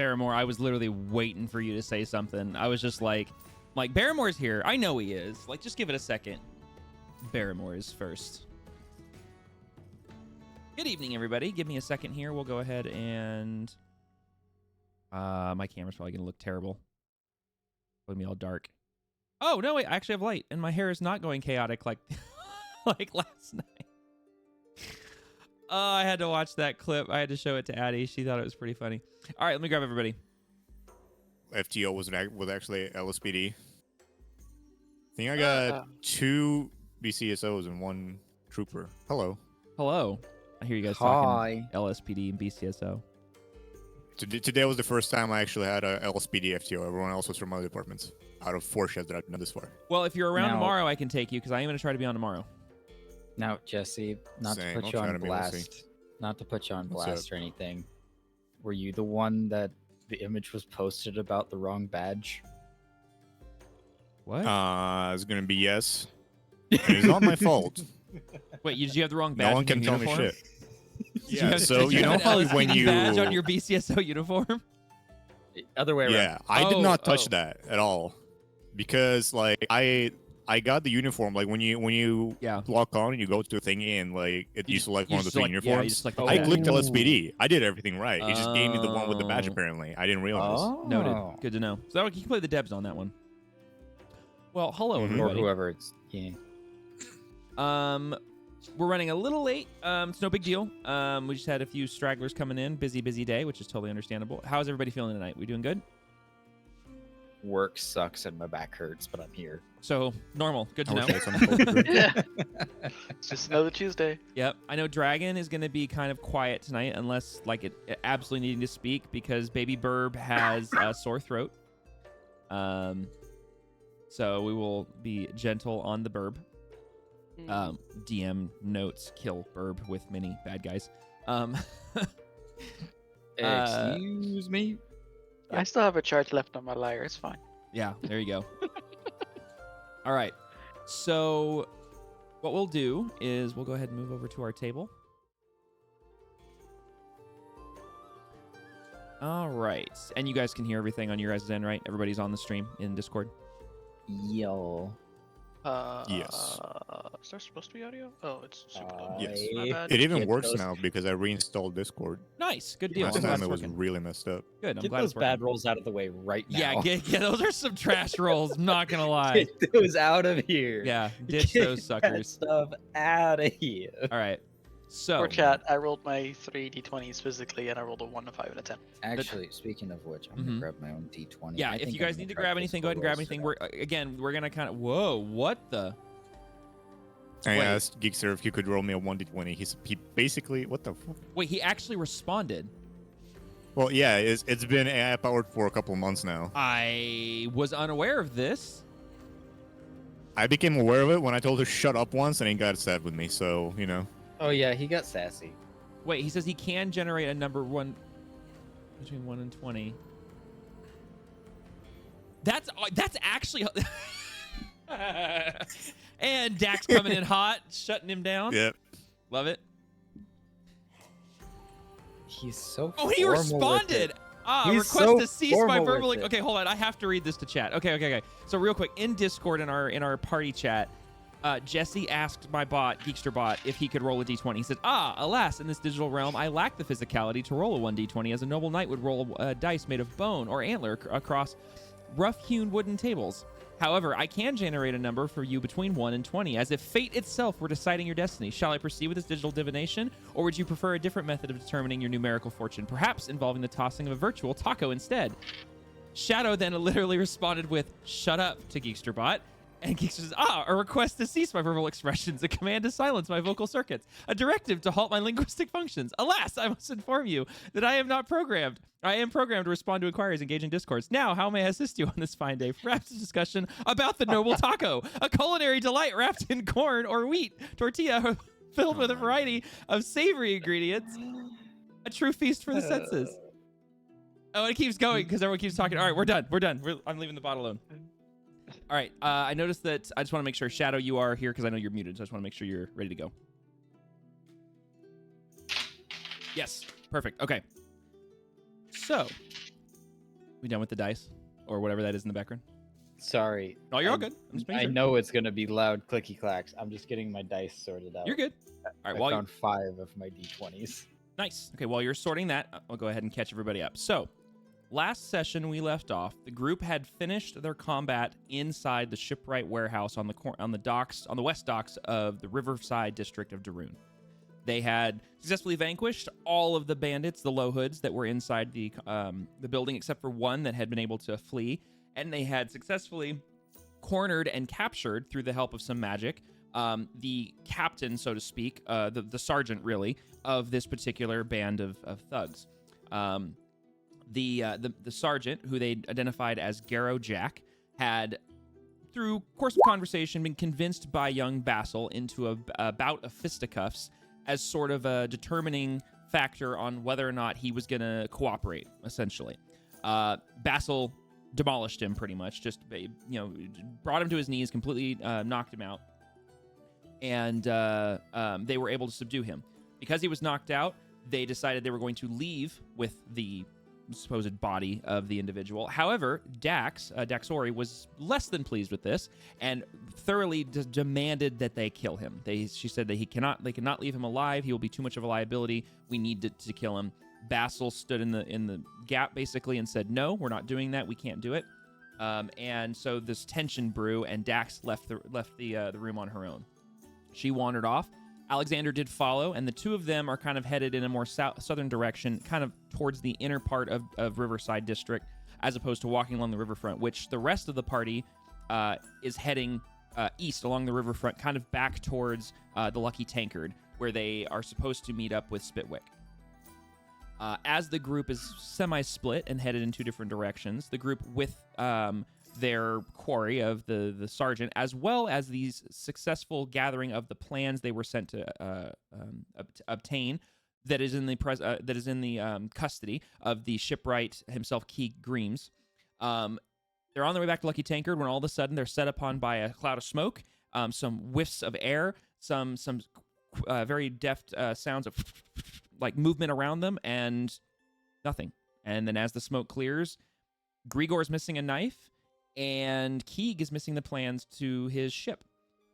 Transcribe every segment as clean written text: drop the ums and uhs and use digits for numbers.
Barrymore, I was literally waiting for you to say something. I was just like Barrymore's here. I know he is. Like, just give it a second. Barrymore is first. Good evening, everybody. Give me a second here. We'll go ahead and... my camera's probably going to look terrible. Put me all dark. Oh, no, wait. I actually have light, and my hair is not going chaotic like, like last night. Oh, I had to watch that clip. I had to show it to Addie. She thought it was pretty funny. All right, let me grab everybody. FTO was actually LSPD. I think I got 2 BCSOs and 1 trooper. Hello. Hello. I hear you guys talking LSPD and BCSO. Today was the first time I actually had a LSPD FTO. Everyone else was from other departments. Out of 4 shifts that I've done this far. Well, if you're around tomorrow, I can take you because I am going to try to be on tomorrow. Now, Jesse, not to put you on blast, or anything. Were you the one that the image was posted about the wrong badge? What? It's gonna be yes. It's not my fault. Wait, did you have the wrong badge? No one can tell me shit. Yeah, so you know how when you badge on your BCSO uniform? Other way around. Yeah, I did not touch that at all because like I got the uniform like when you log on and you go to the thingy and like you select one of the 3 uniforms. I clicked LSPD. I did everything right. It just gave me the one with the badge apparently. I didn't realize. Noted. Good to know. So you can play the Debs on that one. Well, hello everybody. Or whoever it's we're running a little late. It's no big deal. We just had a few stragglers coming in. Busy day, which is totally understandable. How's everybody feeling tonight? We doing good? Work sucks and my back hurts, but I'm here. So normal. Good to know. It's just another Tuesday. Yep. I know Dragon is going to be kind of quiet tonight unless like it absolutely needing to speak because Baby Burb has a sore throat. So we will be gentle on the Burb. DM notes kill Burb with many bad guys. Excuse me. I still have a charge left on my liar. It's fine. Yeah, there you go. All right. So what we'll do is we'll go ahead and move over to our table. All right. And you guys can hear everything on your guys' end, right? Everybody's on the stream in Discord. Yo. Yes. Is there supposed to be audio? Oh, it's super low. Yes. My bad. It even works now because I reinstalled Discord. Nice. Good deal. Last time it was really messed up. Good. I'm Get glad those bad rolls out of the way right now. Yeah, those are some trash rolls. I'm not gonna lie. Get those out of here. Yeah, ditch those suckers. That stuff out of here. All right. So For chat, I rolled my 3 d20s physically, and I rolled a 1, a 5, and a 10. Actually, speaking of which, I'm gonna grab my own d20. Yeah, if you guys need to grab anything, go ahead and grab anything. We're gonna kind of. Whoa, what the? I asked Geekster if he could roll me a 1d20. He basically, what the fuck? Wait, he actually responded. Well, yeah, it's been AI powered for a couple of months now. I was unaware of this. I became aware of it when I told her shut up once, and he got sad with me. So you know. Oh yeah, he got sassy. Wait, he says he can generate a number between 1 and 20. That's actually. And Dax coming in hot, shutting him down. Yep. Love it. He's so. Oh, he responded. Request to cease my verbal. Okay, hold on. I have to read this to chat. Okay. So real quick, in Discord in our party chat, Jesse asked my bot, Geeksterbot, if he could roll a d20. He said, alas, in this digital realm, I lack the physicality to roll a 1d20 as a noble knight would roll a dice made of bone or antler across rough-hewn wooden tables. However, I can generate a number for you between 1 and 20, as if fate itself were deciding your destiny. Shall I proceed with this digital divination, or would you prefer a different method of determining your numerical fortune, perhaps involving the tossing of a virtual taco instead? Shadow then literally responded with, shut up, to Geeksterbot. And Geekster says, a request to cease my verbal expressions, a command to silence my vocal circuits, a directive to halt my linguistic functions. Alas, I must inform you that I am not programmed. I am programmed to respond to inquiries engaging discourse. Now, how may I assist you on this fine day? Perhaps a discussion about the noble taco, a culinary delight wrapped in corn or wheat tortilla filled with a variety of savory ingredients, a true feast for the senses. Oh, it keeps going because everyone keeps talking. All right, we're done. I'm leaving the bot alone. All right, I noticed that I just want to make sure, Shadow, you are here because I know you're muted, so I just want to make sure you're ready to go. Yes, perfect. Okay. So, We done with the dice or whatever that is in the background? Sorry. Oh, you're all good. I know it's gonna be loud clicky clacks. I'm just getting my dice sorted out. You're good. All right. I found 5 of my d20s. Nice. Okay, while you're sorting that, I'll go ahead and catch everybody up. So, last session we left off, the group had finished their combat inside the shipwright warehouse on the docks, on the west docks of the Riverside district of Daroon. They had successfully vanquished all of the bandits, the low hoods that were inside the building, except for one that had been able to flee. And they had successfully cornered and captured, through the help of some magic, the captain, so to speak, the sergeant, really, of this particular band of thugs. The sergeant, who they identified as Garrow Jack, had, through course of conversation, been convinced by young Basil into a bout of fisticuffs as sort of a determining factor on whether or not he was going to cooperate, essentially. Basil demolished him pretty much, just, brought him to his knees, completely knocked him out, and they were able to subdue him. Because he was knocked out, they decided they were going to leave with the supposed body of the individual. However, Daxori was less than pleased with this and thoroughly demanded that they kill him. She said that they cannot leave him alive. He will be too much of a liability. We need to kill him. Basil stood in the gap basically and said, "No, we're not doing that. We can't do it." And so this tension brew, and Dax left the room on her own. She wandered off. Alexander did follow, and the two of them are kind of headed in a more southern direction, kind of towards the inner part of Riverside District, as opposed to walking along the riverfront, which the rest of the party is heading east along the riverfront, kind of back towards the Lucky Tankard, where they are supposed to meet up with Spitwick. As the group is semi-split and headed in two different directions, the group with their quarry of the sergeant, as well as these successful gathering of the plans they were sent to obtain, that is in the custody of the shipwright himself, Keeg Greames. They're on their way back to Lucky Tankard when all of a sudden they're set upon by a cloud of smoke, some whiffs of air, some very deft sounds of like movement around them, and nothing. And then as the smoke clears, Grigor's missing a knife, and Keeg is missing the plans to his ship.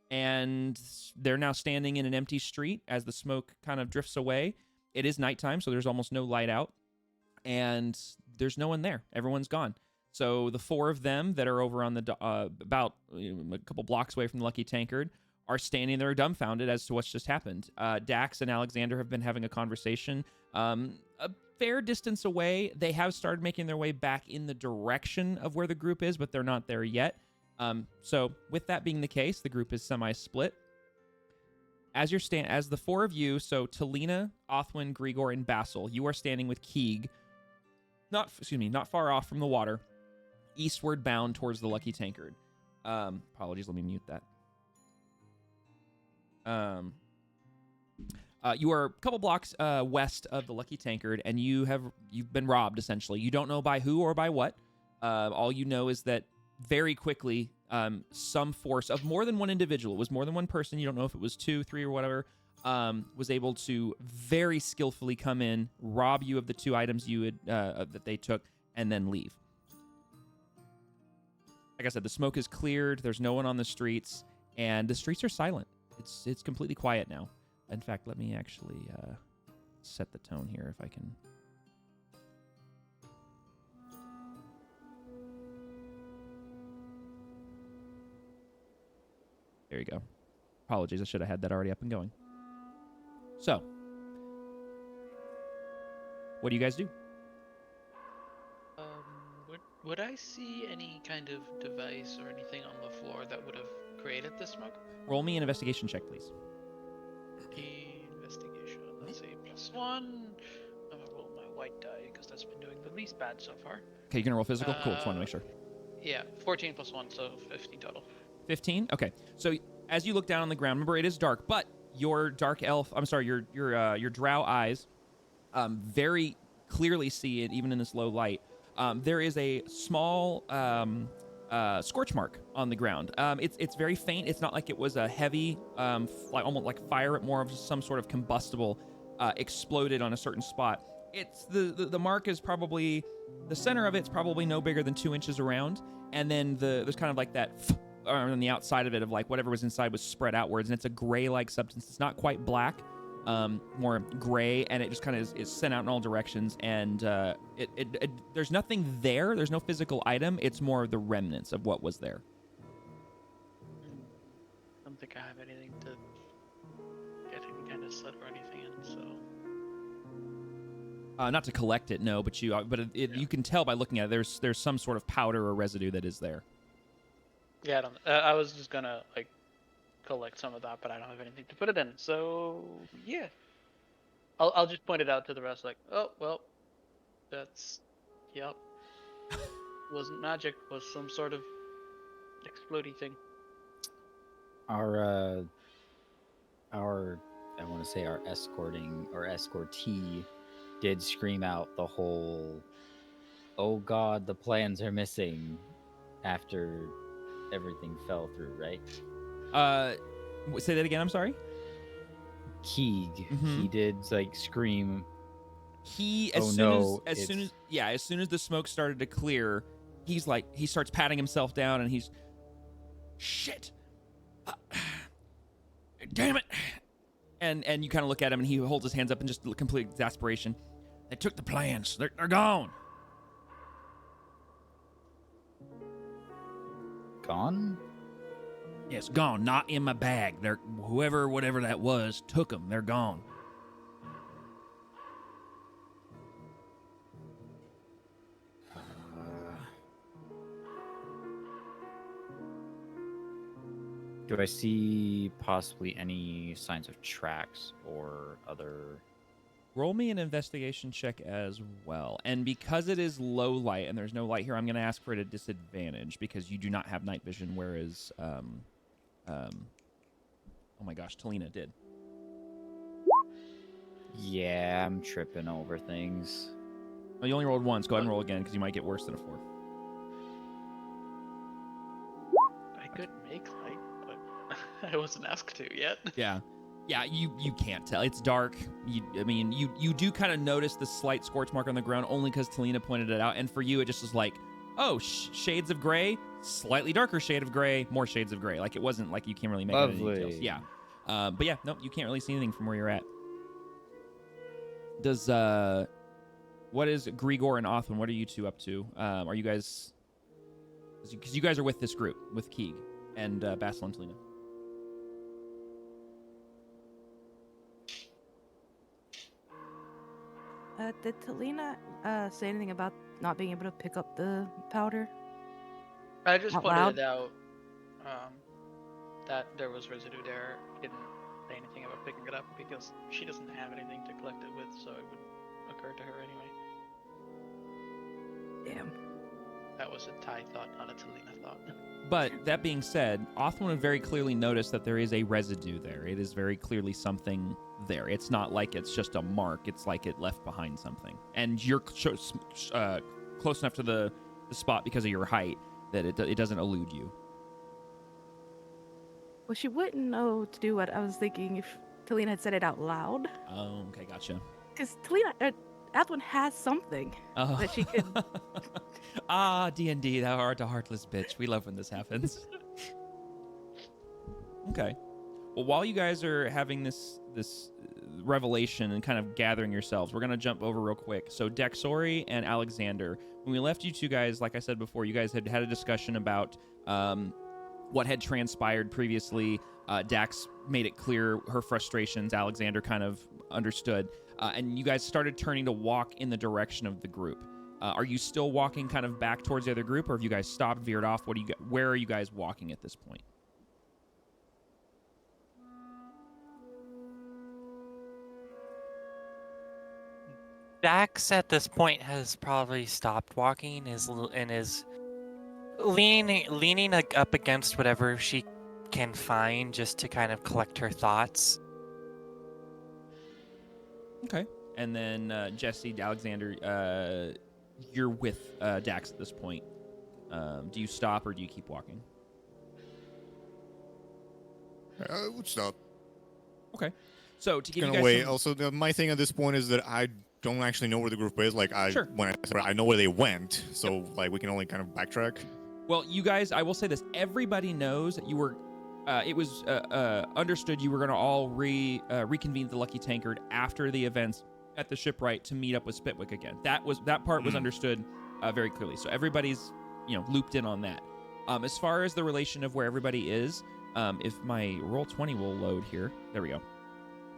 And they're now standing in an empty street as the smoke kind of drifts away. It is nighttime, so there's almost no light out, and there's no one there. Everyone's gone. So the four of them that are over on the about a couple blocks away from the Lucky Tankard are standing there dumbfounded as to what's just happened. Dax and Alexander have been having a conversation a fair distance away. They have started making their way back in the direction of where the group is, but they're not there yet. So with that being the case, the group is semi-split. As the four of you, so Talina, Othwin, Grigor, and Basil, you are standing with Keeg, not far off from the water, eastward bound towards the Lucky Tankard. Apologies, let me mute that. You are a couple blocks west of the Lucky Tankard, and you've been robbed, essentially. You don't know by who or by what. All you know is that very quickly, some force of more than one individual, it was more than one person, you don't know if it was 2, 3, or whatever, was able to very skillfully come in, rob you of the 2 items you had that they took, and then leave. Like I said, the smoke is cleared, there's no one on the streets, and the streets are silent. It's completely quiet now. In fact, let me actually set the tone here if I can. There you go. Apologies, I should have had that already up and going. So, what do you guys do? Would I see any kind of device or anything on the floor that would have created the smoke? Roll me an investigation check, please. Investigation. Let's see, +1. I'm gonna roll my white die because that's been doing the least bad so far. Okay, you're gonna roll physical? Cool, just want to make sure. Yeah, 14 + 1, so 15 total. 15? Okay. So as you look down on the ground, remember it is dark, but your your drow eyes very clearly see it even in this low light. There is a small scorch mark on the ground. It's very faint. It's not like it was a heavy, almost like fire, more of some sort of combustible exploded on a certain spot. it's the mark is probably the center of it's probably no bigger than 2 inches around, and then there's kind of like that on the outside of it of like whatever was inside was spread outwards, and it's a gray-like substance. It's not quite black, more gray, and it just kind of is sent out in all directions. And there's nothing there. There's no physical item. It's more the remnants of what was there. I don't think I have anything to get any kind of sled or anything in, so. Not to collect it, no, but you can tell by looking at it. There's some sort of powder or residue that is there. Yeah, I was just gonna like collect some of that, but I don't have anything to put it in. So yeah, I'll just point it out to the rest, like, oh well, that's, yep, wasn't magic, was some sort of explodey thing. Our I want to say our escortee did scream out the whole, "Oh God, the plans are missing," after everything fell through, right? Say that again. I'm sorry. Keeg, he did like scream. As soon as the smoke started to clear, he starts patting himself down, and he's, shit, damn it, and you kind of look at him, and he holds his hands up in just complete exasperation. They took the plans. They're gone. Gone? Yes, gone. Not in my bag. Whatever that was, took them. They're gone. Do I see possibly any signs of tracks or other? Roll me an investigation check as well. And because it is low light and there's no light here, I'm going to ask for it at disadvantage because you do not have night vision, whereas, oh my gosh, Talina did. Yeah, I'm tripping over things. Oh, you only rolled once. Go ahead and roll again because you might get worse than a 4. I could make light, but I wasn't asked to yet. Yeah, you can't tell. It's dark. You do kind of notice the slight scorch mark on the ground only because Talina pointed it out. And for you, it just was like, oh, shades of gray, slightly darker shade of gray, more shades of gray. Like it wasn't like you can't really make out any details. Yeah. But yeah, no, you can't really see anything from where you're at. What is Grigor and Othwin? What are you two up to? Are you guys, because you guys are with this group, with Keeg and Basil and Talina. Did Talina say anything about not being able to pick up the powder? I just pointed it out that there was residue there. Didn't say anything about picking it up because she doesn't have anything to collect it with, so it would occur to her anyway. Damn. That was a Ty thought, not a Talina thought. But that being said, Othwin would very clearly notice that there is a residue there. It is very clearly something there. It's not like it's just a mark. It's like it left behind something. And you're close enough to the spot because of your height that it doesn't elude you. Well, she wouldn't know to do what I was thinking if Talina had said it out loud. Oh, okay, gotcha. Because Othwin has something that she could... D&D, thou art a heartless bitch. We love when this happens. Okay. Well, while you guys are having this revelation and kind of gathering yourselves, we're going to jump over real quick. So Dexori and Alexander, when we left you two guys, like I said before, you guys had a discussion about what had transpired previously. Dax made it clear her frustrations. Alexander kind of understood. And you guys started turning to walk in the direction of the group. Are you still walking kind of back towards the other group, or have you guys stopped, veered off? Where are you guys walking at this point? Dax at this point has probably stopped walking and is leaning up against whatever she can find just to kind of collect her thoughts. Okay. And then Jesse, Alexander, you're with Dax at this point. Do you stop or do you keep walking? I would stop. Okay. So to give you Gonna guys wait. Also, my thing at this point is that I don't actually know where the group is. Like I know where they went, so like we can only kind of backtrack. Well, you guys, I will say this: everybody knows that you were. It was understood you were going to all reconvene the Lucky Tankard after the events at the shipwright to meet up with Spitwick again. That part was understood very clearly. So everybody's looped in on that. As far as the relation of where everybody is, if my Roll20 will load here, there we go.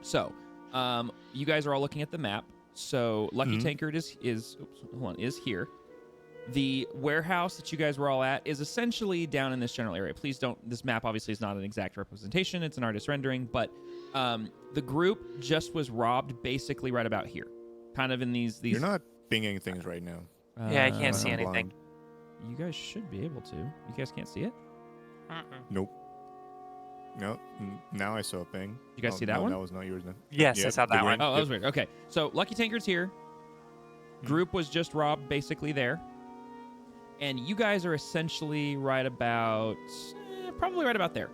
So you guys are all looking at the map. So Lucky Tankard is here. The warehouse that you guys were all at is essentially down in this general area. Please don't. This map obviously is not an exact representation. It's an artist rendering, but the group just was robbed basically right about here, kind of in these. You're not pinging things right now. Yeah, I can't see anything. You guys should be able to. You guys can't see it? Nope. No. Now I saw a ping. You guys see that one? That was not yours then. Yes, I saw that one. Oh, that was weird. Okay, so Lucky Tankard's here. Group was just robbed basically there. And you guys are essentially right about, probably right about there.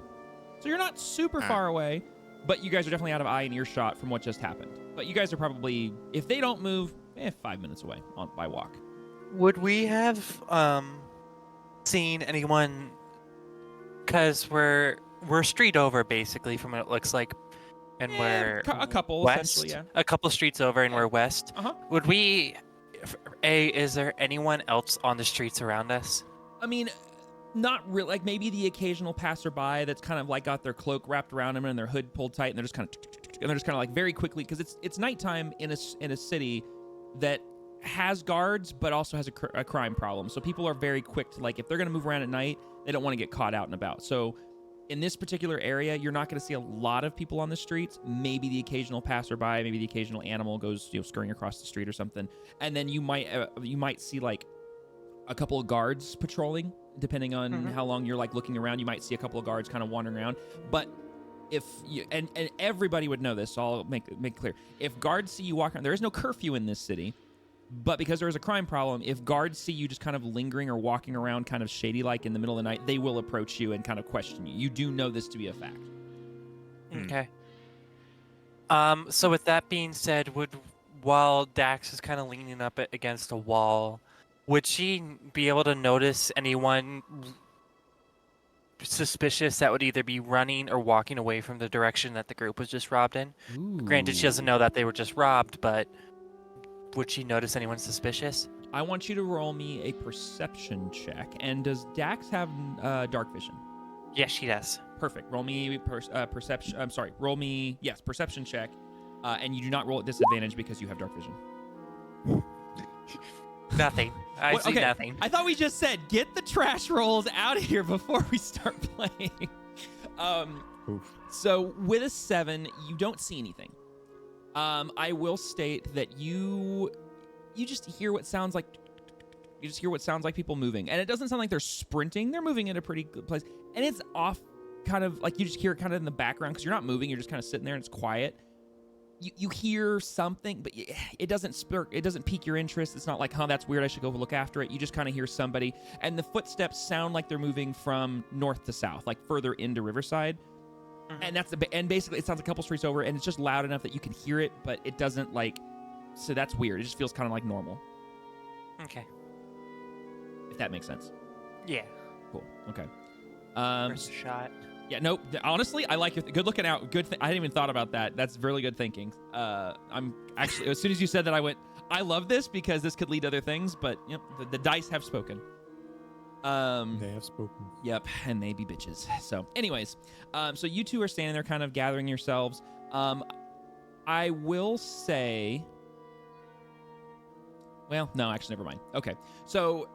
So you're not super far away, but you guys are definitely out of eye and earshot from what just happened. But you guys are probably, if they don't move, 5 minutes away by walk. Would we have seen anyone? Because we're street over basically from what it looks like, and we're a couple west, essentially, yeah. A couple streets over, and we're west. Would we? Is there anyone else on the streets around us? I mean, not really. Like maybe the occasional passerby that's kind of like got their cloak wrapped around them and their hood pulled tight, and they're just kind of like very quickly, because it's nighttime in a city that has guards but also has a crime problem. So people are very quick to, like, if they're going to move around at night, they don't want to get caught out and about. So in this particular area, you're not going to see a lot of people on the streets. Maybe the occasional passerby, maybe the occasional animal goes scurrying across the street or something. And then you might see like a couple of guards patrolling, depending on how long you're like looking around. You might see a couple of guards kind of wandering around. But if you and everybody would know this, so I'll make it clear. If guards see you walking around, there is no curfew in this city. But because there is a crime problem, if guards see you just kind of lingering or walking around kind of shady-like in the middle of the night, they will approach you and kind of question you. You do know this to be a fact. Okay. So with that being said, while Dax is kind of leaning up against a wall, would she be able to notice anyone suspicious that would either be running or walking away from the direction that the group was just robbed in? Ooh. Granted, she doesn't know that they were just robbed, but would she notice anyone suspicious? I want you to roll me a perception check. And does Dax have dark vision? Yes, she does. Perfect. Roll me perception. I'm sorry. Roll me perception check. And you do not roll at disadvantage because you have dark vision. Nothing. I see nothing. I thought we just said get the trash rolls out of here before we start playing. So with a 7, you don't see anything. I will state that you just hear what sounds like people moving, and it doesn't sound like they're sprinting. They're moving at a pretty good place, and it's off, kind of like you just hear it kind of in the background because you're not moving. You're just kind of sitting there, and it's quiet. You hear something, but it doesn't pique your interest. It's not like, that's weird, I should go look after it. You just kind of hear somebody, and the footsteps sound like they're moving from north to south, like further into Riverside. And basically it sounds a couple streets over, and it's just loud enough that you can hear it, but it doesn't so that's weird. It just feels kind of like normal. Okay. If that makes sense. Yeah. Cool. Okay. First shot. Yeah, no, honestly, I like your good looking out. I hadn't even thought about that. That's really good thinking. I'm actually, as soon as you said that, I went, I love this because this could lead to other things, but the dice have spoken. They have spoken. Yep, and they be bitches. So anyways, so you two are standing there kind of gathering yourselves. I will say, well, no, actually, never mind. Okay, so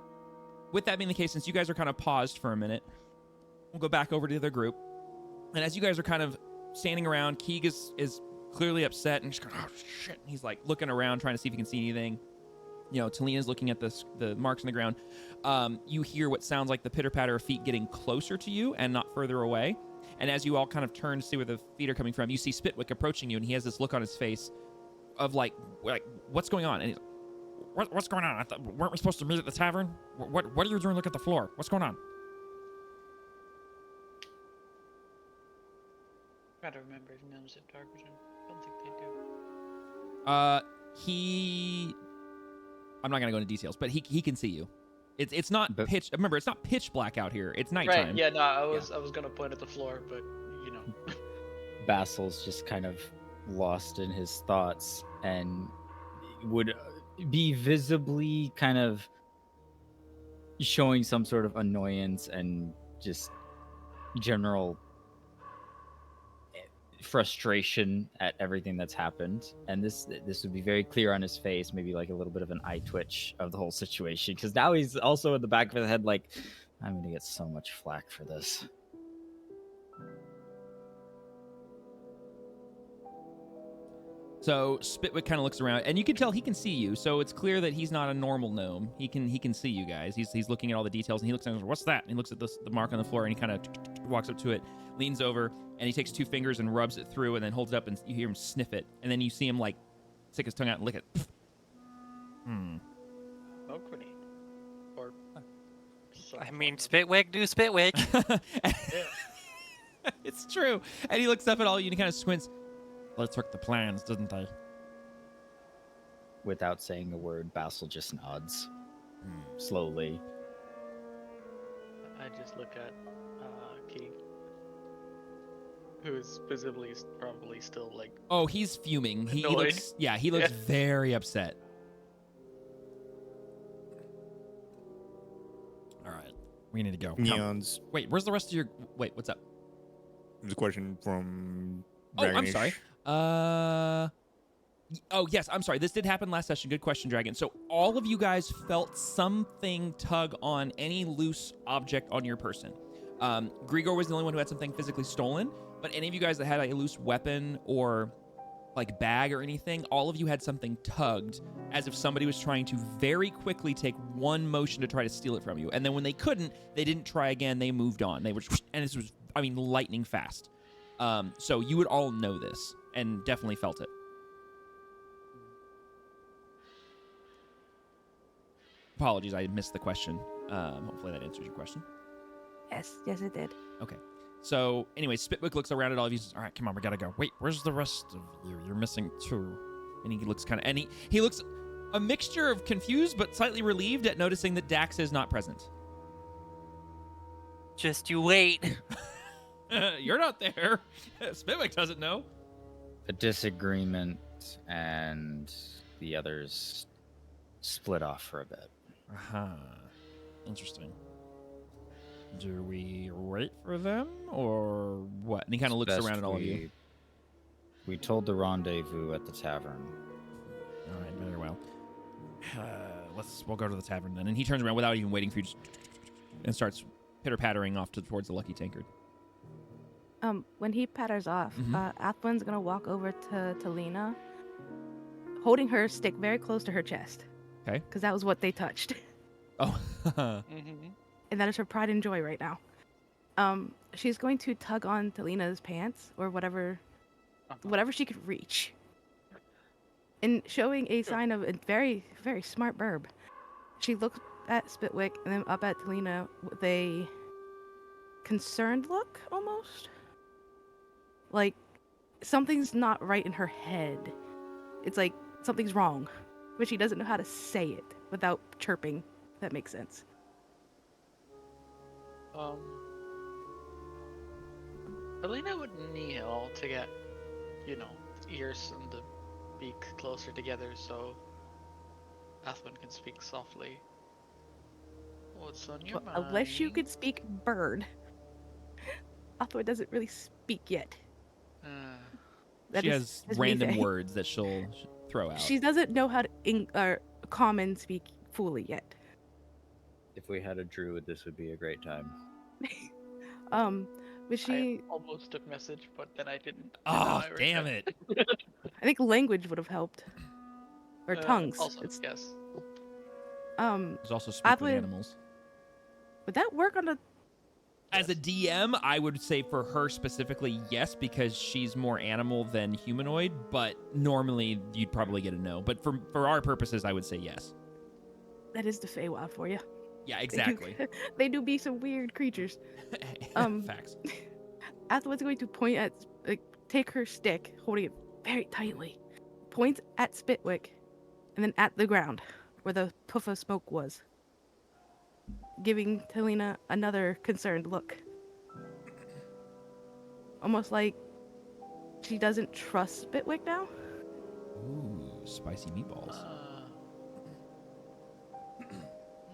with that being the case, since you guys are kind of paused for a minute, we'll go back over to the group. And as you guys are kind of standing around, Keeg is clearly upset and just going, oh, shit. And he's like looking around, trying to see if he can see anything. Talina's looking at the marks on the ground. You hear what sounds like the pitter-patter of feet getting closer to you and not further away. And as you all kind of turn to see where the feet are coming from, you see Spitwick approaching you, and he has this look on his face of like what's going on? And he's like, what's going on? Weren't we supposed to meet at the tavern? What are you doing? Look at the floor. What's going on? Try to remember if gnomes have dark vision. I don't think they do. I'm not gonna go into details, but he can see you. It's not pitch. Remember, it's not pitch black out here. It's nighttime. Right. Yeah. No, I was gonna point at the floor, but you know. Basil's just kind of lost in his thoughts and would be visibly kind of showing some sort of annoyance and just general frustration at everything that's happened, and this would be very clear on his face, maybe like a little bit of an eye twitch of the whole situation, because now he's also in the back of his head like, I'm gonna get so much flack for this. So Spitwick kind of looks around, and you can tell he can see you. So it's clear that he's not a normal gnome. He can see you guys. He's looking at all the details, and he looks and goes, "What's that?" And he looks at the mark on the floor, and he kind of walks up to it, leans over, and he takes 2 fingers and rubs it through, and then holds it up, and you hear him sniff it, and then you see him like stick his tongue out and lick it. Smoke grenade. Or. I mean, Spitwick do Spitwick. It's true. And he looks up at all you, and he kind of squints. Well, it took the plans, didn't they? Without saying a word, Basil just nods slowly. I just look at Keith, who is visibly probably still like. Oh, he's fuming. He looks. Yeah, he looks very upset. All right, we need to go. Neons. Wait, where's the rest of your? Wait, what's up? There's a question from. Oh, I'm sorry. Oh, yes, I'm sorry. This did happen last session. Good question, Dragon. So all of you guys felt something tug on any loose object on your person. Grigor was the only one who had something physically stolen, but any of you guys that had a loose weapon or like bag or anything, all of you had something tugged as if somebody was trying to very quickly take one motion to try to steal it from you. And then when they couldn't, they didn't try again. They moved on. They were, and this was, lightning fast. So you would all know this and definitely felt it. Apologies, I missed the question. Hopefully that answers your question. Yes, it did. Okay. So anyway, Spitwick looks around at all of you and says, all right, come on, we gotta go. Wait, where's the rest of you? You're missing 2. And he looks kind of, and he looks a mixture of confused but slightly relieved at noticing that Dax is not present. Just you wait. You're not there. Spitwick doesn't know. A disagreement, and the others split off for a bit. Interesting. Do we wait for them, or what? And he kind of looks around at all of you. We told the rendezvous at the tavern. All right, very well. We'll go to the tavern then. And he turns around without even waiting for you, and starts pitter-pattering off towards the Lucky Tankard. When he patters off, Athwin's gonna walk over to Lena, holding her stick very close to her chest. Okay. Because that was what they touched. Oh. And that is her pride and joy right now. She's going to tug on to Lena's pants or whatever she could reach, and showing a sign of a very, very smart burb. She looks at Spitwick and then up at Talina with a concerned look, almost. Like, something's not right in her head. It's like something's wrong, but she doesn't know how to say it without chirping, if that makes sense. Alina would kneel to get, ears and the beak closer together so Athwin can speak softly. What's on your mind? Unless you could speak bird. Athwin doesn't really speak yet. She has random words that she'll throw out. She doesn't know how to common speak fully yet. If we had a druid, this would be a great time. But she... I almost took message, but then I didn't. Oh, damn it. I think language would have helped. Or tongues. Also, yes. There's also speak with animals. Would that work on a... As a DM, I would say for her specifically, yes, because she's more animal than humanoid, but normally you'd probably get a no. But for our purposes, I would say yes. That is the Feywild for you. Yeah, exactly. They do be some weird creatures. Facts. Athwin's going to point at, take her stick, holding it very tightly, point at Spitwick, and then at the ground where the puff of smoke was, giving Talina another concerned look. Almost like she doesn't trust Bitwick now. Ooh, spicy meatballs.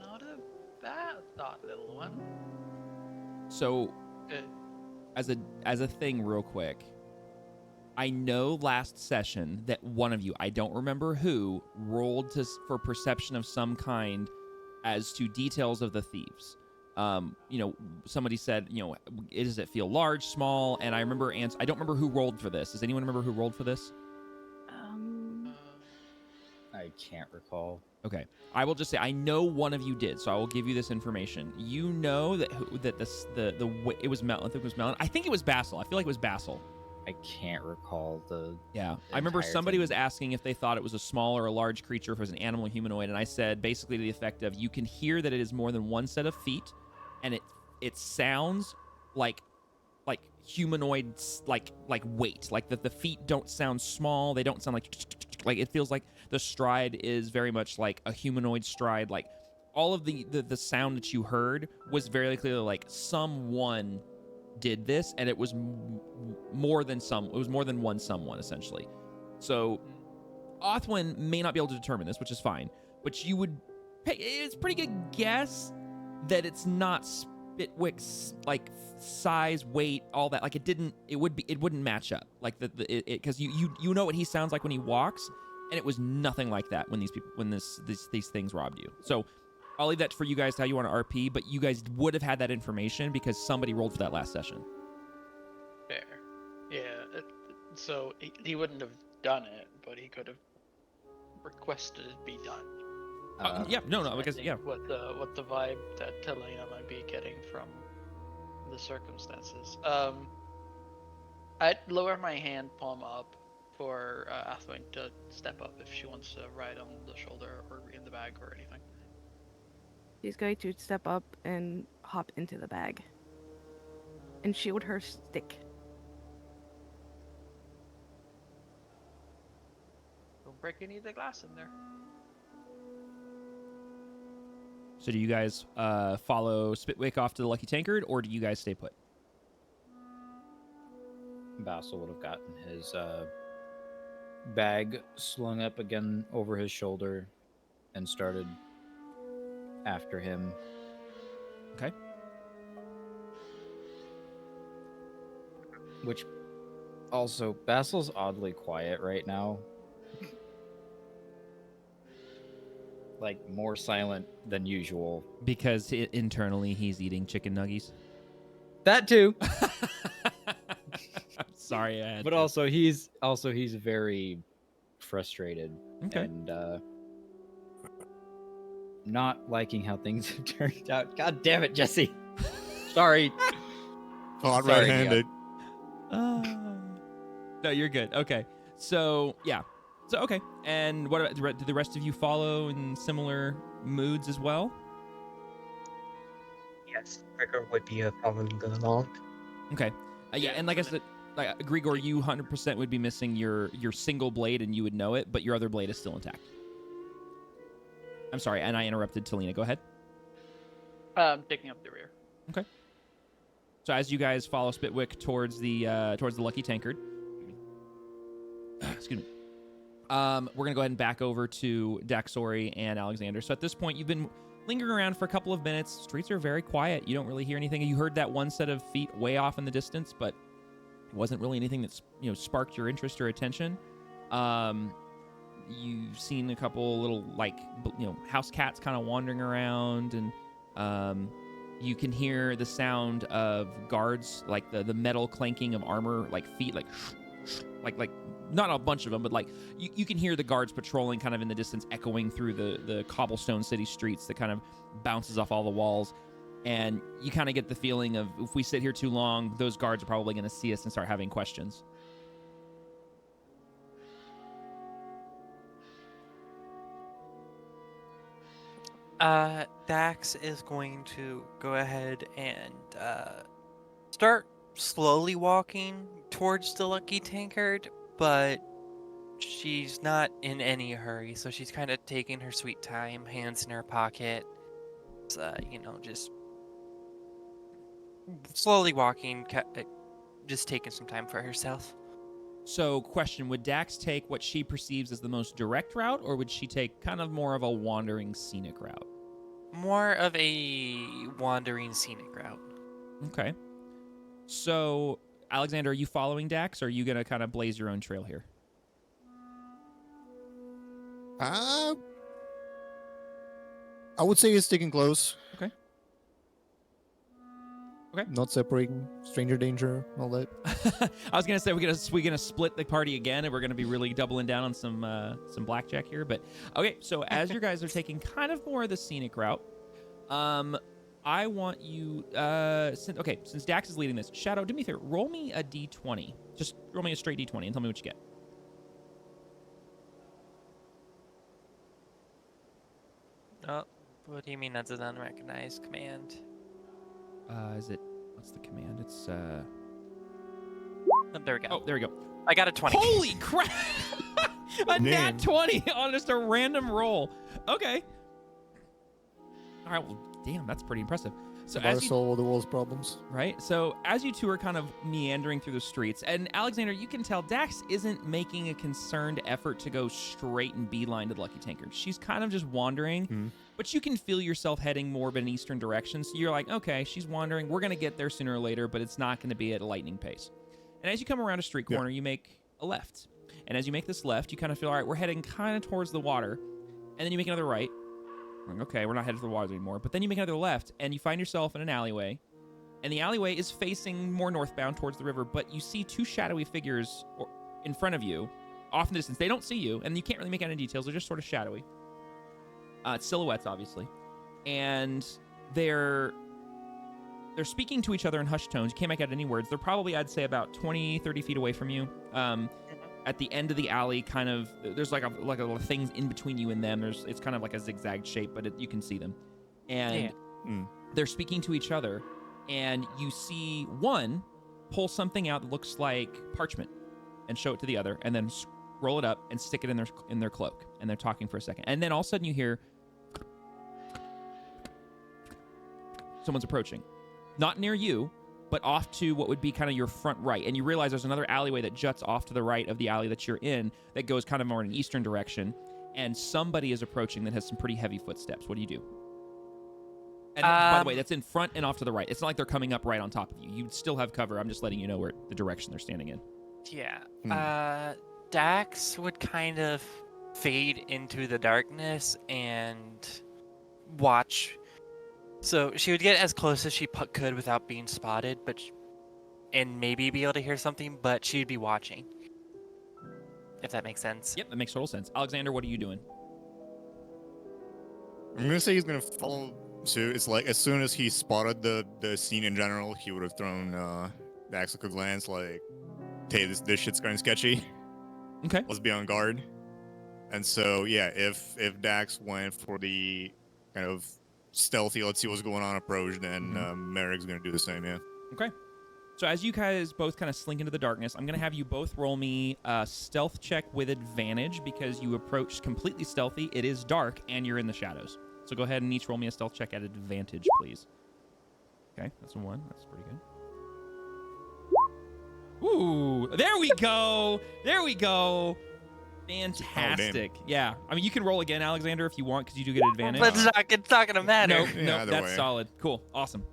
Not a bad thought, little one. So, as a thing, real quick, I know last session that one of you, I don't remember who, rolled for perception of some kind as to details of the thieves. Somebody said, does it feel large, small? And I remember, I don't remember who rolled for this. Does anyone remember who rolled for this? I can't recall. Okay, I will just say I know one of you did, so I will give you this information. You know that it was Melon. I think it was Melon. I think it was Basil. I feel like it was Basil. I can't recall the. Yeah, I remember somebody was asking if they thought it was a small or a large creature, if it was an animal, humanoid, and I said basically to the effect of you can hear that it is more than one set of feet, and it sounds like humanoid, like weight, like the feet don't sound small, they don't sound like it feels like the stride is very much like a humanoid stride. Like all of the sound that you heard was very clearly like someone did this, and it was more than one someone essentially. So Othwin may not be able to determine this, which is fine, but it's a pretty good guess that it's not Spitwick's like size, weight, all that. Like it wouldn't match up. Like because you know what he sounds like when he walks, and it was nothing like that when these things robbed you. So I'll leave that for you guys how you want to RP, but you guys would have had that information because somebody rolled for that last session. Fair. Yeah. So he wouldn't have done it, but he could have requested it be done. Because what the vibe that Talina might be getting from the circumstances. I'd lower my hand palm up for Athwin to step up if she wants to ride on the shoulder or in the bag or anything. She's going to step up and hop into the bag and shield her stick. Don't break any of the glass in there. So do you guys follow Spitwick off to the Lucky Tankard, or do you guys stay put? Basil would have gotten his bag slung up again over his shoulder and started after him. Okay. Which also, Basil's oddly quiet right now. Like more silent than usual. Because internally he's eating chicken nuggies. That too. I'm sorry, I had but to. also he's very frustrated. Okay. And not liking how things have turned out. God damn it, Jesse. Sorry. Caught red-handed. No, you're good. Okay. So, yeah. So, okay. And what about, do the rest of you follow in similar moods as well? Yes, Gregor would be following along. Okay. Yeah, and like I said, Grigor, you 100% would be missing your single blade, and you would know it, but your other blade is still intact. I'm sorry, and I interrupted Talina. Go ahead. Taking up the rear. Okay. So as you guys follow Spitwick towards the Lucky Tankard, excuse me. We're gonna go ahead and back over to Daxori and Alexander. So at this point, you've been lingering around for a couple of minutes. Streets are very quiet. You don't really hear anything. You heard that one set of feet way off in the distance, but it wasn't really anything that's sparked your interest or attention. You've seen a couple little house cats kind of wandering around, and you can hear the sound of guards, like the metal clanking of armor, like feet, like not a bunch of them, but you can hear the guards patrolling kind of in the distance, echoing through the cobblestone city streets that kind of bounces off all the walls. And you kind of get the feeling of, if we sit here too long, those guards are probably going to see us and start having questions. Dax is going to go ahead and start slowly walking towards the Lucky Tankard, but she's not in any hurry, so she's kind of taking her sweet time, hands in her pocket, just slowly walking, just taking some time for herself. So, question, would Dax take what she perceives as the most direct route, or would she take kind of more of a wandering scenic route? More of a wandering scenic route. Okay. So, Alexander, are you following Dax, or are you going to kind of blaze your own trail here? I would say he's sticking close. Okay. Okay. Not separating stranger danger, all that. I was gonna say we're gonna split the party again, and we're gonna be really doubling down on some blackjack here. But okay, so as you guys are taking kind of more of the scenic route, I want you since Dax is leading this, Shadow, do me a favor, roll me a d20. Just roll me a straight d20 and tell me what you get. Oh, what do you mean that's an unrecognized command? What's the command? It's Oh, there we go. Oh, there we go. I got a 20. Holy crap! A nat 20 on just a random roll. Okay. All right. Well, damn, that's pretty impressive. So as you solve the world's problems, right? So as you two are kind of meandering through the streets, and Alexander, you can tell Dax isn't making a concerned effort to go straight and beeline to the Lucky Tankard. She's kind of just wandering, but you can feel yourself heading more of an eastern direction. So you're like, okay, she's wandering. We're gonna get there sooner or later, but it's not gonna be at a lightning pace. And as you come around a street corner, you make a left. And as you make this left, you kind of feel, all right, we're heading kind of towards the water. And then you make another right. Okay, we're not headed for the water anymore. But then you make another left, and you find yourself in an alleyway. And the alleyway is facing more northbound towards the river, but you see two shadowy figures in front of you, off in the distance. They don't see you, and you can't really make out any details. They're just sort of shadowy. It's silhouettes, obviously. And they're speaking to each other in hushed tones. You can't make out any words. They're probably, I'd say, about 20, 30 feet away from you. At the end of the alley, kind of, there's like a things in between you and them. It's kind of like a zigzag shape, but you can see them. And they're speaking to each other, and you see one pull something out that looks like parchment and show it to the other, and then roll it up and stick it in their cloak. And they're talking for a second. And then all of a sudden you hear someone's approaching. Not near you, but off to what would be kind of your front right. And you realize there's another alleyway that juts off to the right of the alley that you're in that goes kind of more in an eastern direction. And somebody is approaching that has some pretty heavy footsteps. What do you do? And by the way, that's in front and off to the right. It's not like they're coming up right on top of you. You still have cover. I'm just letting you know where the direction they're standing in. Yeah. Dax would kind of fade into the darkness and watch. So she would get as close as she could without being spotted, and maybe be able to hear something, but she'd be watching. If that makes sense. Yep, that makes total sense. Alexander, what are you doing? I'm gonna say he's gonna follow suit. It's like as soon as he spotted the scene in general, he would have thrown Dax a quick glance, like, "Hey, this shit's kind of sketchy. Okay, let's be on guard." And so yeah, if Dax went for the kind of stealthy, let's see what's going on approach, then Merrick's gonna do the same. Yeah. Okay. So as you guys both kind of slink into the darkness, I'm gonna have you both roll me a stealth check with advantage because you approach completely stealthy. It is dark and you're in the shadows. So go ahead and each roll me a stealth check at advantage, please. Okay, that's a 1. That's pretty good. Ooh, there we go. There we go. Fantastic. Yeah. I mean, you can roll again, Alexander, if you want, because you do get advantage. But it's not going to matter. No, that's solid. Cool. Awesome.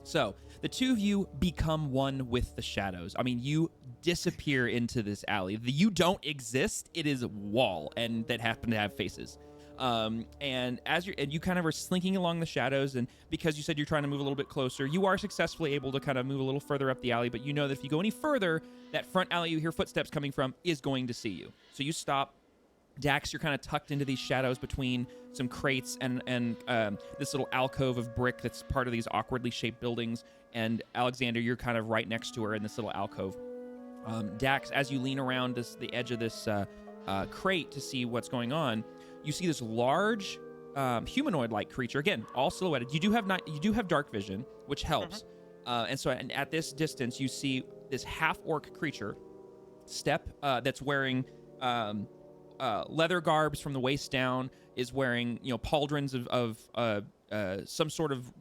So the two of you become one with the shadows. I mean, you disappear into this alley. You don't exist. It is a wall, and that happen to have faces. And you kind of are slinking along the shadows, and because you said you're trying to move a little bit closer, you are successfully able to kind of move a little further up the alley, but you know that if you go any further, that front alley you hear footsteps coming from is going to see you. So you stop. Dax, you're kind of tucked into these shadows between some crates and this little alcove of brick that's part of these awkwardly shaped buildings, and Alexander, you're kind of right next to her in this little alcove. Dax, as you lean around the edge of this crate to see what's going on, you see this large humanoid-like creature. Again, all silhouetted. You do have dark vision, which helps. And so at this distance, you see this half-orc creature that's wearing leather garbs from the waist down, is wearing, pauldrons of some sort of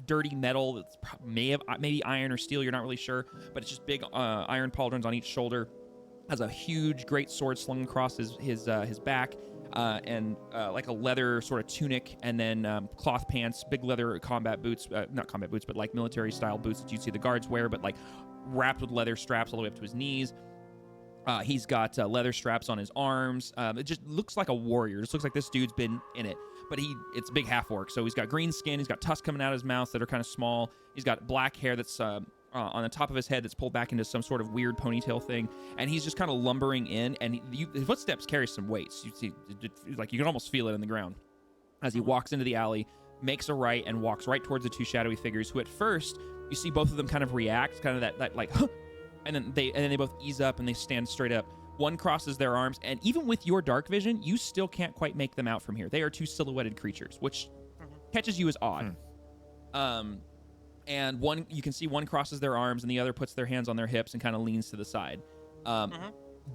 dirty metal that's maybe iron or steel. You're not really sure, but it's just big iron pauldrons on each shoulder. Has a huge great sword slung across his back, and like a leather sort of tunic, and then cloth pants, big leather combat boots, not combat boots, but like military style boots that you see the guards wear, but like wrapped with leather straps all the way up to his knees. He's got leather straps on his arms. It just looks like a warrior. It just looks like this dude's been in it. But it's a big half orc. So he's got green skin. He's got tusks coming out of his mouth that are kind of small. He's got black hair that's on the top of his head that's pulled back into some sort of weird ponytail thing. And he's just kind of lumbering in. And his footsteps carry some weights. You see, like you can almost feel it in the ground as he walks into the alley, makes a right, and walks right towards the two shadowy figures. Who at first you see both of them kind of react, kind of that like, huh, and then they both ease up and they stand straight up. One crosses their arms, and even with your dark vision, you still can't quite make them out from here. They are two silhouetted creatures, which catches you as odd. And you can see one crosses their arms, and the other puts their hands on their hips and kind of leans to the side.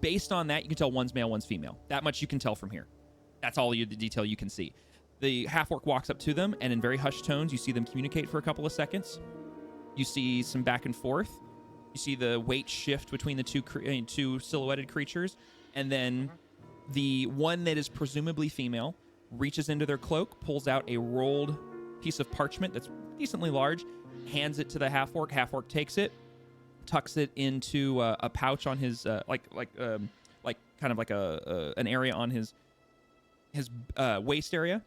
Based on that, you can tell one's male, one's female. That much you can tell from here. That's all the detail you can see. The half-orc walks up to them, and in very hushed tones, you see them communicate for a couple of seconds. You see some back and forth. You see the weight shift between the two silhouetted creatures, and then the one that is presumably female reaches into their cloak, pulls out a rolled piece of parchment that's decently large, hands it to the half-orc. Half-orc takes it, tucks it into a pouch on his like kind of like an area on his waist area.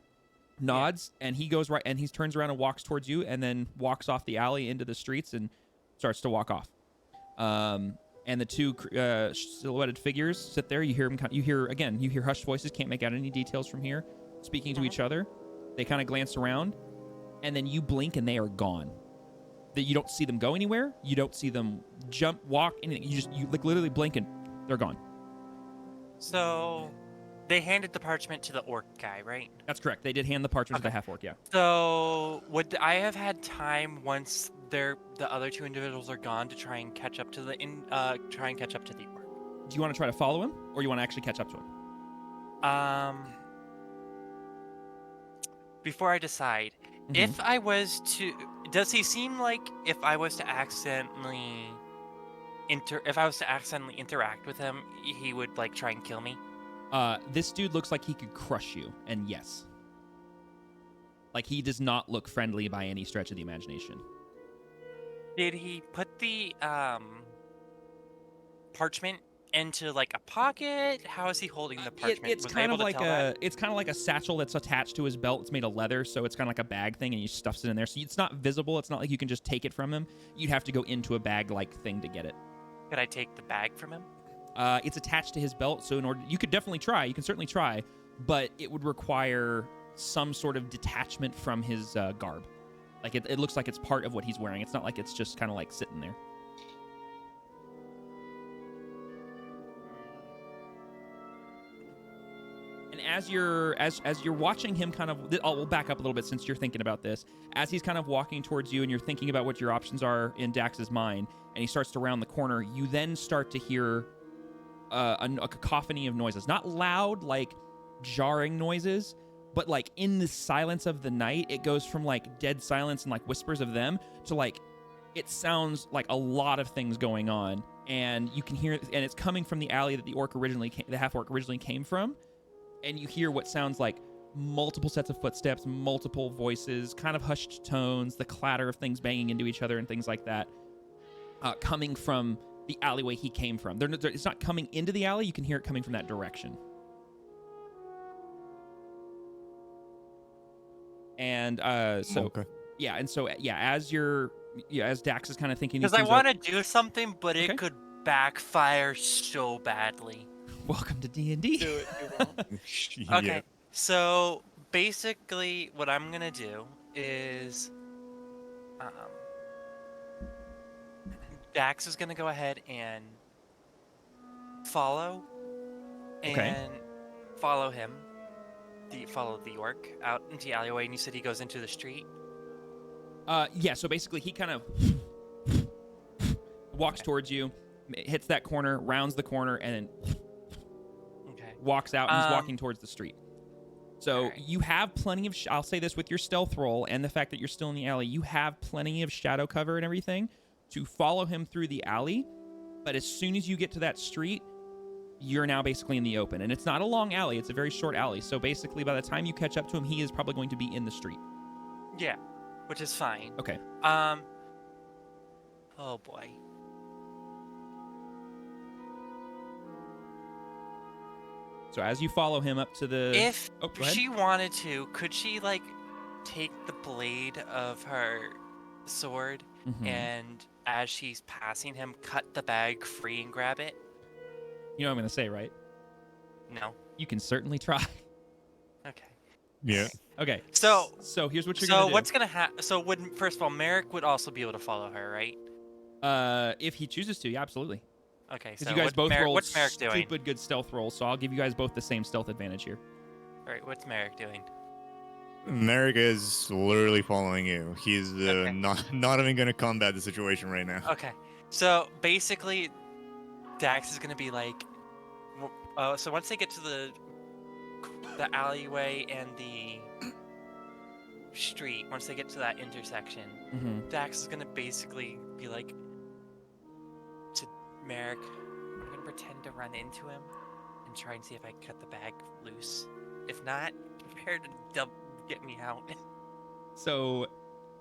Nods, and he goes right, and he turns around and walks towards you, and then walks off the alley into the streets and starts to walk off. And the two silhouetted figures sit there. You hear hushed voices. Can't make out any details from here. Speaking to each other. They kind of glance around, and then you blink, and they are gone. You don't see them go anywhere. You don't see them jump, walk, anything. You like literally blink, and they're gone. So they handed the parchment to the orc guy, right? That's correct. They did hand the parchment to the half orc. Yeah. So would I have had time once the other two individuals are gone to try and catch up to the orc? Do you want to try to follow him, or you want to actually catch up to him? Before I decide, if I was to, does he seem like if I was to accidentally interact with him, he would like try and kill me? This dude looks like he could crush you, and yes. Like, he does not look friendly by any stretch of the imagination. Did he put the parchment into like a pocket? How is he holding the parchment? It's kind of like a satchel that's attached to his belt. It's made of leather, so it's kind of like a bag thing, and he stuffs it in there. So it's not visible. It's not like you can just take it from him. You'd have to go into a bag-like thing to get it. Could I take the bag from him? It's attached to his belt, so you could definitely try. You can certainly try, but it would require some sort of detachment from his garb. Like, it looks like it's part of what he's wearing. It's not like it's just kind of like sitting there. And as you're watching him kind of, we'll back up a little bit since you're thinking about this. As he's kind of walking towards you and you're thinking about what your options are in Dax's mind, and he starts to round the corner, you then start to hear a cacophony of noises. Not loud, like jarring noises, but like in the silence of the night, it goes from like dead silence and like whispers of them to like, it sounds like a lot of things going on. And you can hear, and it's coming from the alley that the half-orc originally came from. And you hear what sounds like multiple sets of footsteps, multiple voices, kind of hushed tones, the clatter of things banging into each other and things like that, coming from the alleyway he came from. It's not coming into the alley. You can hear it coming from that direction. And as Dax is kind of thinking, because I want to do something, but it could backfire so badly. Welcome to D&D. Do it. Okay, so basically what I'm gonna do is Dax is gonna go ahead and follow him, follow the orc out into the alleyway, and you said he goes into the street? Yeah, so basically he kind of walks towards you, hits that corner, rounds the corner, and then walks out, and he's walking towards the street. So you have plenty of, I'll say this with your stealth roll and the fact that you're still in the alley, you have plenty of shadow cover and everything to follow him through the alley. But as soon as you get to that street, you're now basically in the open. And it's not a long alley. It's a very short alley. So basically, by the time you catch up to him, he is probably going to be in the street. Yeah, which is fine. Okay. Oh, boy. So as you follow him up to the... If she wanted to, could she, like, take the blade of her sword and, as she's passing him, cut the bag free and grab it? You know what I'm going to say, right? No. You can certainly try. Okay. Yeah. Okay. So here's what you're going to do. So what's going to happen? So first of all, Merrick would also be able to follow her, right? If he chooses to, yeah, absolutely. Okay, Because so you guys both rolled what's Merrick doing? stupid good stealth rolls, so I'll give you guys both the same stealth advantage here. All right, what's Merrick doing? Merrick is literally following you. He's not even going to combat the situation right now. Okay, so basically, Dax is going to be like, so once they get to the alleyway and the street, once they get to that intersection, Dax is going to basically be like, to Merrick, I'm going to pretend to run into him and try and see if I can cut the bag loose. If not, prepare to get me out. So,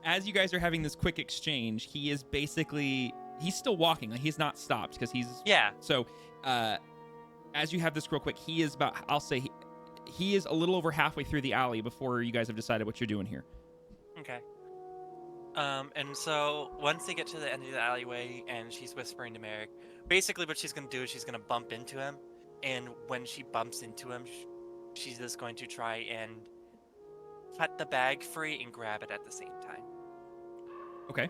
as you guys are having this quick exchange, he is basically, he's still walking. Like, he's not stopped because he's... Yeah. So, as you have this real quick, he is about, I'll say, he is a little over halfway through the alley before you guys have decided what you're doing here. Okay. And so once they get to the end of the alleyway and she's whispering to Merrick, basically what she's going to do is she's going to bump into him. And when she bumps into him, she's just going to try and cut the bag free and grab it at the same time. Okay.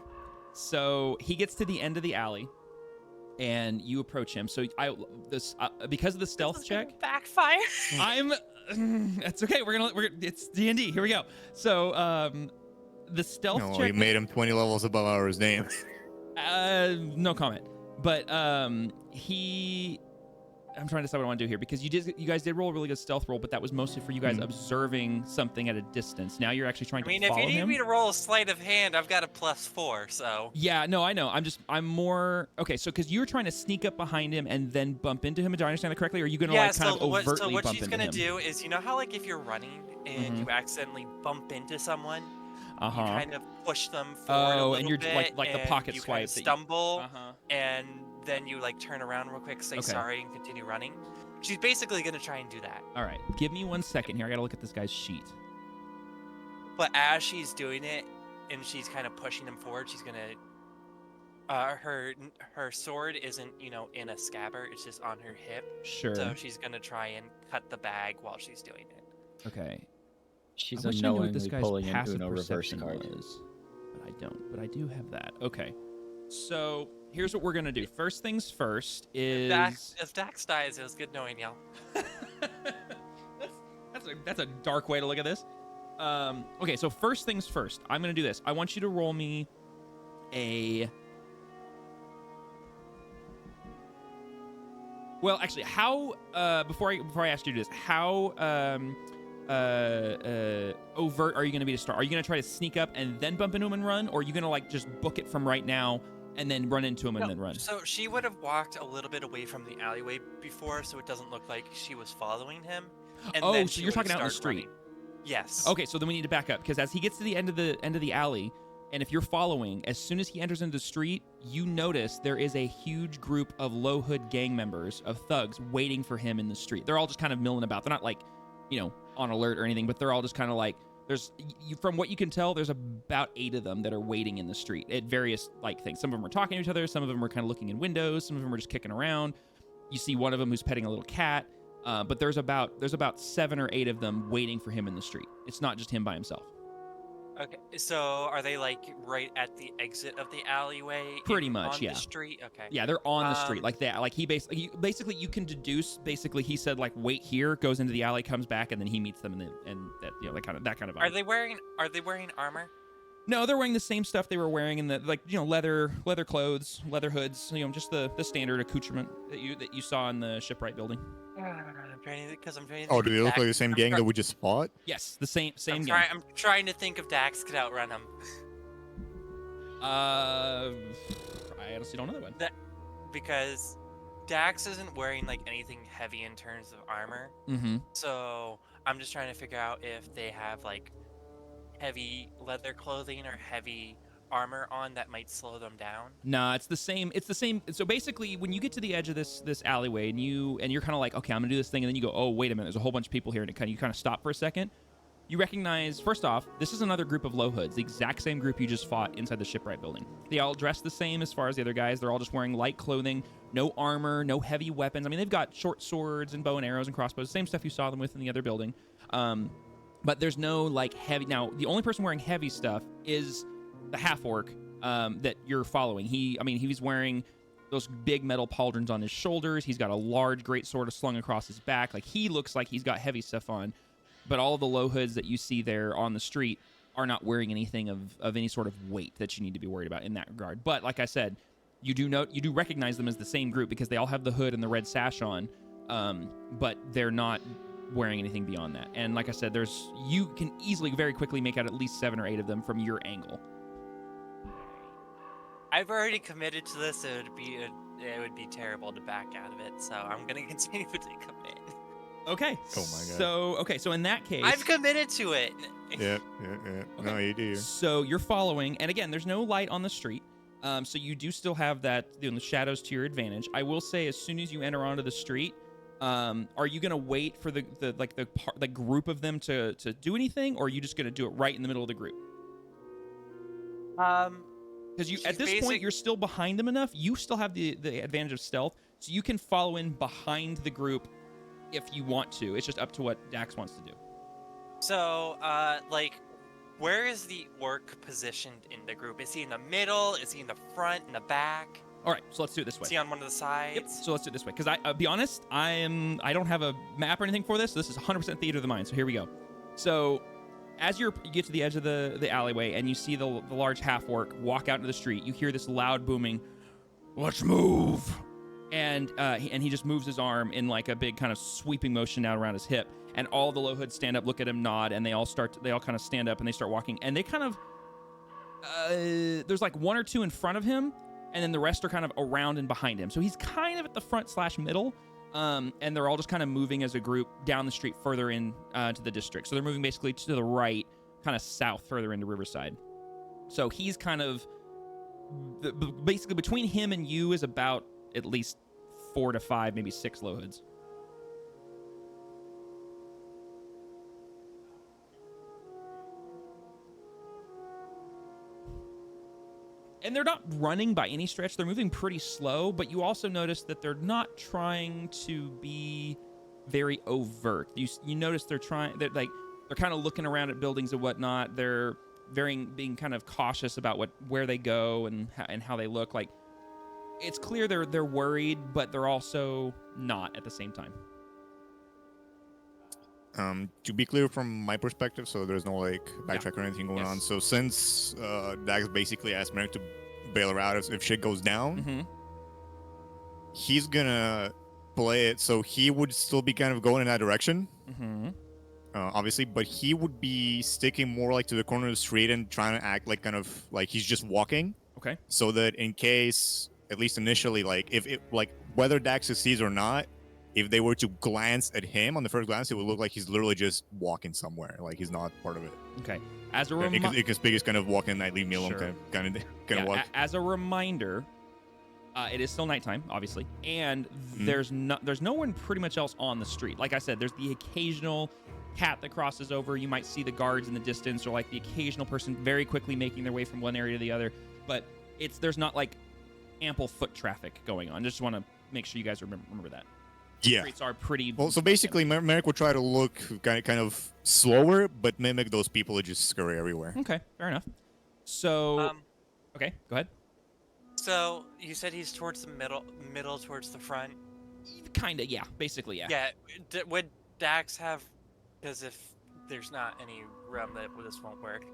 So he gets to the end of the alley and you approach him. So because of the stealth check, backfire. That's okay. It's D&D. Here we go. So, the stealth check. You made him 20 levels above our name. No comment. But I'm trying to decide what I want to do here because you guys did roll a really good stealth roll, but that was mostly for you guys observing something at a distance. Now you're actually trying to follow him. I mean, if you need me to roll a sleight of hand, I've got a +4, so. Yeah, no, I know. I'm more okay. So because you're trying to sneak up behind him and then bump into him. Do I understand that correctly? Or are you gonna overtly bump into him? So what she's gonna do is, you know how like if you're running and you accidentally bump into someone, you kind of push them forward a little and you're bit, like the pocket swipe. Kind of stumble, and then you like turn around real quick, say sorry, and continue running. She's basically gonna try and do that. All right, give me 1 second here. I gotta look at this guy's sheet. But as she's doing it, and she's kind of pushing him forward, she's gonna. Her sword isn't, in a scabbard. It's just on her hip. Sure. So she's gonna try and cut the bag while she's doing it. Okay. She's unknowingly pulling an passive Uno reverse card. But I don't. But I do have that. Okay. So here's what we're gonna do. First things first is. If Dax dies, it was good knowing y'all. that's a dark way to look at this. Okay. So first things first. I'm gonna do this. I want you to roll me a. Well, actually, how before I ask you to do this, how overt are you going to be to start? Are you going to try to sneak up and then bump into him and run, or are you going to like just book it from right now and then run into him and then run? So she would have walked a little bit away from the alleyway before, so it doesn't look like she was following him. And then so you're talking out in the street. Running. Yes. Okay, so then we need to back up because as he gets to the end of the alley. And if you're following, as soon as he enters into the street, you notice there is a huge group of low hood gang members, of thugs, waiting for him in the street. They're all just kind of milling about. They're not like, on alert or anything, but they're all just kind of like, from what you can tell, there's about 8 of them that are waiting in the street at various things. Some of them are talking to each other. Some of them are kind of looking in windows. Some of them are just kicking around. You see one of them who's petting a little cat. But there's about 7 or 8 of them waiting for him in the street. It's not just him by himself. Okay, so are they like right at the exit of the alleyway? Pretty much, on yeah. The street, okay. Yeah, they're on the street like that. Like he basically you can deduce. Basically, he said like wait here, goes into the alley, comes back, and then he meets them, and that kind of. Are they wearing armor? No, they're wearing the same stuff they were wearing in the leather clothes, leather hoods, just the standard accoutrement that you saw in the shipwright building. I'm trying to think. Oh, do they look like the same gang that we just fought? Yes, the same gang. I'm trying to think if Dax could outrun him. I honestly don't know that one. Because Dax isn't wearing like anything heavy in terms of armor. Mm-hmm. So I'm just trying to figure out if they have like heavy leather clothing or heavy armor on that might slow them down. No, it's the same. So basically, when you get to the edge of this alleyway and you're kind of like, okay, I'm gonna do this thing, and then you go, oh, wait a minute, there's a whole bunch of people here, and you kind of stop for a second. You recognize, first off, this is another group of low hoods, the exact same group you just fought inside the shipwright building. They all dress the same as far as the other guys. They're all just wearing light clothing, no armor, no heavy weapons. I mean, they've got short swords and bow and arrows and crossbows, same stuff you saw them with in the other building. But there's no like heavy. Now, the only person wearing heavy stuff is the half orc that you're following. He's wearing those big metal pauldrons on his shoulders. He's got a large great sword slung across his back. Like, he looks like he's got heavy stuff on. But all of the low hoods that you see there on the street are not wearing anything of any sort of weight that you need to be worried about in that regard. But like I said, you do recognize them as the same group because they all have the hood and the red sash on, but they're not wearing anything beyond that. And like I said, you can easily, very quickly make out at least 7 or 8 of them from your angle. I've already committed to this. It would be terrible to back out of it, so I'm gonna continue to commit. Okay. Oh my god. So in that case, I've committed to it. Yeah. Okay. No, you do. So you're following, and again, there's no light on the street. So you do still have that, the shadows to your advantage. I will say, as soon as you enter onto the street, are you gonna wait for the group of them to do anything, or are you just gonna do it right in the middle of the group? Because at this point you're still behind them enough. You still have the advantage of stealth, so you can follow in behind the group if you want to. It's just up to what Dax wants to do. So, where is the orc positioned in the group? Is he in the middle? Is he in the front, in the back? All right, so let's do it this way. Is he on one of the sides? Yep. So let's do it this way. Because I'll be honest, I don't have a map or anything for this. So this is 100% theater of the mind. So here we go. So as you get to the edge of the alleyway and you see the large half orc walk out into the street, you hear this loud booming, "Let's move!" And he just moves his arm in like a big kind of sweeping motion out around his hip, and all the low hoods stand up, look at him, nod, and they all kind of stand up and they start walking, and they kind of there's like 1 or 2 in front of him, and then the rest are kind of around and behind him. So he's kind of at the front/middle, and they're all just kind of moving as a group down the street further in to the district. So they're moving basically to the right, kind of south, further into Riverside. So he's kind of basically between him and you is about at least 4 to 5, maybe 6 low hoods. And they're not running by any stretch. They're moving pretty slow, but you also notice that they're not trying to be very overt. You notice they're kind of looking around at buildings and whatnot. They're being kind of cautious about where they go and how they look. Like, it's clear they're worried, but they're also not at the same time. To be clear from my perspective, so there's no backtrack or anything going on. So since Dax basically asked Merrick to bail her out if shit goes down, he's gonna play it so he would still be kind of going in that direction, obviously, but he would be sticking more to the corner of the street and trying to act like he's just walking. Okay. So that in case, at least initially, whether Dax succeeds or not, if they were to glance at him on the first glance, it would look like he's literally just walking somewhere, like he's not part of it. Okay. As a reminder, Iconspicious kind of walking night, leave me alone, kind of walk. As a reminder, it is still nighttime, obviously, and there's no one pretty much else on the street. Like I said, there's the occasional cat that crosses over. You might see the guards in the distance, or the occasional person very quickly making their way from one area to the other. But there's not ample foot traffic going on. Just want to make sure you guys remember that. Yeah. Streets are pretty. Well, so basically, Merrick would try to look kind of slower, but mimic those people that just scurry everywhere. Okay, fair enough. So, okay, go ahead. So you said he's towards the middle towards the front. Kinda, yeah. Basically, yeah. Yeah. Would Dax have? Because if there's not any room that this won't work,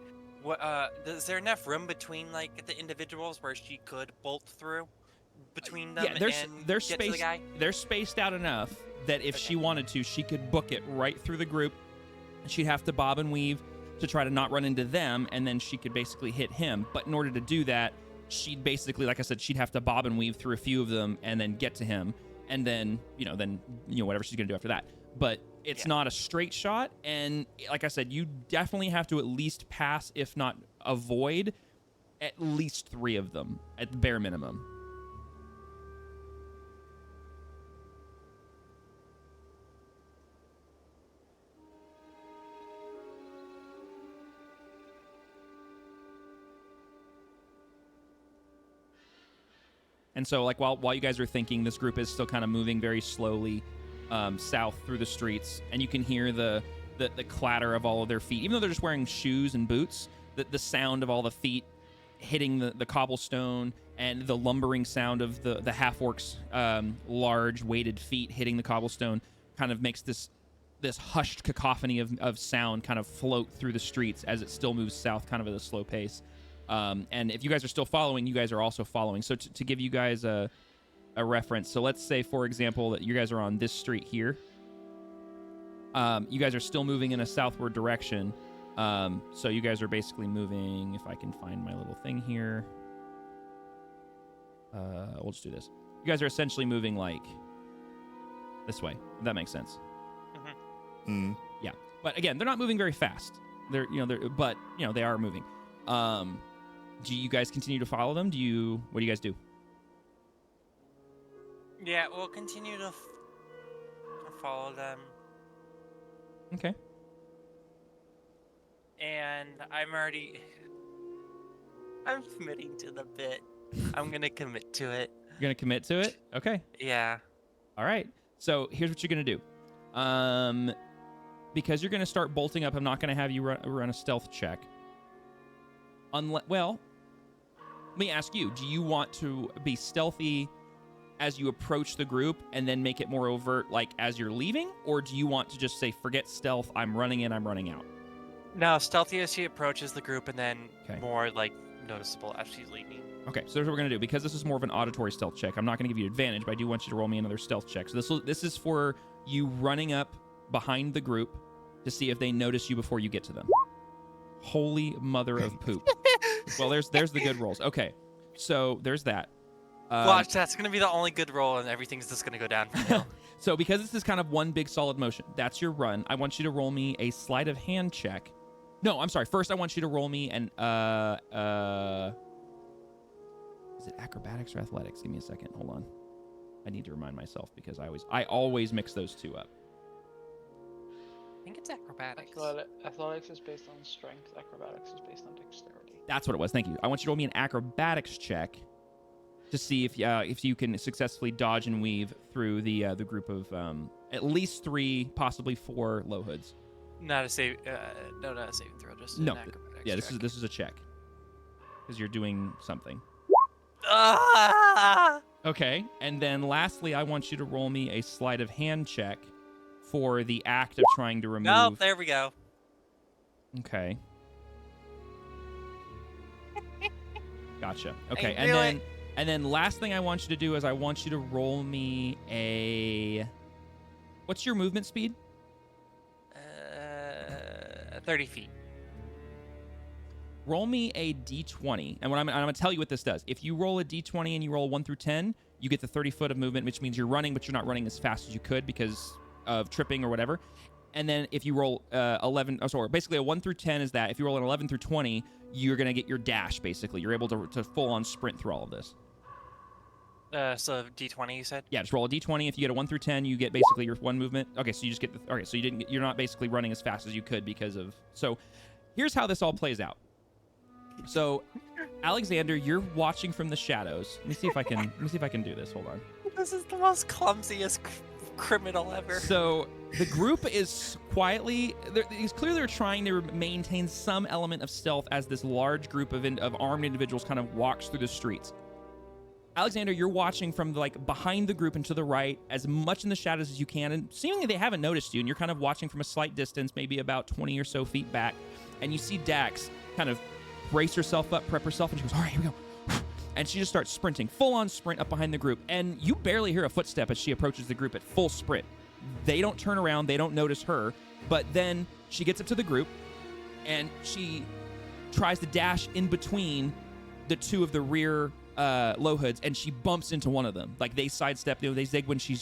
What? Is there enough room between like the individuals where she could bolt through between them Yeah, there's and get to the guy? They're spaced out enough that if she wanted to, she could book it right through the group. She'd have to bob and weave to try to not run into them, and then she could basically hit him. But in order to do that, she'd basically, like I said, she'd have to bob and weave through a few of them and then get to him, and then whatever she's gonna do after that. But it's not a straight shot, and like I said, you definitely have to at least pass, if not avoid, at least 3 of them at the bare minimum. And so, like, while you guys are thinking, this group is still kind of moving very slowly south through the streets, and you can hear the clatter of all of their feet. Even though they're just wearing shoes and boots, the sound of all the feet hitting the cobblestone and the lumbering sound of the half-orcs' large weighted feet hitting the cobblestone kind of makes this hushed cacophony of sound kind of float through the streets as it still moves south kind of at a slow pace. And if you guys are still following, you guys are also following. So to give you guys a reference, so let's say, for example, that you guys are on this street here. You guys are still moving in a southward direction. So you guys are basically moving, if I can find my little thing here. We'll just do this. You guys are essentially moving like this way, if that makes sense. Mm. Yeah. But again, they're not moving very fast. But they are moving. Do you guys continue to follow them? What do you guys do? Yeah, we'll continue to follow them. Okay. And I'm committing to the bit. I'm gonna commit to it. You're gonna commit to it? Okay. Yeah. All right. So here's what you're gonna do. Because you're gonna start bolting up, I'm not gonna have you run a stealth check. Well, let me ask you, do you want to be stealthy as you approach the group and then make it more overt, like as you're leaving? Or do you want to just say, forget stealth, I'm running in, I'm running out? No, stealthy as she approaches the group, and then more like noticeable as she's leaving. Okay, so here's what we're gonna do. Because this is more of an auditory stealth check, I'm not gonna give you advantage, but I do want you to roll me another stealth check. So this is for you running up behind the group to see if they notice you before you get to them. Holy mother of poop. Well, there's the good rolls. Okay, so there's that. Watch, that's going to be the only good roll, and everything's just going to go down from now. So because this is kind of one big solid motion, that's your run. I want you to roll me a sleight of hand check. No, I'm sorry. First, I want you to roll me an is it acrobatics or athletics? Give me a second. Hold on. I need to remind myself because I always mix those two up. I think it's acrobatics. Athletics is based on strength. Acrobatics is based on dexterity. That's what it was. Thank you. I want you to roll me an acrobatics check to see if you can successfully dodge and weave through the group of at least 3, possibly 4 low hoods. Not a save. No, not a saving throw. Just an acrobatics. Yeah, check. this is a check because you're doing something. Ah! Okay, and then lastly, I want you to roll me a sleight of hand check for the act of trying to remove. Oh, there we go. Okay. Gotcha. Okay, and then last thing I want you to do is I want you to roll me a. What's your movement speed? 30 feet. Roll me a d20, and I'm going to tell you what this does. If you roll a d20 and you roll 1 through 10, you get the 30 foot of movement, which means you're running, but you're not running as fast as you could because of tripping or whatever. And then if you roll 11, basically a 1 through 10 is that. If you roll an 11 through 20, you're going to get your dash, basically. You're able to full-on sprint through all of this. So D20, you said? Yeah, just roll a d20. If you get a 1 through 10, you get basically your 1 movement. Okay, so you just get so you're not basically running as fast as you could because of. So here's how this all plays out. So Alexander, you're watching from the shadows. Let me see if I can do this. Hold on. This is the most clumsiest criminal ever. So the group is quietly. It's clear they're trying to maintain some element of stealth as this large group of armed individuals kind of walks through the streets. Alexander, you're watching from behind the group and to the right, as much in the shadows as you can, and seemingly they haven't noticed you, and you're kind of watching from a slight distance, maybe about 20 or so feet back, and you see Dax kind of brace herself up, prep herself, and she goes, all right, here we go. And she just starts sprinting, full-on sprint up behind the group. And you barely hear a footstep as she approaches the group at full sprint. They don't turn around. They don't notice her. But then she gets up to the group, and she tries to dash in between the two of the rear low hoods, and she bumps into one of them. Like, they sidestep, they zig when she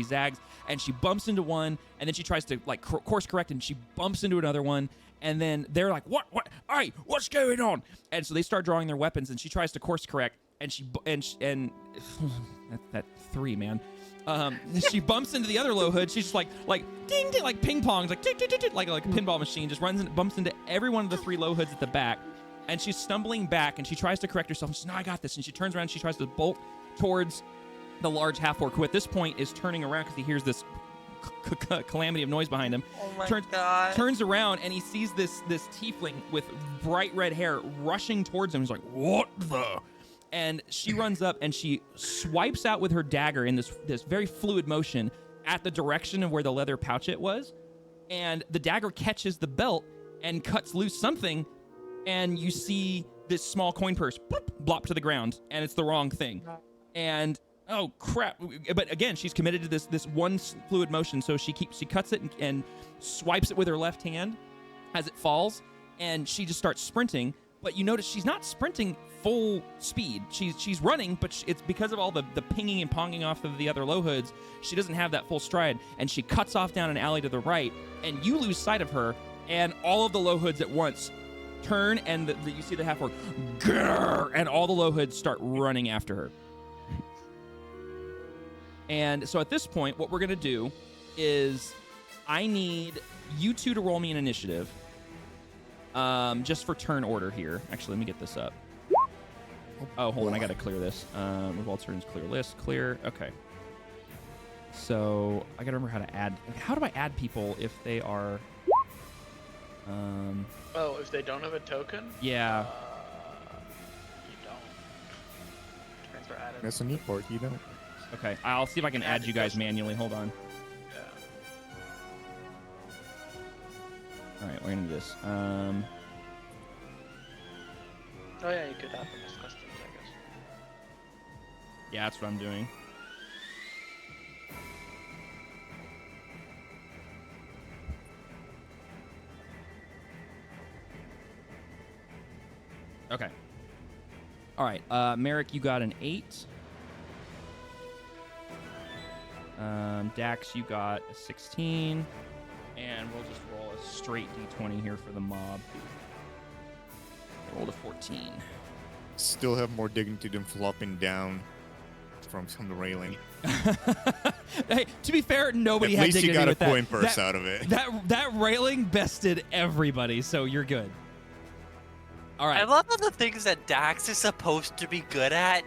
zags, and she bumps into one, and then she tries to, like, course correct, and she bumps into another one. And then they're like, what? Hey, what's going on? And so they start drawing their weapons, and she tries to course correct. And that 3, man. She bumps into the other low hood. She's just like ding ding, like ping pongs, like tick, tick, tick, tick, like a pinball machine. Just runs and bumps into every one of the 3 low hoods at the back. And she's stumbling back, and she tries to correct herself. And she's, no, I got this. And she turns around. And she tries to bolt towards the large half orc, who at this point is turning around because he hears this calamity of noise behind him. Oh my God. Turns around, and he sees this tiefling with bright red hair rushing towards him. He's like, what the? And she runs up, and she swipes out with her dagger in this very fluid motion at the direction of where the leather pouchet was. And the dagger catches the belt and cuts loose something, and you see this small coin purse blop to the ground, and it's the wrong thing. And oh crap! But again, she's committed to this one fluid motion, so she cuts it and swipes it with her left hand as it falls, and she just starts sprinting. But you notice she's not sprinting full speed. She's running, but it's because of all the pinging and ponging off of the other low hoods, she doesn't have that full stride, and she cuts off down an alley to the right, and you lose sight of her, and all of the low hoods at once turn, and you see the half orc, and all the low hoods start running after her. And so at this point, what we're going to do is I need you two to roll me an initiative. Just for turn order here. Actually, let me get this up. Oh, hold on. I got to clear this. Revolve turns, clear list, clear. Okay. So I got to remember how to add. How do I add people if they are... Oh, if they don't have a token? Yeah. You don't. Transfer added. That's a neat part. You don't. Okay. I'll see if I can add you guys manually. Hold on. Yeah. All right, we're going to do this. Oh yeah, you could have them as customs, I guess. Yeah, that's what I'm doing. Okay. All right, Merrick, you got an 8. Dax, you got a 16. And we'll just roll a straight d20 here for the mob. I rolled a 14. Still have more dignity than flopping down from the railing. Hey, to be fair, nobody had dignity with that. At least you got a coin purse out of it. That railing bested everybody, so you're good. All right. I love all the things that Dax is supposed to be good at,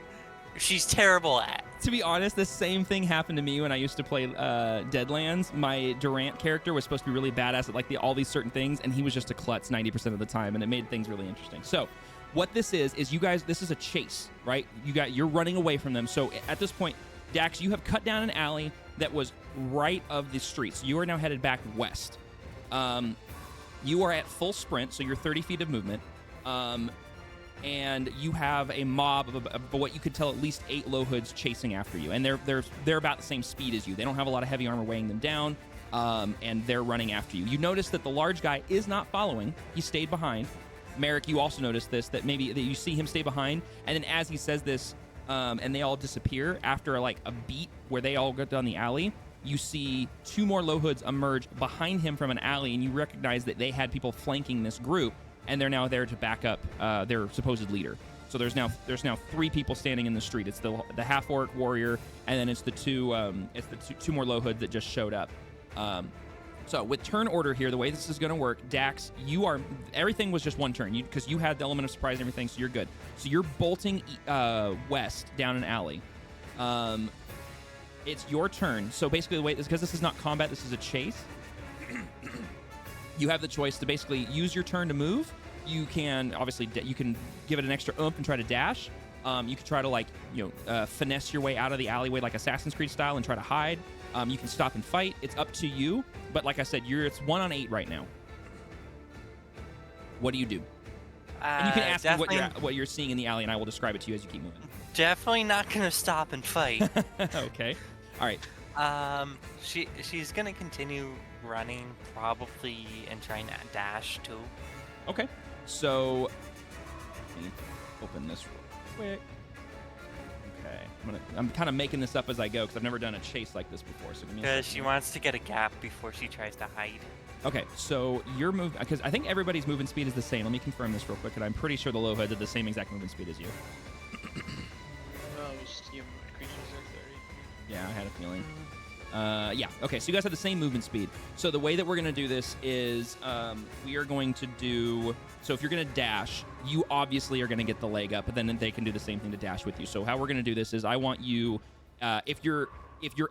she's terrible at. To be honest, the same thing happened to me when I used to play Deadlands. My Durant character was supposed to be really badass at like all these certain things, and he was just a klutz 90% of the time, and it made things really interesting. So what this is you guys, this is a chase, right? You're running away from them. So at this point, Dax, you have cut down an alley that was right of the street. So you are now headed back west. You are at full sprint, so you're 30 feet of movement. And you have a mob of what you could tell at least 8 low hoods chasing after you, and they're about the same speed as you. They don't have a lot of heavy armor weighing them down, and they're running after you. You notice that the large guy is not following; he stayed behind. Merrick, you also noticed this, that you see him stay behind, and then as he says this, and they all disappear after like a beat where they all go down the alley. You see 2 more low hoods emerge behind him from an alley, and you recognize that they had people flanking this group. And they're now there to back up their supposed leader. So there's now 3 people standing in the street. It's the half orc warrior, and then it's the two more low hoods that just showed up. So with turn order here, the way this is going to work, Dax, everything was just one turn because you had the element of surprise and everything, so you're good. So you're bolting west down an alley. It's your turn. So basically, the way because this is not combat, this is a chase. You have the choice to basically use your turn to move. You can obviously you can give it an extra oomph and try to dash. You can try to finesse your way out of the alleyway like Assassin's Creed style and try to hide. You can stop and fight. It's up to you. But like I said, it's 1 on 8 right now. What do you do? And you can ask me what you're seeing in the alley, and I will describe it to you as you keep moving. Definitely not gonna stop and fight. Okay. All right. She's gonna continue running probably and trying to dash too. Okay. So let me open this real quick. Okay. I'm kind of making this up as I go because I've never done a chase like this before. So because she wants to get a gap before she tries to hide. Okay, so your move, because I think everybody's movement speed is the same. Let me confirm this real quick, and I'm pretty sure the Loha did the same exact movement speed as you. Yeah, I had a feeling. Yeah, okay, so you guys have the same movement speed. So the way that we're going to do this is we are going to do... So if you're going to dash, you obviously are going to get the leg up, but then they can do the same thing to dash with you. So how we're going to do this is I want you... If your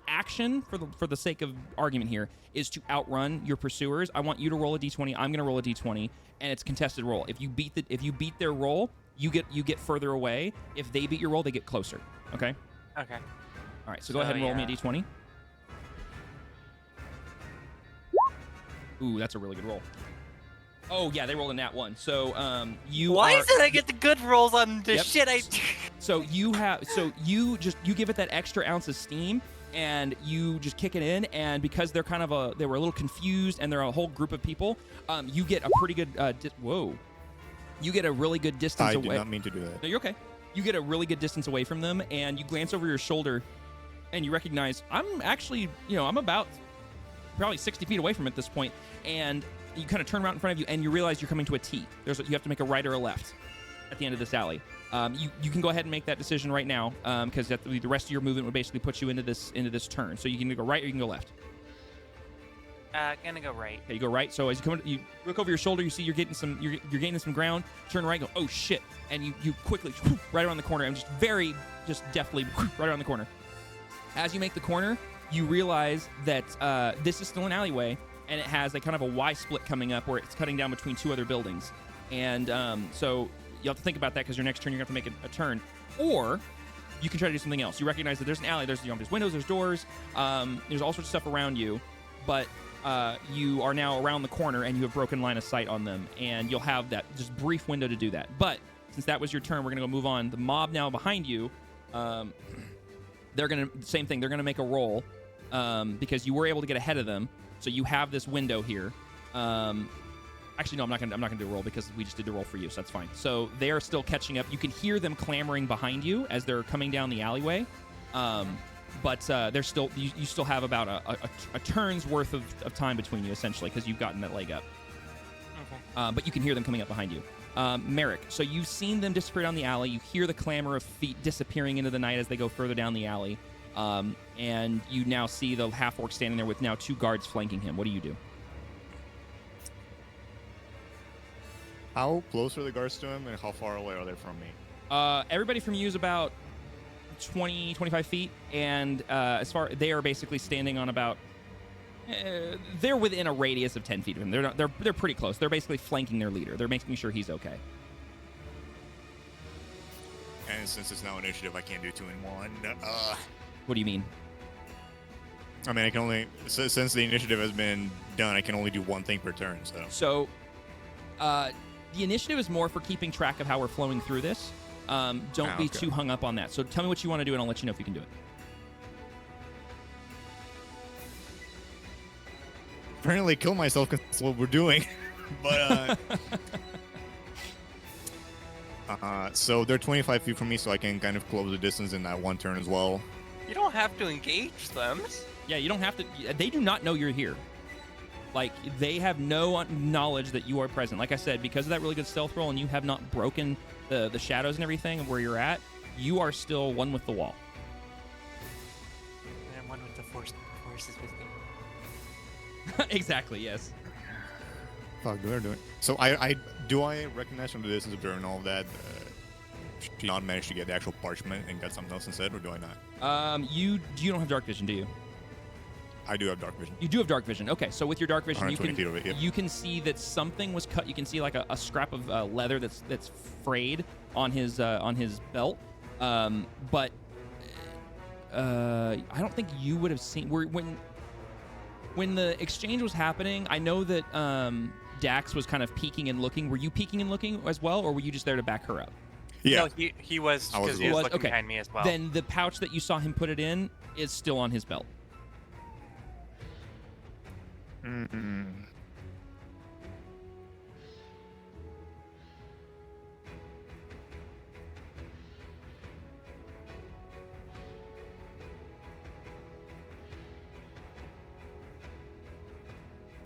action, for the sake of argument here, is to outrun your pursuers, I want you to roll a d20. I'm going to roll a d20, and it's contested roll. If you beat their roll, you get further away. If they beat your roll, they get closer. Okay. Okay. All right. So go ahead and roll me a d20. Ooh, that's a really good roll. Oh yeah, they rolled a nat 1. So Why did I get the good rolls on the shit I? So you give it that extra ounce of steam, and you just kick it in, and because they're they were a little confused, and they're a whole group of people, you get a pretty good you get a really good distance away. I did not mean to do that. No, you're okay. You get a really good distance away from them, and you glance over your shoulder, and you recognize I'm actually, I'm about probably 60 feet away from it at this point, and you kind of turn around in front of you, and you realize you're coming to a T. You have to make a right or a left at the end of this alley. You can go ahead and make that decision right now, because the rest of your movement would basically put you into this turn. So you can go right or you can go left. Gonna go right. Okay, you go right. So as you look over your shoulder, you see you're gaining some ground. Turn right, go, oh shit, and you quickly right around the corner, and just deftly right around the corner. As you make the corner, you realize that this is still an alleyway, and it has a kind of a Y split coming up where it's cutting down between two other buildings. And so you have to think about that because your next turn you're going to have to make a turn. Or you can try to do something else. You recognize that there's an alley, there's windows, there's doors, there's all sorts of stuff around you, but you are now around the corner and you have broken line of sight on them, and you'll have that just brief window to do that. But since that was your turn, we're going to go move on. The mob now behind you, they're going to, same thing, they're going to make a roll because you were able to get ahead of them. So you have this window here. Actually, no, I'm not gonna do a roll because we just did the roll for you, so that's fine. So they are still catching up. You can hear them clamoring behind you as they're coming down the alleyway. But they're still you still have about a turn's worth of time between you, essentially, because you've gotten that leg up. Okay. But you can hear them coming up behind you. Merrick, so you've seen them disappear down the alley. You hear the clamor of feet disappearing into the night as they go further down the alley. And you now see the half-orc standing there with now 2 guards flanking him. What do you do? How close are the guards to him, and how far away are they from me? Everybody from you is about 20, 25 feet, and they are basically standing on about... they're within a radius of 10 feet of him. They're pretty close. They're basically flanking their leader. They're making sure he's okay. And since it's now initiative, I can't do 2 in 1. What do you mean? I mean, I can only... Since the initiative has been done, I can only do 1 thing per turn, So, the initiative is more for keeping track of how we're flowing through this. Don't be too hung up on that. So tell me what you want to do, and I'll let you know if you can do it. Apparently kill myself because that's what we're doing. But, so they're 25 feet from me, so I can kind of close the distance in that 1 turn as well. You don't have to engage them. Yeah, you don't have to. They do not know you're here. Like, they have no knowledge that you are present. Like I said, because of that really good stealth roll, and you have not broken the shadows and everything of where you're at, you are still one with the wall. And I'm one with the forces with me. Exactly, yes. Fuck, do I do it? So do I recognize from the distance of journal that she not managed to get the actual parchment and got something else instead, or do I not? You don't have dark vision, do you? I do have dark vision. You do have dark vision. Okay, so with your dark vision, you can see that something was cut. You can see like a scrap of leather that's frayed on his belt. But I don't think you would have seen when the exchange was happening. I know that Dax was kind of peeking and looking. Were you peeking and looking as well, or were you just there to back her up? Yeah. No, he was, because he was looking behind me as well. Then the pouch that you saw him put it in is still on his belt.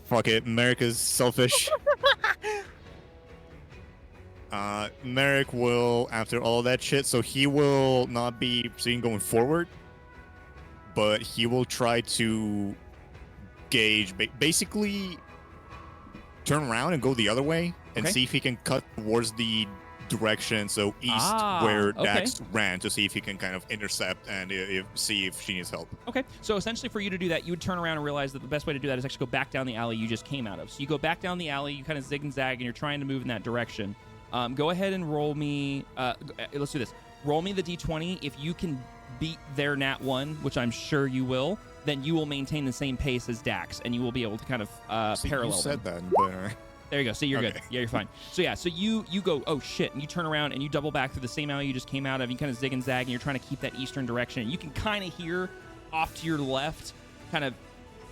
Fuck it, Merrick is selfish. Merrick will, after all that shit, so he will not be seen going forward, but he will try to gauge, basically turn around and go the other way and see if he can cut towards the direction, so east, where Dax ran, to see if he can kind of intercept and see if she needs help. Okay, so essentially for you to do that, you would turn around and realize that the best way to do that is actually go back down the alley you just came out of. So you go back down the alley, you kind of zig and zag, and you're trying to move in that direction. Go ahead and roll me, let's do this. Roll me the d20. If you can beat their nat 1, which I'm sure you will, then you will maintain the same pace as Dax, and you will be able to kind of parallel you said them. that, but... There you go. So you're good. Yeah, you're fine. So yeah, so you go, oh shit, and you turn around and you double back through the same alley you just came out of. You kind of zig and zag, and you're trying to keep that eastern direction. And you can kind of hear off to your left, kind of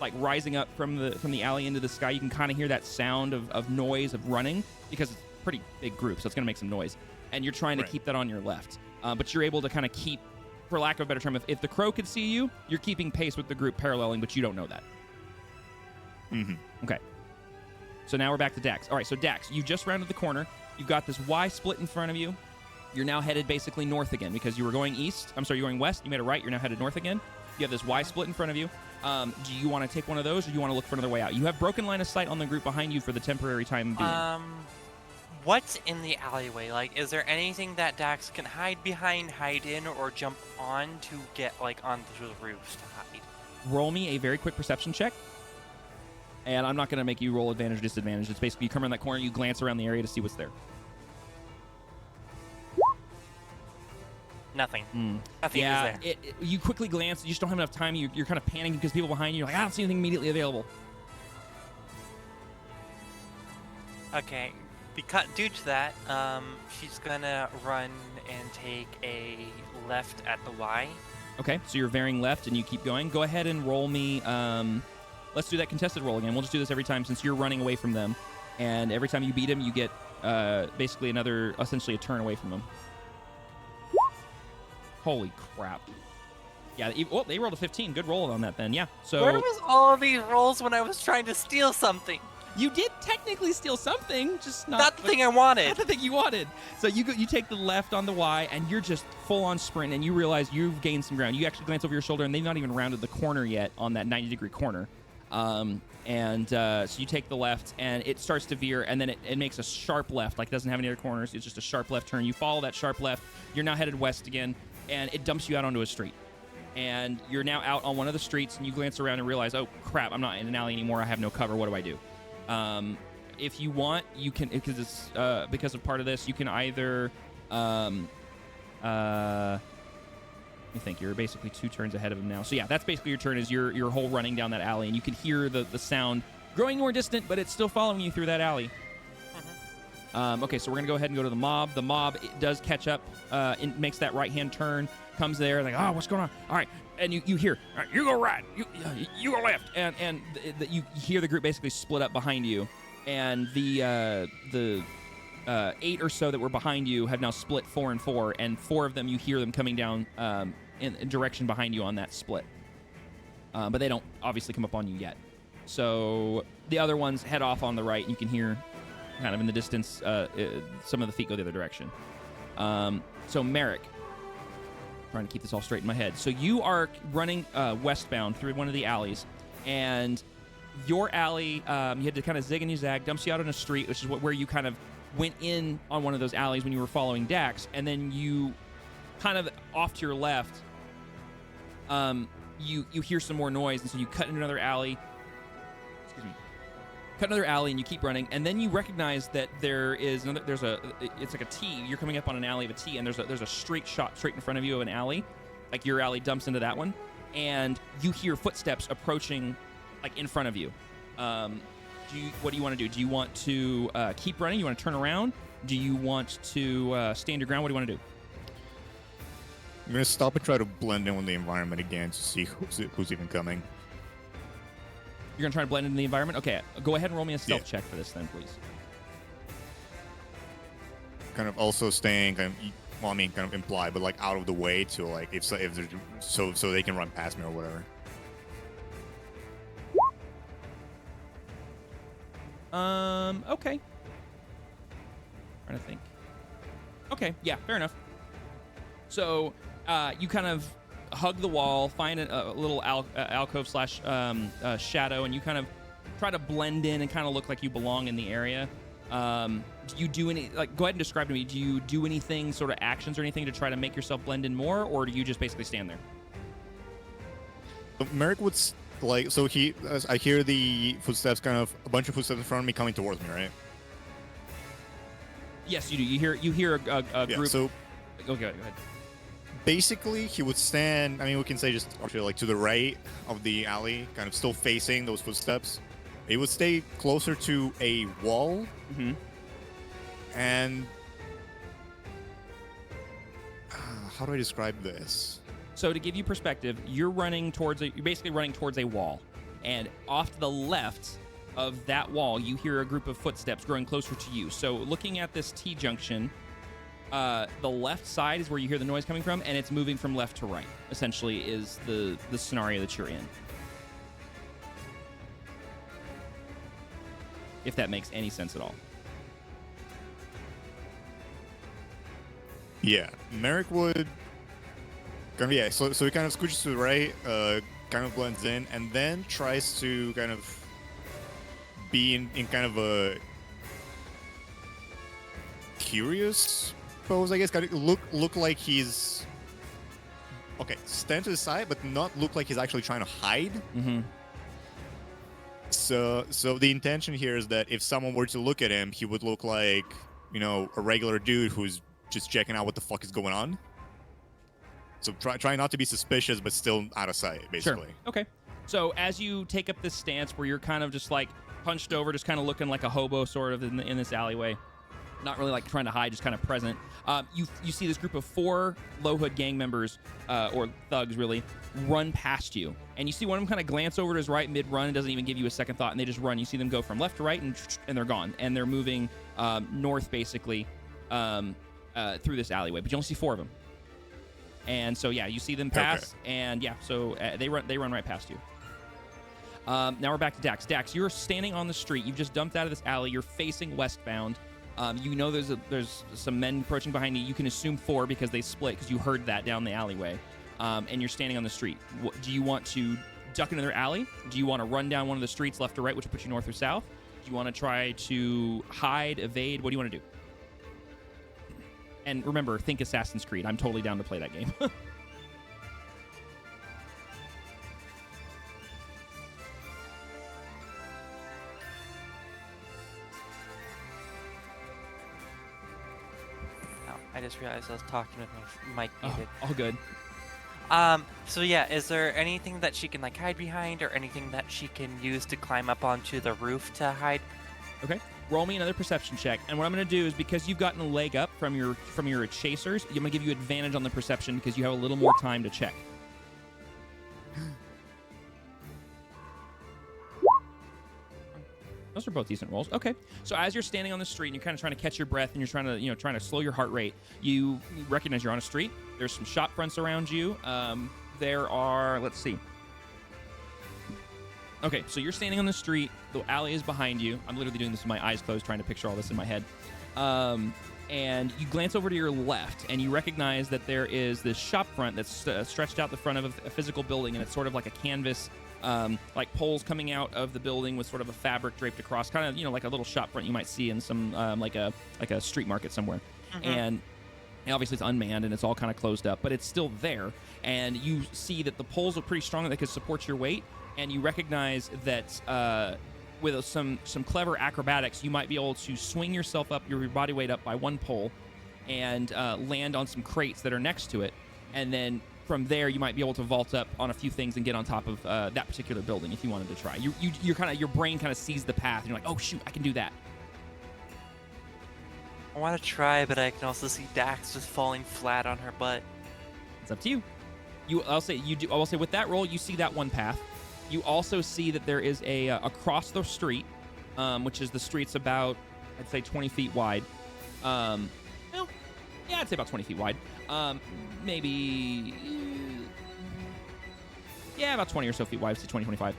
like rising up from the alley into the sky. You can kind of hear that sound of noise of running, because it's a pretty big group, so it's gonna make some noise. And you're trying to keep that on your left, but you're able to kind of keep, for lack of a better term, if the crow could see you, you're keeping pace with the group paralleling, but you don't know that. Okay. So now we're back to Dax. All right, so Dax, you just rounded the corner. You've got this Y split in front of you. You're now headed basically north again, because you were going east. I'm sorry, you were going west. You made a right. You're now headed north again. You have this Y split in front of you. Do you want to take one of those, or do you want to look for another way out? You have broken line of sight on the group behind you for the temporary time being. What's in the alleyway? Like, is there anything that Dax can hide behind, hide in, or jump on to get, like, onto the roofs to hide? Roll me a very quick perception check. And I'm not going to make you roll advantage or disadvantage. It's basically you come around that corner, you glance around the area to see what's there. Nothing. Nothing is there. You quickly glance. You just don't have enough time. You're kind of panicking because people behind you are like, I don't see anything immediately available. Okay. Due to that, she's going to run and take a left at the Y. Okay, so you're veering left and you keep going. Go ahead and roll me... let's do that contested roll again. We'll just do this every time since you're running away from them. And every time you beat them, you get basically essentially a turn away from them. Holy crap. Yeah, they rolled a 15. Good roll on that then, yeah. So where was all of these rolls when I was trying to steal something? You did technically steal something, just not the thing I wanted. Not the thing you wanted. So you take the left on the Y, and you're just full-on sprint, and you realize you've gained some ground. You actually glance over your shoulder, and they've not even rounded the corner yet on that 90-degree corner. So you take the left, and it starts to veer, and then it makes a sharp left, like it doesn't have any other corners. It's just a sharp left turn. You follow that sharp left. You're now headed west again, and it dumps you out onto a street. And you're now out on one of the streets, and you glance around and realize, oh, crap, I'm not in an alley anymore. I have no cover. What do I do? If you want, you can, because of part of this, you can either... let me think. You're basically 2 turns ahead of him now. So yeah, that's basically your turn, is your whole running down that alley, and you can hear the sound growing more distant, but it's still following you through that alley. Okay, so we're going to go ahead and go to the mob. The mob does catch up, makes that right-hand turn, comes there, like, oh, what's going on? All right, and you hear, all right, you go right, you go left, and you hear the group basically split up behind you, and the 8 or so that were behind you have now split 4 and 4, and 4 of them you hear them coming down in direction behind you on that split. But they don't obviously come up on you yet. So the other ones head off on the right, and you can hear kind of in the distance some of the feet go the other direction. So Merrick, trying to keep this all straight in my head. So you are running westbound through one of the alleys, and your alley, you had to kind of zig and you zag, dumps you out on a street, which is where you kind of went in on one of those alleys when you were following Dax, and then you kind of off to your left, you hear some more noise, and so you cut into another alley. Cut another alley, and you keep running, and then you recognize that it's like a T. You're coming up on an alley of a T, and there's a straight shot straight in front of you of an alley, like your alley dumps into that one, and you hear footsteps approaching, like in front of you. what do you want to do? Do you want to keep running? You want to turn around? Do you want to stand your ground? What do you want to do? I'm gonna stop and try to blend in with the environment again to see who's even coming. You're gonna try to blend into the environment? Okay, go ahead and roll me a stealth check for this then, please. Kind of also staying kind of implied, but like out of the way to like if they're so they can run past me or whatever. Okay. Trying to think. Okay, yeah, fair enough. So, you kind of hug the wall, find a little alcove slash shadow, and you kind of try to blend in and kind of look like you belong in the area. Do you do any, like, go ahead and describe to me, do you do anything, sort of actions or anything to try to make yourself blend in more, or do you just basically stand there? Merrick would, like, so I hear the footsteps, kind of, a bunch of footsteps in front of me coming towards me, right? Yes, you do. You hear a yeah, group. So, go ahead. Basically, he would stand, I mean, we can say just actually like to the right of the alley, kind of still facing those footsteps. He would stay closer to a wall. Mm-hmm. And how do I describe this? So to give you perspective, you're basically running towards a wall, and off to the left of that wall, you hear a group of footsteps growing closer to you. So looking at this T-junction, the left side is where you hear the noise coming from, and it's moving from left to right, essentially, is the scenario that you're in. If that makes any sense at all. Yeah, Merrick would kind of, yeah, so he kind of scooches to the right, kind of blends in, and then tries to kind of be in kind of a curious pose, I guess. Kind of look like he's okay, stand to the side, but not look like he's actually trying to hide. Mm-hmm. So the intention here is that if someone were to look at him, he would look like, you know, a regular dude who's just checking out what the fuck is going on. So try not to be suspicious, but still out of sight, basically. Sure. Okay. So as you take up this stance where you're kind of just like hunched over, just kind of looking like a hobo sort of in this alleyway, not really like trying to hide, just kind of present, you see this group of 4 low hood gang members, or thugs really, run past you. And you see one of them kind of glance over to his right mid-run and doesn't even give you a second thought, and they just run. You see them go from left to right, and they're gone. And they're moving north, basically, through this alleyway. But you only see 4 of them. And so, yeah, you see them pass, okay. And yeah, so they run right past you. Now we're back to Dax. Dax, you're standing on the street. You've just dumped out of this alley. You're facing westbound. You know there's some men approaching behind you. You can assume 4 because they split, because you heard that down the alleyway. And you're standing on the street. Do you want to duck into their alley? Do you want to run down one of the streets left or right, which will put you north or south? Do you want to try to hide, evade? What do you want to do? And remember, think Assassin's Creed. I'm totally down to play that game. I just realized I was talking with my mic muted. All good. So yeah, is there anything that she can like hide behind, or anything that she can use to climb up onto the roof to hide? Okay. Roll me another perception check. And what I'm going to do is, because you've gotten a leg up from your chasers, I'm going to give you advantage on the perception because you have a little more time to check. Those are both decent rolls. Okay. So as you're standing on the street and you're kind of trying to catch your breath and you're trying to slow your heart rate, you recognize you're on a street. There's some shop fronts around you. There are, let's see. Okay, so you're standing on the street. The alley is behind you. I'm literally doing this with my eyes closed, trying to picture all this in my head. And you glance over to your left, and you recognize that there is this shop front that's stretched out the front of a physical building, and it's sort of like a canvas, like poles coming out of the building with sort of a fabric draped across, kind of, you know, like a little shop front you might see in some like a street market somewhere. Mm-hmm. And obviously it's unmanned and it's all kind of closed up, but it's still there. And you see that the poles look pretty strong, that they could support your weight. And you recognize that with some clever acrobatics, you might be able to swing yourself up, your body weight up by one pole, and land on some crates that are next to it, and then from there, you might be able to vault up on a few things and get on top of that particular building if you wanted to try. You're kind of, your brain kind of sees the path, and you're like, oh shoot, I can do that. I want to try, but I can also see Dax just falling flat on her butt. It's up to you. I will say with that roll, you see that one path. You also see that there is a across the street, which is the street's about, I'd say 20 feet wide. Well, yeah, I'd say about 20 feet wide. Maybe, yeah, about 20 or so feet wide, say 20, 25.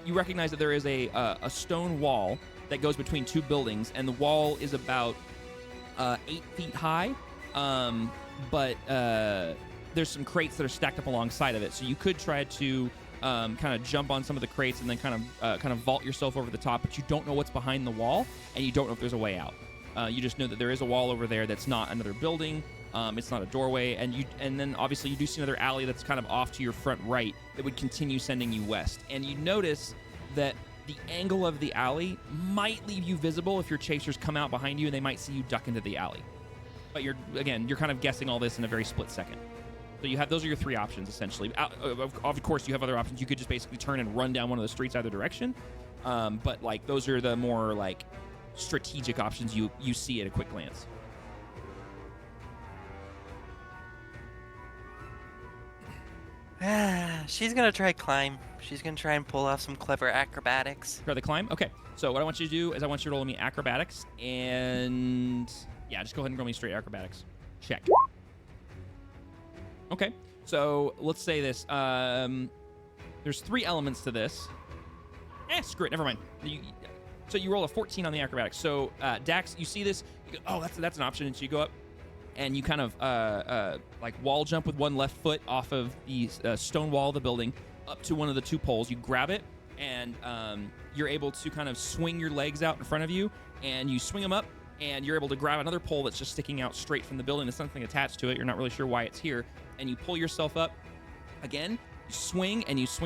You recognize that there is a stone wall that goes between two buildings, and the wall is about 8 feet high, but there's some crates that are stacked up alongside of it. So you could try to kind of jump on some of the crates and then kind of vault yourself over the top, but you don't know what's behind the wall, and you don't know if there's a way out. You just know that there is a wall over there that's not another building. It's not a doorway, and then obviously you do see another alley that's kind of off to your front right that would continue sending you west. And you notice that the angle of the alley might leave you visible if your chasers come out behind you, and they might see you duck into the alley. But you're kind of guessing all this in a very split second. So those are your three options essentially. Of course, you have other options. You could just basically turn and run down one of the streets either direction. But like those are the more like strategic options you see at a quick glance. She's gonna try climb. She's gonna try and pull off some clever acrobatics. Try the climb? Okay. So what I want you to do is I want you to roll me acrobatics, and yeah, just go ahead and roll me straight acrobatics. Check. Okay. So let's say this. There's 3 elements to this. Screw it. Never mind. So you roll a 14 on the acrobatics. So Dax, you see this? You go, oh, that's an option. And so you go up, and you kind of like wall jump with one left foot off of the stone wall of the building up to one of the 2 poles. You grab it, and you're able to kind of swing your legs out in front of you, and you swing them up, and you're able to grab another pole that's just sticking out straight from the building. There's something attached to it. You're not really sure why it's here, and you pull yourself up. Again, you swing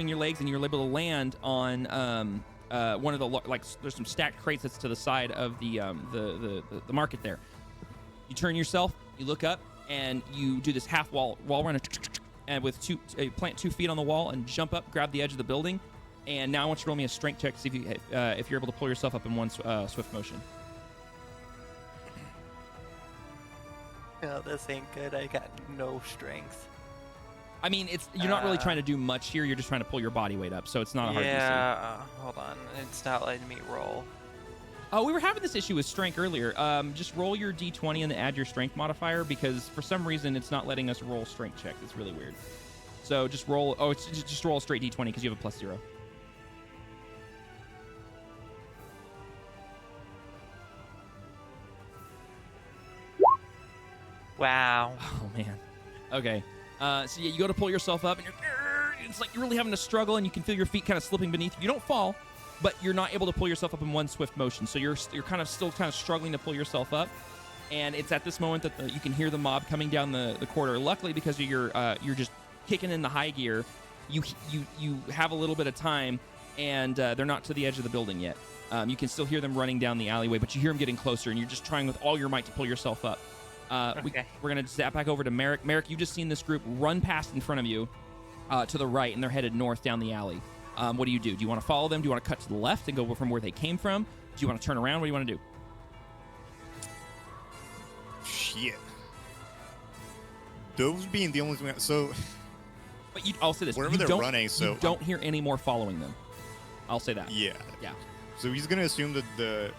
your legs, and you're able to land on one of the, like, there's some stacked crates that's to the side of the market there. You turn yourself, you look up, and you do this half wall run, and with plant 2 feet on the wall and jump up, grab the edge of the building. And now I want you to roll me a strength check to see if you're able to pull yourself up in one swift motion. Oh, this ain't good. I got no strength. I mean, you're not really trying to do much here. You're just trying to pull your body weight up, so it's not a hard DC. Yeah, hold on. It's not letting me roll. Oh, we were having this issue with strength earlier. Just roll your D20 and then add your strength modifier, because for some reason it's not letting us roll strength checks. It's really weird. So just roll. Oh, just roll a straight D20 because you have a +0. Wow. Oh man. Okay. So yeah, you go to pull yourself up, and it's like you're really having to struggle, and you can feel your feet kind of slipping beneath you. You don't fall, but you're not able to pull yourself up in one swift motion. So you're kind of still kind of struggling to pull yourself up. And it's at this moment that you can hear the mob coming down the corridor. Luckily, because you're just kicking in the high gear, you have a little bit of time, and they're not to the edge of the building yet. You can still hear them running down the alleyway, but you hear them getting closer, and you're just trying with all your might to pull yourself up. Okay. We're going to zap back over to Merrick. Merrick, you've just seen this group run past in front of you to the right, and they're headed north down the alley. What do you do? Do you want to follow them? Do you want to cut to the left and go from where they came from? Do you want to turn around? What do you want to do? Shit. Those being the only thing. So. But I'll say this. Wherever they're running, so. You don't hear any more following them. I'll say that. Yeah. Yeah. So he's going to assume that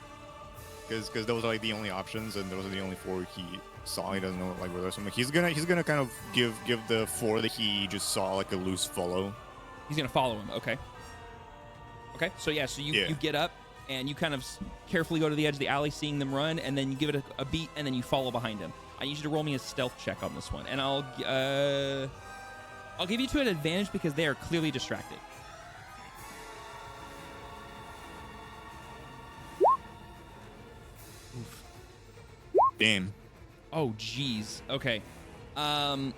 because those are like the only options, and those are the only 4 he saw. He doesn't know like where there's some. He's gonna kind of give the 4 that he just saw like a loose follow. He's gonna follow him. Okay. So yeah. So you get up, and you kind of carefully go to the edge of the alley, seeing them run, and then you give it a beat, and then you follow behind him. I need you to roll me a stealth check on this one, and I'll give you an advantage because they are clearly distracted. Damn. Oh, geez. Okay.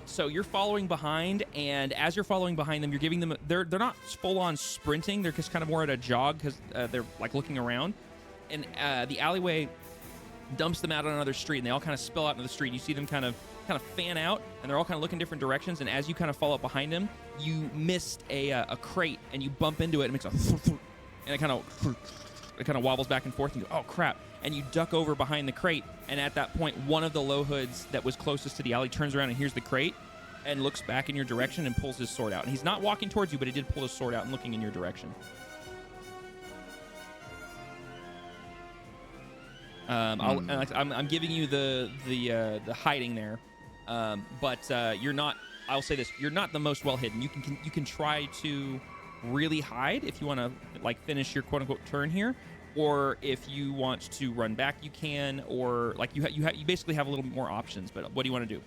So you're following behind, and as you're following behind them, you're giving them. They're not full on sprinting. They're just kind of more at a jog because they're like looking around, and the alleyway dumps them out on another street, and they all kind of spill out into the street. You see them kind of kind of fan out, and they're all kind of looking different directions. And as you kind of follow up behind him, you missed a crate, and you bump into it, and it makes a and it kind of wobbles back and forth. And you go, oh crap! And you duck over behind the crate, and at that point, one of the low hoods that was closest to the alley turns around and hears the crate, and looks back in your direction and pulls his sword out. And he's not walking towards you, but he did pull his sword out and looking in your direction. I'm giving you the hiding there, but you're not. I'll say this: you're not the most well hidden. You can try to really hide if you want to like finish your quote unquote turn here, or if you want to run back, you can, or like you basically have a little bit more options. But what do you want to do?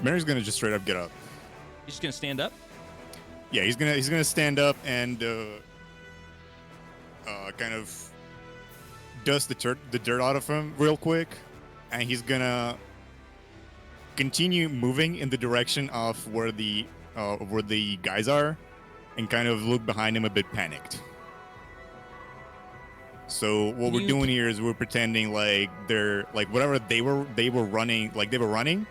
Mary's gonna just straight up get up. He's just gonna stand up. Yeah, he's gonna stand up and kind of dust the dirt out of him real quick, and he's gonna continue moving in the direction of where the guys are, and kind of look behind him a bit panicked. So what we're doing here is we're pretending like they're like whatever they were running, like they were running.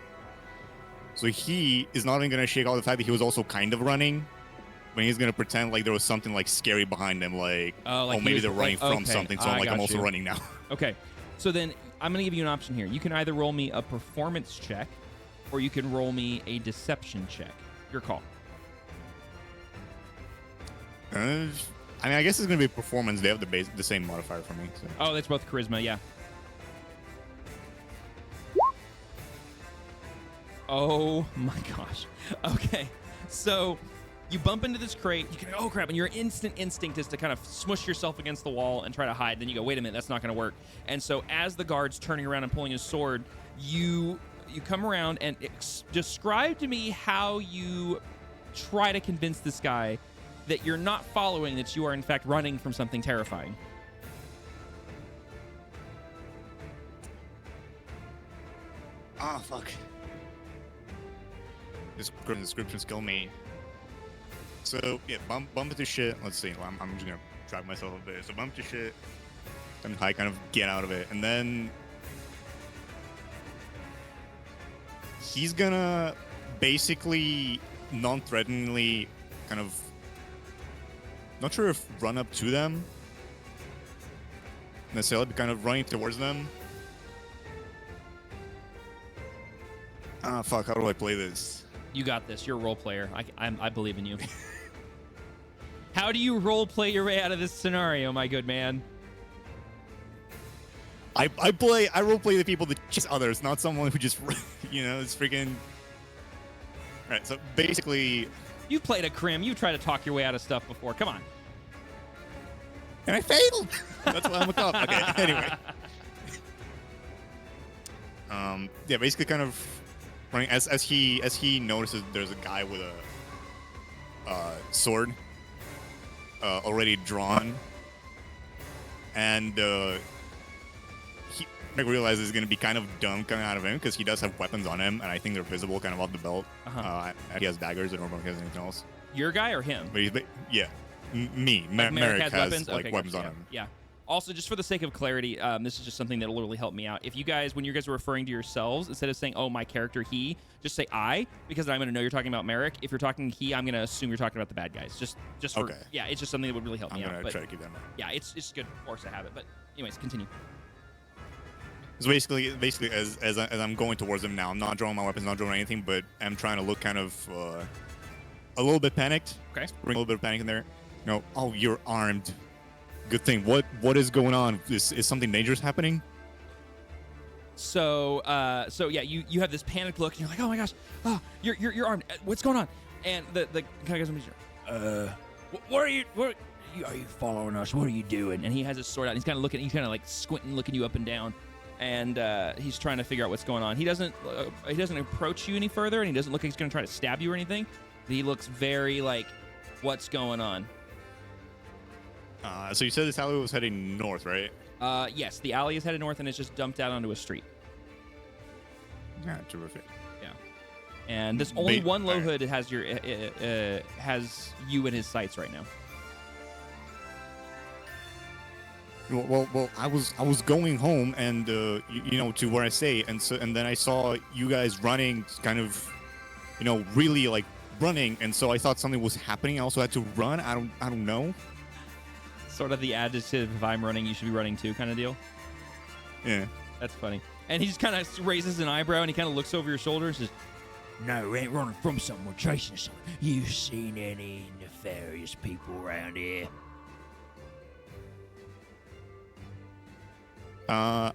So he is not even gonna shake off the fact that he was also kind of running. When he's gonna pretend like there was something like scary behind him, like maybe they're running from something, so I'm also running now. Okay, so then I'm gonna give you an option here. You can either roll me a performance check, or you can roll me a deception check. Your call. I mean, I guess it's gonna be performance. They have the same modifier for me. So. Oh, that's both charisma, yeah. Oh my gosh. Okay, so you bump into this crate, you can, oh crap, and your instant instinct is to kind of smush yourself against the wall and try to hide. Then you go, wait a minute, that's not going to work. And so as the guard's turning around and pulling his sword, you come around and describe to me how you try to convince this guy that you're not following, that you are in fact running from something terrifying. Ah, fuck. This description skill me. So yeah, bump into shit. Let's see. I'm just gonna track myself a bit. So bump into shit. And I kind of get out of it, and then he's gonna basically non-threateningly kind of, not sure if run up to them necessarily, but kind of running towards them. Ah, fuck. How do I play this? You got this. You're a role player. I believe in you. How do you role play your way out of this scenario, my good man? I role play the people that chase others, not someone who just is freaking. All right, so basically, you played a crim. You tried to talk your way out of stuff before. Come on. And I failed. That's why I'm a cop. Okay. Anyway. Yeah, basically, kind of running as he notices there's a guy with a sword already drawn, and he realizes it's gonna be kind of dumb coming out of him because he does have weapons on him, and I think they're visible kind of off the belt. He has daggers. I don't know if he has anything else. Your guy or him? But yeah, me. Like Merrick has weapons? like okay, weapons gotcha, on him. Yeah. Also, just for the sake of clarity, this is just something that'll really help me out. If you guys, when you guys are referring to yourselves, instead of saying, oh, my character, he, just say I, because I'm going to know you're talking about Merrick. If you're talking he, I'm going to assume you're talking about the bad guys. Just for, okay. Yeah, it's just something that would really help me out. I'm going to try to keep that in mind. Yeah, it's good force to have it. But anyways, continue. So basically, as I'm going towards him now, I'm not drawing my weapons, not drawing anything, but I'm trying to look kind of a little bit panicked. Okay. Bring a little bit of panic in there. Oh, you're armed. Good thing. What is going on? Is something dangerous happening? So yeah, you have this panicked look, and you're like, oh my gosh, oh, you're armed. What's going on? And the guy goes, what are you? Are you following us? What are you doing? And he has his sword out. And he's kind of looking. He's kind of like squinting, looking you up and down, and he's trying to figure out what's going on. He doesn't approach you any further, and he doesn't look like he's going to try to stab you or anything. He looks very like, what's going on? So you said this alley was heading north, right? Yes, the alley is headed north, and it's just dumped out onto a street. Yeah, terrific. Yeah, and this only one low hood has has you in his sights right now. Well, I was going home and to where I stay, and then I saw you guys running, kind of, really like running, and so I thought something was happening. I also had to run. I don't know. Sort of the adjective, if I'm running, you should be running too, kind of deal. Yeah, that's funny. And he just kind of raises an eyebrow and he kind of looks over your shoulder and says, "No, we ain't running from someone, chasing someone. You seen any nefarious people around here?" I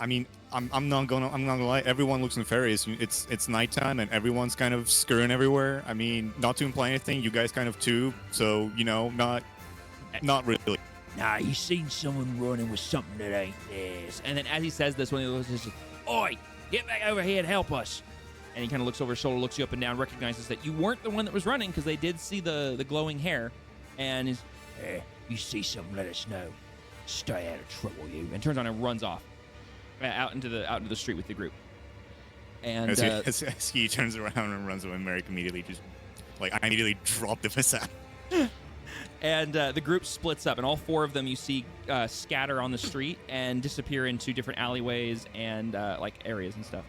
mean, I'm not gonna lie. Everyone looks nefarious. It's nighttime and everyone's kind of scurrying everywhere. I mean, not to imply anything, you guys kind of too. So not really. Nah, you seen someone running with something that ain't theirs. And then as he says this, when he looks, he says, "Oi, get back over here and help us." And he kind of looks over his shoulder, looks you up and down, recognizes that you weren't the one that was running because they did see the glowing hair, and is, "You see something, let us know. Stay out of trouble, you." And turns on and runs off out into the street with the group. And as he turns around and runs away, Merrick immediately I immediately dropped the facade. And the group splits up, and all four of them you see scatter on the street and disappear into different alleyways and areas and stuff.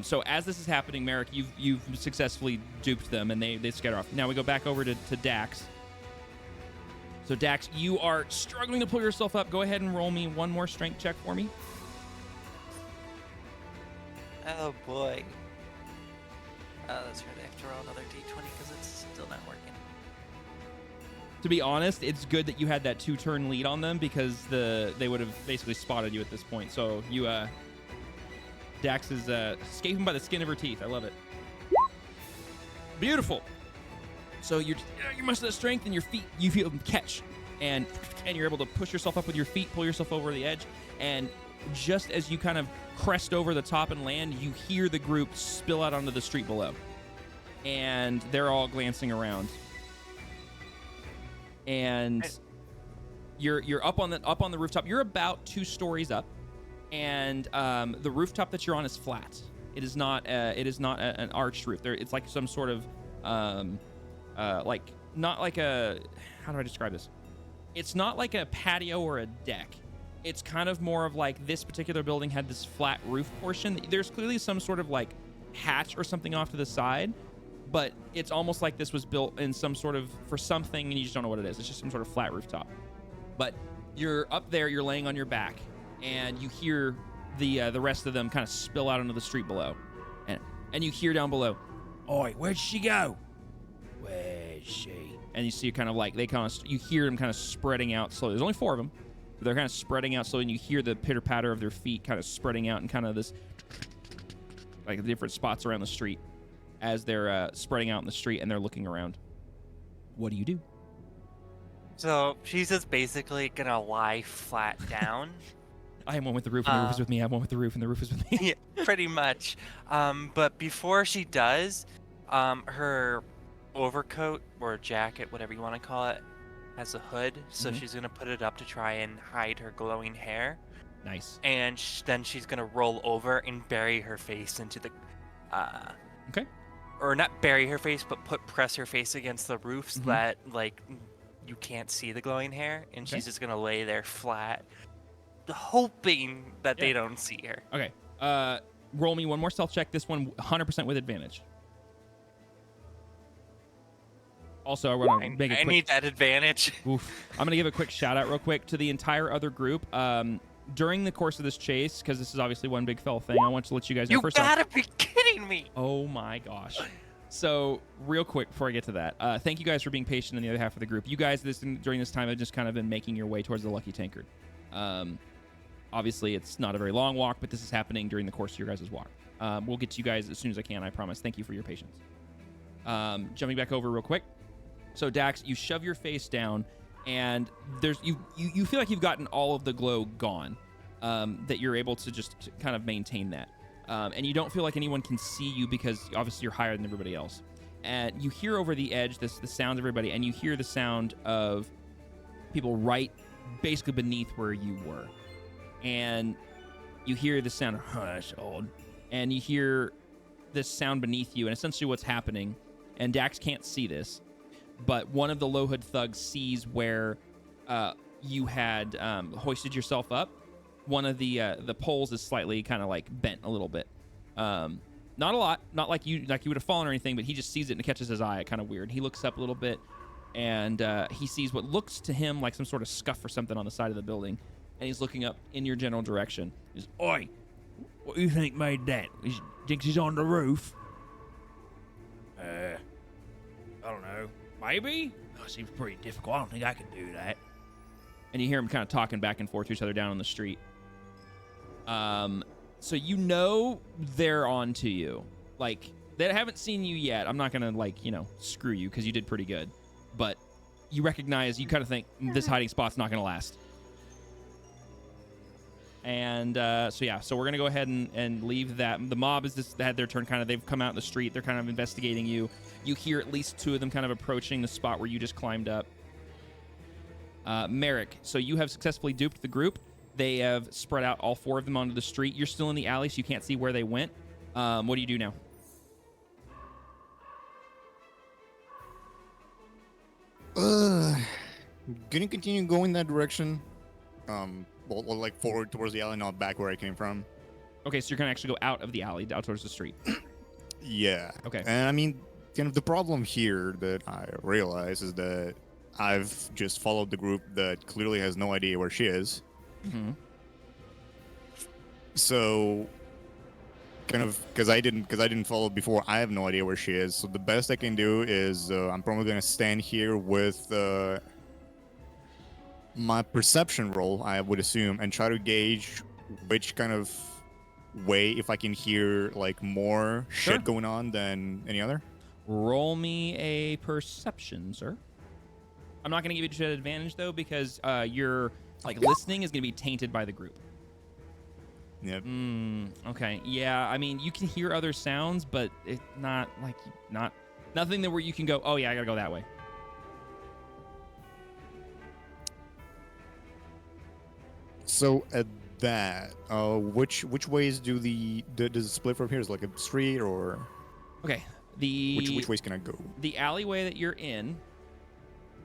So as this is happening, Merrick, you've successfully duped them, and they scatter off. Now we go back over to Dax. So Dax, you are struggling to pull yourself up. Go ahead and roll me one more strength check for me. Oh boy. Oh, that's right. I have to roll another d20 because it's still not working. To be honest, it's good that you had that 2-turn lead on them because they would have basically spotted you at this point. So you, Dax is escaping by the skin of her teeth. I love it. Beautiful. So you muster that strength, and your feet, you feel them catch, and you're able to push yourself up with your feet, pull yourself over the edge, and just as you kind of crest over the top and land, you hear the group spill out onto the street below, and they're all glancing around. And you're up on the rooftop. You're about 2 stories up, and the rooftop that you're on is flat. It is not an arched roof. It's like some sort of not like a, how do I describe this? It's not like a patio or a deck. It's kind of more of like this particular building had this flat roof portion. There's clearly some sort of like hatch or something off to the side, but it's almost like this was built in some sort of, for something, and you just don't know what it is. It's just some sort of flat rooftop. But you're up there, you're laying on your back, and you hear the rest of them kind of spill out onto the street below. And you hear down below, "Oi, where'd she go? Where's she?" And you see kind of like, you hear them kind of spreading out slowly. There's only 4 of them. But they're kind of spreading out slowly, and you hear the pitter-patter of their feet kind of spreading out and kind of this, like different spots around the street as they're spreading out in the street and they're looking around. What do you do? So she's just basically gonna lie flat down. I am one with the roof, and the roof is with me. I'm one with the roof, and the roof is with me. Yeah, pretty much. But before she does, her overcoat or jacket, whatever you want to call it, has a hood, so she's gonna put it up to try and hide her glowing hair. Nice. And then she's gonna roll over and bury her face into the, okay. Or not bury her face, but press her face against the roof so that you can't see the glowing hair, and she's just gonna lay there flat, hoping that they don't see her. Okay. Roll me one more stealth check. This one 100% with advantage. Also, I need that advantage. Oof. I'm going to give a quick shout out real quick to the entire other group. During the course of this chase, because this is obviously one big fell thing, I want to let you guys know first. You gotta be kidding me! Oh my gosh. So, real quick before I get to that, thank you guys for being patient in the other half of the group. You guys, during this time, have just kind of been making your way towards the Lucky Tankard. Obviously, it's not a very long walk, but this is happening during the course of your guys' walk. We'll get to you guys as soon as I can, I promise. Thank you for your patience. Jumping back over real quick. So Dax, you shove your face down, and you feel like you've gotten all of the glow gone, that you're able to just kind of maintain that. And you don't feel like anyone can see you because obviously you're higher than everybody else. And you hear over the edge the sound of everybody, and you hear the sound of people right basically beneath where you were. And you hear the sound of, "That's odd." And you hear this sound beneath you, and essentially what's happening, and Dax can't see this, but one of the low hood thugs sees where you had hoisted yourself up. One of the poles is slightly kind of like bent a little bit. Not a lot, not like you would have fallen or anything, but he just sees it and it catches his eye. Kind of weird. He looks up a little bit, and he sees what looks to him like some sort of scuff or something on the side of the building, and he's looking up in your general direction. He's, "Oi, what do you think made that? Thinks he's on the roof?" I don't know. Maybe? Oh, seems pretty difficult. I don't think I can do that. And you hear him kind of talking back and forth to each other down on the street. So you know they're on to you. Like, they haven't seen you yet. I'm not going to, like, screw you because you did pretty good. But you recognize, you kind of think, this hiding spot's not going to last. And so we're going to go ahead and leave that. The mob had their turn, kind of, they've come out in the street. They're kind of investigating you. You hear at least two of them kind of approaching the spot where you just climbed up. Merrick, so you have successfully duped the group. They have spread out, all four of them, onto the street. You're still in the alley, so you can't see where they went. What do you do now? Gonna continue going that direction. Well, like forward towards the alley, not back where I came from. Okay, so you're gonna actually go out of the alley, out towards the street. Yeah. Okay. And I mean, kind of the problem here that I realize is that I've just followed the group that clearly has no idea where she is. Mm-hmm. So, kind of, because I didn't follow before, I have no idea where she is. So the best I can do is I'm probably gonna stand here with my perception roll, I would assume, and try to gauge which kind of way, if I can hear like more shit going on than any other. Roll me a perception, sir. I'm not gonna give you an advantage though, because your listening is gonna be tainted by the group. Yep. Okay. Yeah. I mean, you can hear other sounds, but it's not nothing that where you can go, oh yeah, I gotta go that way. So at that, which ways does it split from here? Is it like a street or? Okay. Which ways can I go? The alleyway that you're in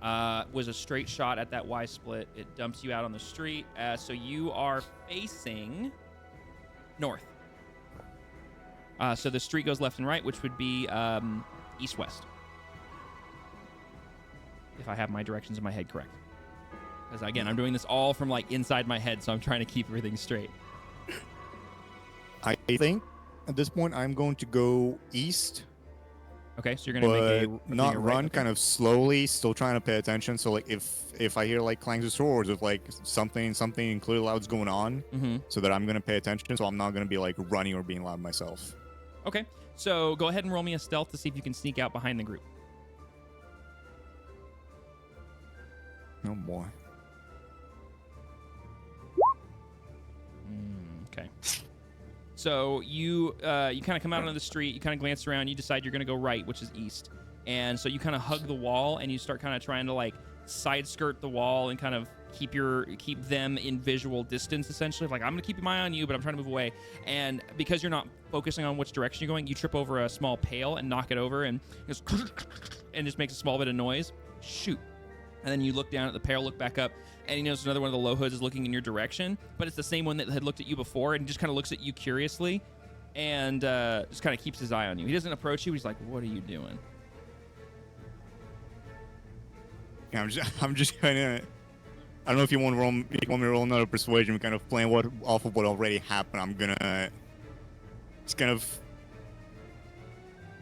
was a straight shot at that Y split. It dumps you out on the street. So you are facing north. So the street goes left and right, which would be east-west. If I have my directions in my head correct. Because, again, I'm doing this all from, inside my head, so I'm trying to keep everything straight. I think, at this point, I'm going to go east. Okay, so you're going to make a not right, run, kind of slowly, still trying to pay attention. So, if I hear, clangs of swords, if, something clearly loud's going on, so that I'm going to pay attention, so I'm not going to be, running or being loud myself. Okay, so go ahead and roll me a stealth to see if you can sneak out behind the group. Oh, boy. Okay. So you kind of come out onto the street, you kind of glance around, you decide you're going to go right, which is east. And so you kind of hug the wall and you start kind of trying to side skirt the wall and kind of keep them in visual distance, essentially. I'm going to keep my eye on you, but I'm trying to move away. And because you're not focusing on which direction you're going, you trip over a small pail and knock it over and just makes a small bit of noise. Shoot. And then you look down at the pail, look back up, and you notice another one of the low hoods is looking in your direction, but it's the same one that had looked at you before and just kind of looks at you curiously and just kind of keeps his eye on you. He doesn't approach you. He's like, what are you doing? Yeah, I'm just kind of... I don't know if you want me to roll another persuasion, kind of playing off of what already happened. I'm going to just kind of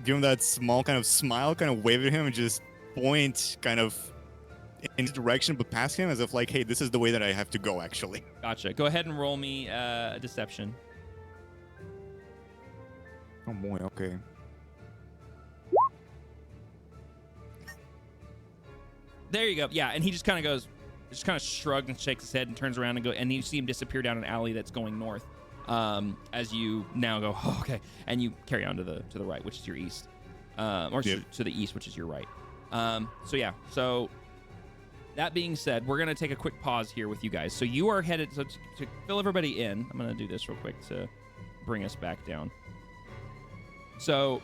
give him that small kind of smile, kind of wave at him and just point kind of in his direction, but past him as if hey, this is the way that I have to go, actually. Gotcha. Go ahead and roll me a deception. Oh boy, okay. There you go. Yeah, and he just kind of shrugs and shakes his head and turns around and and you see him disappear down an alley that's going north. As you now go, oh, okay, and you carry on to the right, which is your east, to the east, which is your right. So that being said, we're going to take a quick pause here with you guys. So you are headed, to fill everybody in, I'm going to do this real quick to bring us back down. So,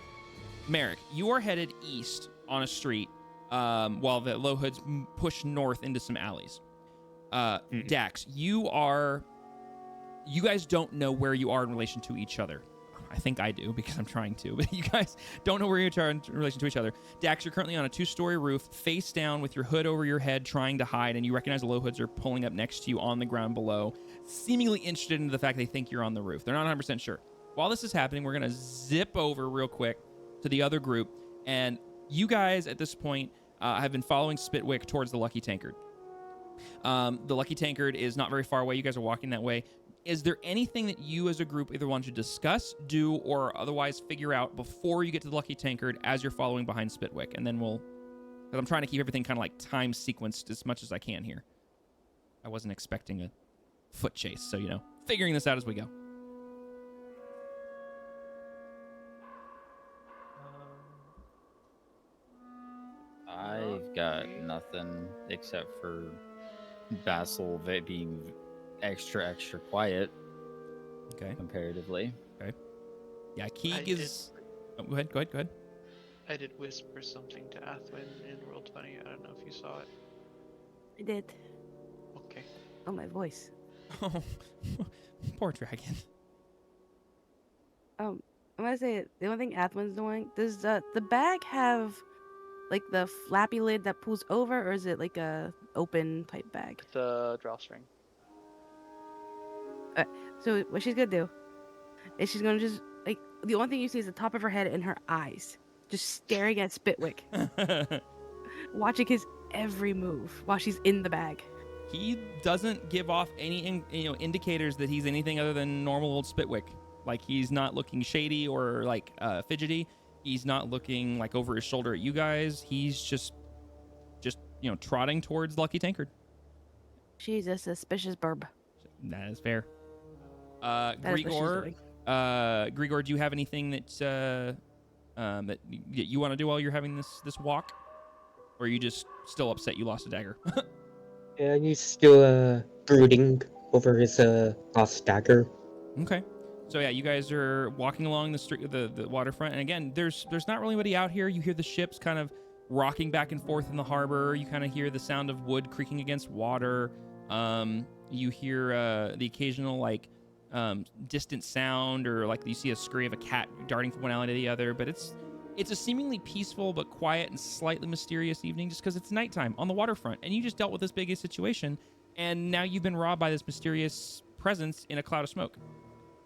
Merrick, you are headed east on a street while the low hoods push north into some alleys. Dax, you guys don't know where you are in relation to each other. I think I do because I'm trying to, but you guys don't know where you are in relation to each other. Dax, you're currently on a 2-story roof, face down with your hood over your head, trying to hide, and you recognize the low hoods are pulling up next to you on the ground below, seemingly interested in the fact they think you're on the roof. They're not 100% sure. While this is happening, we're going to zip over real quick to the other group, and you guys at this point have been following Spitwick towards the Lucky Tankard. The Lucky Tankard is not very far away. You guys are walking that way. Is there anything that you as a group either want to discuss, do, or otherwise figure out before you get to the Lucky Tankard as you're following behind Spitwick? And then because I'm trying to keep everything kind of like time sequenced as much as I can here. I wasn't expecting a foot chase, so, figuring this out as we go. I've got nothing except for Basil being extra quiet. Okay. Comparatively. Okay. Yeah, Keeg is. Oh, go ahead. I did whisper something to Athwin in Roll20. I don't know if you saw it. I did. Okay. Oh, my voice. Oh, poor dragon. I'm gonna say the only thing Athwin's doing. Does the bag have like the flappy lid that pulls over, or is it like a open type bag? The drawstring. So what she's gonna do is she's gonna just like the only thing you see is the top of her head and her eyes, just staring at Spitwick, watching his every move while she's in the bag. He doesn't give off any indicators that he's anything other than normal old Spitwick. Like, he's not looking shady or like fidgety. He's not looking like over his shoulder at you guys. He's just trotting towards Lucky Tankard. She's a suspicious burb. That is fair. Grigor, do you have anything that you want to do while you're having this walk, or are you just still upset you lost a dagger? Yeah, he's still brooding over his lost dagger. Okay. So yeah, you guys are walking along the street, the waterfront, and again, there's not really anybody out here. You hear the ships kind of rocking back and forth in the harbor. You kind of hear the sound of wood creaking against water. You hear the occasional distant sound, or like you see a scurry of a cat darting from one alley to the other. But it's a seemingly peaceful but quiet and slightly mysterious evening, just because it's nighttime on the waterfront, and you just dealt with this big situation, and now you've been robbed by this mysterious presence in a cloud of smoke.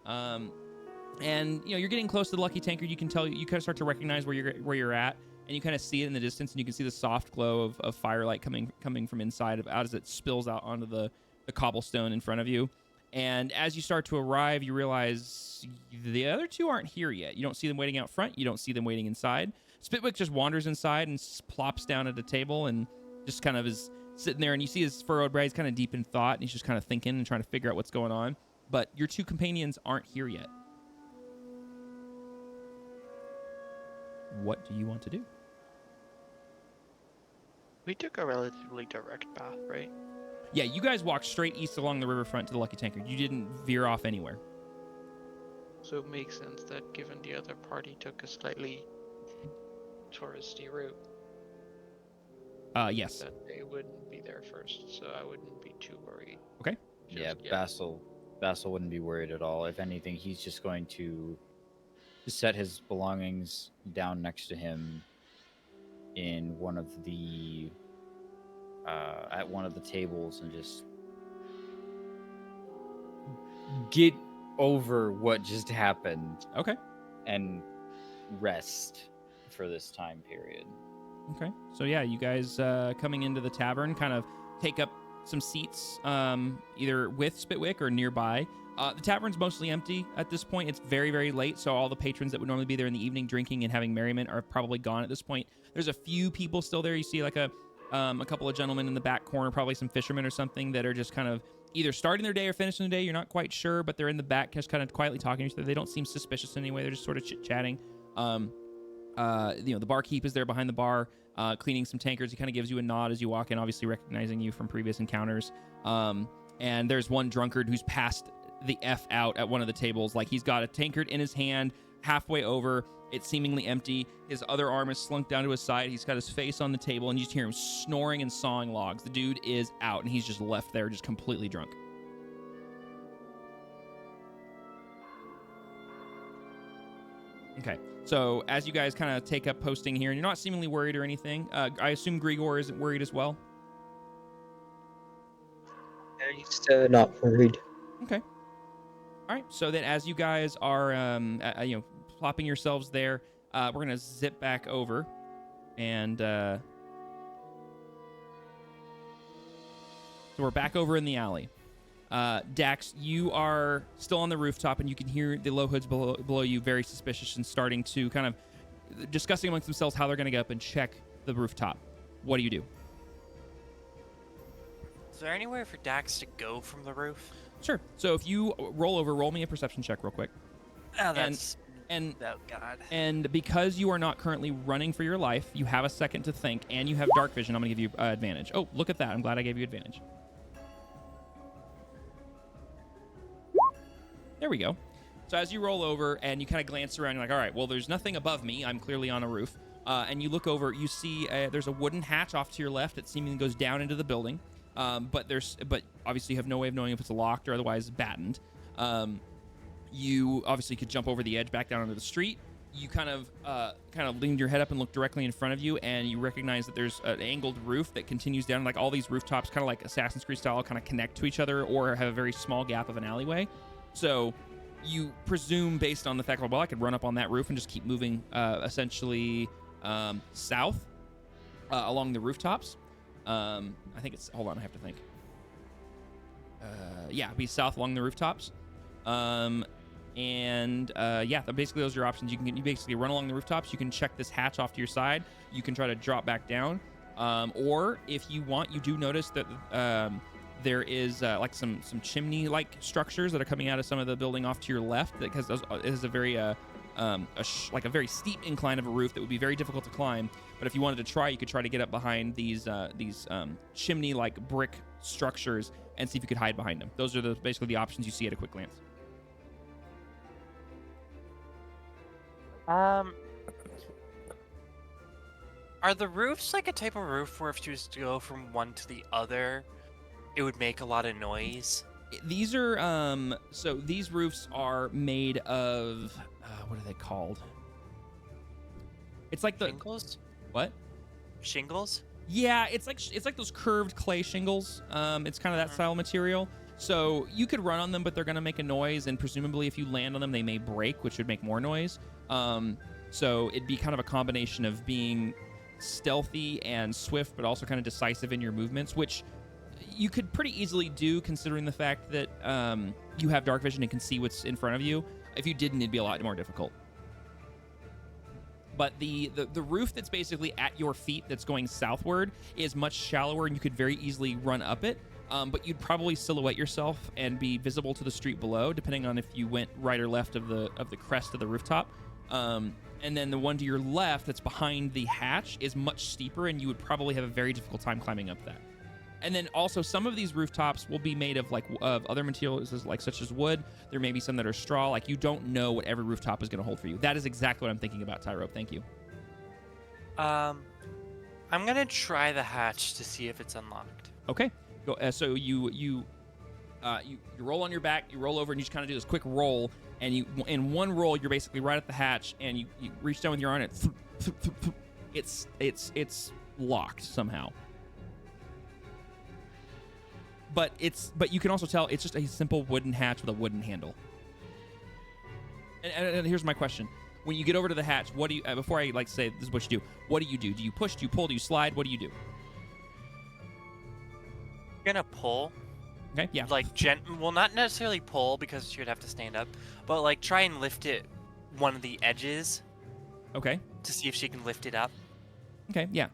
And you're getting close to the Lucky Tankard. You can tell, you kind of start to recognize where you're at, and you kind of see it in the distance, and you can see the soft glow of firelight coming from inside out as it spills out onto the cobblestone in front of you. And as you start to arrive, you realize the other two aren't here yet. You don't see them waiting out front. You don't see them waiting inside. Spitwick just wanders inside and plops down at a table and just kind of is sitting there. And you see his furrowed brow. He's kind of deep in thought, and he's just kind of thinking and trying to figure out what's going on. But your two companions aren't here yet. What do you want to do? We took a relatively direct path, right? Yeah, you guys walked straight east along the riverfront to the Lucky Tankard. You didn't veer off anywhere. So it makes sense that given the other party took a slightly touristy route. Yes. That they wouldn't be there first, so I wouldn't be too worried. Okay. Yeah, Basil wouldn't be worried at all. If anything, he's just going to set his belongings down next to him in one of the at one of the tables and just get over what just happened. Okay. And rest for this time period. Okay. So yeah, you guys coming into the tavern kind of take up some seats either with Spitwick or nearby. The tavern's mostly empty at this point. It's very, very late, so all the patrons that would normally be there in the evening drinking and having merriment are probably gone at this point. There's a few people still there. You see like a couple of gentlemen in the back corner, probably some fishermen or something, that are just kind of either starting their day or finishing the day. You're not quite sure, but they're in the back just kind of quietly talking to each other. They don't seem suspicious in any way. They're just sort of chit-chatting. The barkeep is there behind the bar, cleaning some tankards. He kind of gives you a nod as you walk in, obviously recognizing you from previous encounters. And there's one drunkard who's passed the F out at one of the tables. Like, he's got a tankard in his hand, halfway over, It's seemingly empty. His other arm is slunk down to his side. He's got his face on the table, and you just hear him snoring and sawing logs. The dude is out, and he's just left there, just completely drunk. Okay, so as you guys kind of take up posting here, and you're not seemingly worried or anything, I assume Grigor isn't worried as well? He's not worried. Okay. All right, so then as you guys are, plopping yourselves there, we're going to zip back over, and so we're back over in the alley. Dax, you are still on the rooftop, and you can hear the low hoods below you very suspicious and starting to kind of discussing amongst themselves how they're going to get up and check the rooftop. What do you do? Is there anywhere for Dax to go from the roof? Sure. So if you roll me a perception check real quick. Oh, that's... oh, God. And because you are not currently running for your life, you have a second to think, and you have dark vision. I'm going to give you advantage. Oh, look at that. I'm glad I gave you advantage. There we go. So as you roll over and you kind of glance around, you're like, all right, well, there's nothing above me. I'm clearly on a roof. And you look over, you see there's a wooden hatch off to your left that seemingly goes down into the building. But obviously you have no way of knowing if it's locked or otherwise battened. You obviously could jump over the edge back down onto the street. You kind of leaned your head up and looked directly in front of you, and you recognize that there's an angled roof that continues down. Like all these rooftops, kind of like Assassin's Creed style, kind of connect to each other or have a very small gap of an alleyway. So you presume, based on the fact, well, I could run up on that roof and just keep moving essentially south along the rooftops. I think it's, hold on, I have to think. Yeah, be south along the rooftops. Basically those are your options. You basically run along the rooftops. You can check this hatch off to your side. You can try to drop back down. Or if you want, you do notice that there is like some chimney-like structures that are coming out of some of the building off to your left, because it is a very like a very steep incline of a roof that would be very difficult to climb. But if you wanted to try, you could try to get up behind these chimney-like brick structures and see if you could hide behind them. Those are basically the options you see at a quick glance. Are the roofs like a type of roof where if you was to go from one to the other, it would make a lot of noise? These are so these roofs are made of what are they called? It's like the shingles. What? Shingles? Yeah, it's like those curved clay shingles. It's kind of that style material. So you could run on them, but they're gonna make a noise, and presumably if you land on them, they may break, which would make more noise. So it'd be kind of a combination of being stealthy and swift, but also kind of decisive in your movements, which you could pretty easily do considering the fact that you have dark vision and can see what's in front of you. If you didn't, it'd be a lot more difficult. But the roof that's basically at your feet that's going southward is much shallower, and you could very easily run up it. But you'd probably silhouette yourself and be visible to the street below, depending on if you went right or left of the crest of the rooftop. And then the one to your left that's behind the hatch is much steeper, and you would probably have a very difficult time climbing up that. And then also some of these rooftops will be made of of other materials such as wood. There may be some that are straw. Like you don't know what every rooftop is going to hold for you. That is exactly what I'm thinking about, Tyrope. Thank you. I'm gonna try the hatch to see if it's unlocked. Okay. Go. So you roll on your back. You roll over and you just kind of do this quick roll. And you, in one roll, you're basically right at the hatch, and you reach down with your arm, and it's locked somehow. But you can also tell it's just a simple wooden hatch with a wooden handle. And here's my question: when you get over to the hatch, what do you? Before I say this is what you do, what do you do? Do you push? Do you pull? Do you slide? What do you do? I'm gonna pull. Okay, yeah. Like well, not necessarily pull because you would have to stand up, but like try and lift it one of the edges. Okay. To see if she can lift it up. Okay, yeah.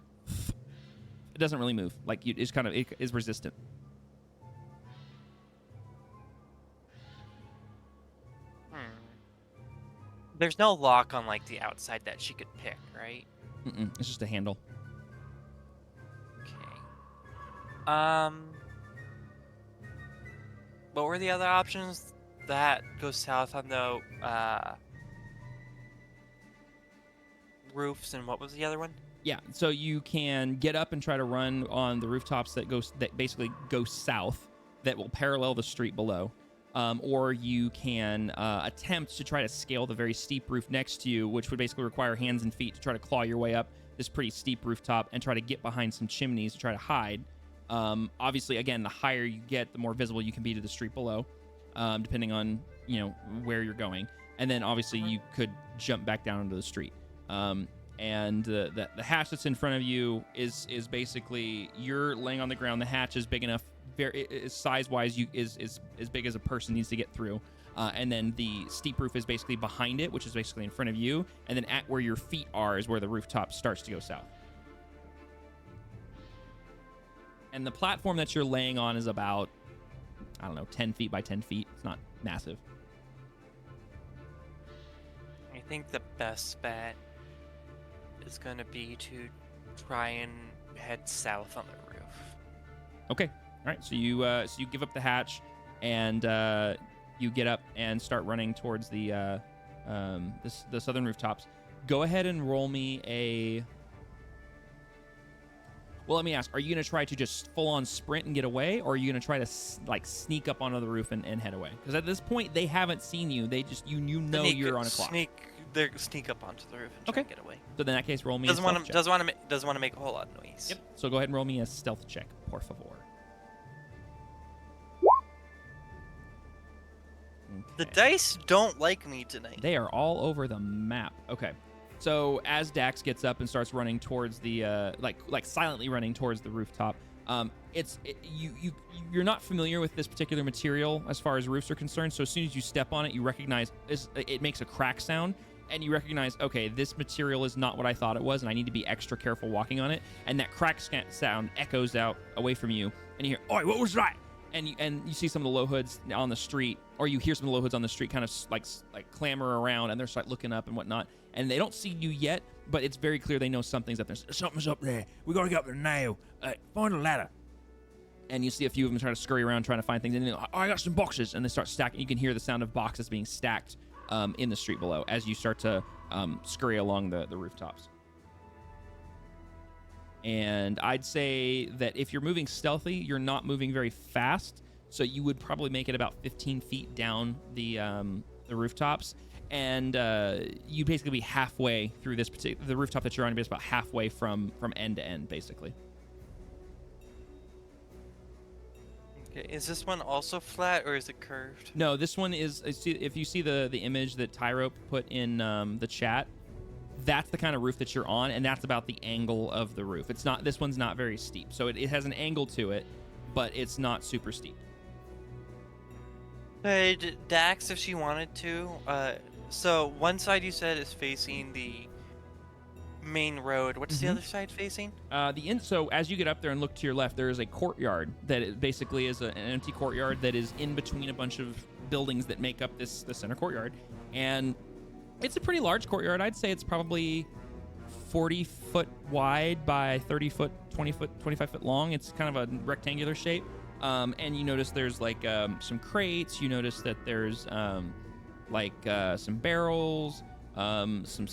It doesn't really move. Like it is resistant. There's no lock on like the outside that she could pick, right? It's just a handle. Okay. What were the other options? That goes south on the roofs, and what was the other one? Yeah, so you can get up and try to run on the rooftops that basically go south, that will parallel the street below, or you can attempt to try to scale the very steep roof next to you, which would basically require hands and feet to try to claw your way up this pretty steep rooftop and try to get behind some chimneys to try to hide. Obviously, again, the higher you get, the more visible you can be to the street below, depending on where you're going. And then obviously you could jump back down into the street. And the hatch that's in front of you is basically, you're laying on the ground. The hatch is big enough, size-wise, is as big as a person needs to get through. And then the steep roof is basically behind it, which is basically in front of you. And then at where your feet are is where the rooftop starts to go south. And the platform that you're laying on is about, 10 feet by 10 feet. It's not massive. I think the best bet is going to be to try and head south on the roof. Okay. All right. So you give up the hatch, and you get up and start running towards the southern rooftops. Go ahead and roll me a. Well, let me ask: are you going to try to just full-on sprint and get away, or are you going to try to sneak up onto the roof and head away? Because at this point, they haven't seen you. They just you're on a clock. Sneak up onto the roof and try to get away. So in that case, roll me. Doesn't want to make a whole lot of noise. Yep. So go ahead and roll me a stealth check, por favor. Okay. The dice don't like me tonight. They are all over the map. Okay. So as Dax gets up and starts running towards the like silently running towards the rooftop, you're not familiar with this particular material as far as roofs are concerned. So as soon as you step on it, you recognize it makes a crack sound, and you recognize, okay, this material is not what I thought it was, and I need to be extra careful walking on it. And that crack sound echoes out away from you, and you hear, "Oi, what was that?" And you see some of the low hoods on the street, or you hear some of the low hoods on the street kind of like clamor around, and they start looking up and whatnot. And they don't see you yet, but it's very clear they know something's up there. Something's up there. We gotta get up there now. Find a ladder. And you see a few of them trying to scurry around trying to find things. And they're like, "Oh, I got some boxes," and they start stacking. You can hear the sound of boxes being stacked in the street below as you start to scurry along the rooftops. And I'd say that if you're moving stealthy, you're not moving very fast, so you would probably make it about 15 feet down the rooftops, and you basically be halfway through the rooftop that you're on. Is about halfway from end to end, basically. Okay, is this one also flat or is it curved? No, this one is. If you see the image that Tyrope put in the chat, that's the kind of roof that you're on, and that's about the angle of the roof. It's not. This one's not very steep, so it has an angle to it, but it's not super steep. Dax, if she wanted to. So one side you said is facing the main road. What's the other side facing? So as you get up there and look to your left, there is a courtyard that basically is an empty courtyard that is in between a bunch of buildings that make up the center courtyard, and it's a pretty large courtyard. I'd say it's probably 40 foot wide by 30 foot, 20 foot, 25 foot long. It's kind of a rectangular shape. And you notice there's like some crates. You notice that there's some barrels, some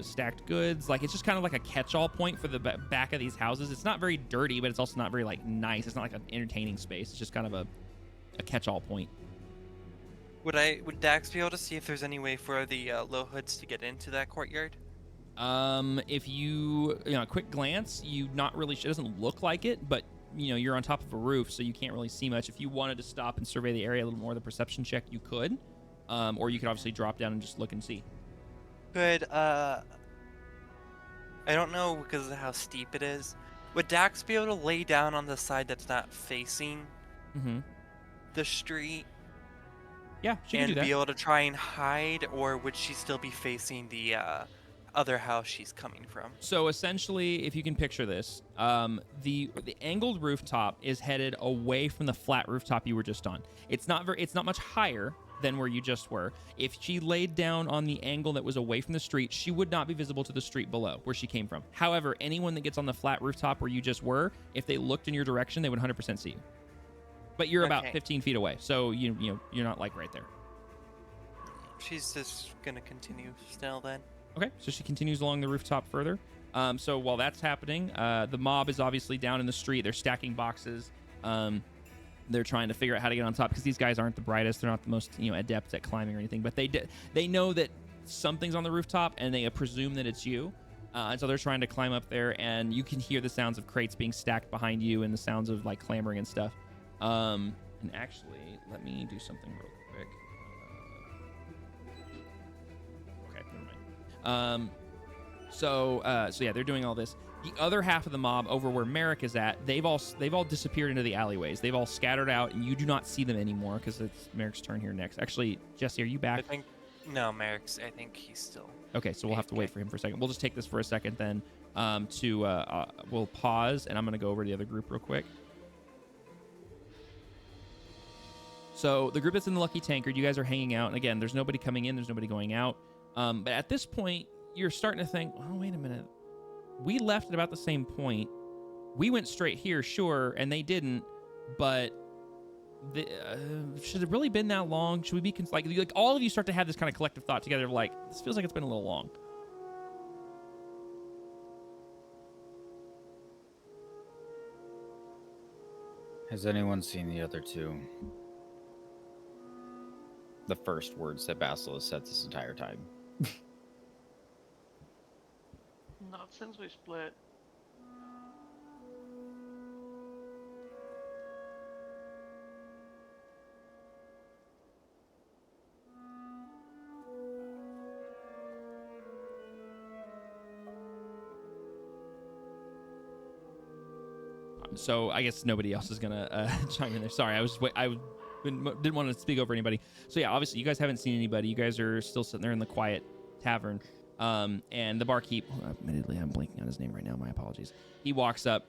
stacked goods. Like, it's just kind of like a catch-all point for the back of these houses. It's not very dirty, but it's also not very like nice. It's not like an entertaining space. It's just kind of a catch-all point. Would Dax be able to see if there's any way for the low hoods to get into that courtyard? If you a quick glance, it doesn't look like it, but you're on top of a roof, so you can't really see much. If you wanted to stop and survey the area a little more, the perception check, you could. Or you could obviously drop down and just look and see. Good. I don't know because of how steep it is. Would Dax be able to lay down on the side that's not facing the street? Yeah, she can do that. And be able to try and hide, or would she still be facing the other house she's coming from? So essentially, if you can picture this, the angled rooftop is headed away from the flat rooftop you were just on. It's not much higher than where you just were. If she laid down on the angle that was away from the street, she would not be visible to the street below where she came from. However, anyone that gets on the flat rooftop where you just were, if they looked in your direction, they would 100% see you. But you're about 15 feet away, so you're not like right there. She's just gonna continue still then. Okay, so she continues along the rooftop further. So while that's happening, the mob is obviously down in the street. They're stacking boxes. They're trying to figure out how to get on top because these guys aren't the brightest. They're not the most adept at climbing or anything. But they know that something's on the rooftop, and they presume that it's you. And so they're trying to climb up there, and you can hear the sounds of crates being stacked behind you and the sounds of like clamoring and stuff. And actually, let me do something real quick. Okay, never mind. So yeah, they're doing all this. The other half of the mob over where Merrick is at, they've all disappeared into the alleyways. They've all scattered out, and you do not see them anymore because it's Merrick's turn here next. Actually, Jesse, are you back? No, Merrick's. I think he's still. Okay, so we'll have to wait for him for a second. We'll just take this for a second then. We'll pause, and I'm gonna go over to the other group real quick. So the group that's in the Lucky Tankard, you guys are hanging out, and again, there's nobody coming in, there's nobody going out. But at this point, you're starting to think, oh, wait a minute. We left at about the same point. We went straight here, sure, and they didn't. But should it really been that long? Should we be like all of you start to have this kind of collective thought together of like, this feels like it's been a little long. Has anyone seen the other two? The first words that Basil has said this entire time. Not since we split. So I guess nobody else is gonna chime in there. Sorry, I didn't want to speak over anybody. So yeah, obviously you guys haven't seen anybody. You guys are still sitting there in the quiet tavern. And the barkeep, admittedly, I'm blanking on his name right now. My apologies. He walks up,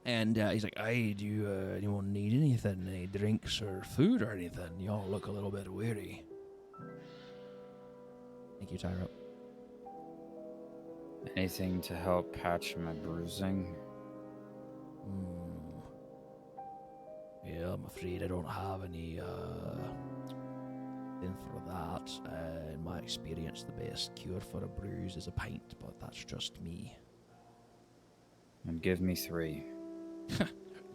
and he's like, "Hey, do anyone need anything? Any drinks or food or anything? Y'all look a little bit weary." Thank you, Tyro. Anything to help patch my bruising? Yeah, I'm afraid I don't have any in for that. In my experience, the best cure for a bruise is a pint, but that's just me. And give me 3.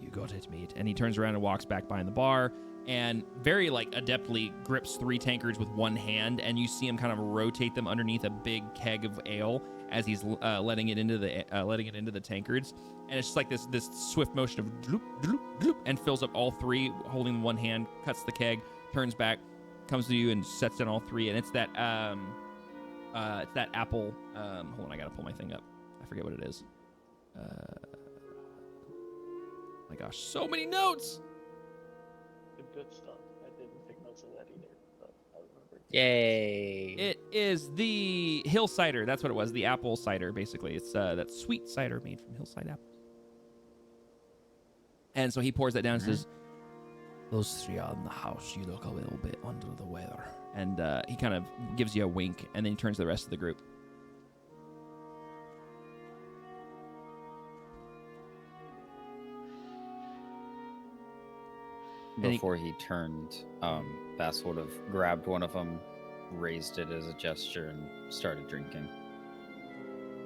You got it, mate. And he turns around and walks back behind the bar and very adeptly grips 3 tankards with one hand, and you see him kind of rotate them underneath a big keg of ale as he's letting it into the tankards. And it's just like this swift motion of gloop, gloop, gloop, and fills up all 3, holding one hand, cuts the keg, turns back, comes to you and sets in all 3. And it's that apple. Hold on, I gotta pull my thing up. I forget what it is. My gosh, so many notes. The good stuff. I didn't take notes of that either, but I remember. Yay! It is the hill cider. That's what it was. The apple cider, basically. It's that sweet cider made from hillside apples. And so he pours that down and says, "Those 3 are in the house. You look a little bit under the weather." And he kind of gives you a wink, and then he turns to the rest of the group. Before he turned, Bass would have grabbed one of them, raised it as a gesture, and started drinking.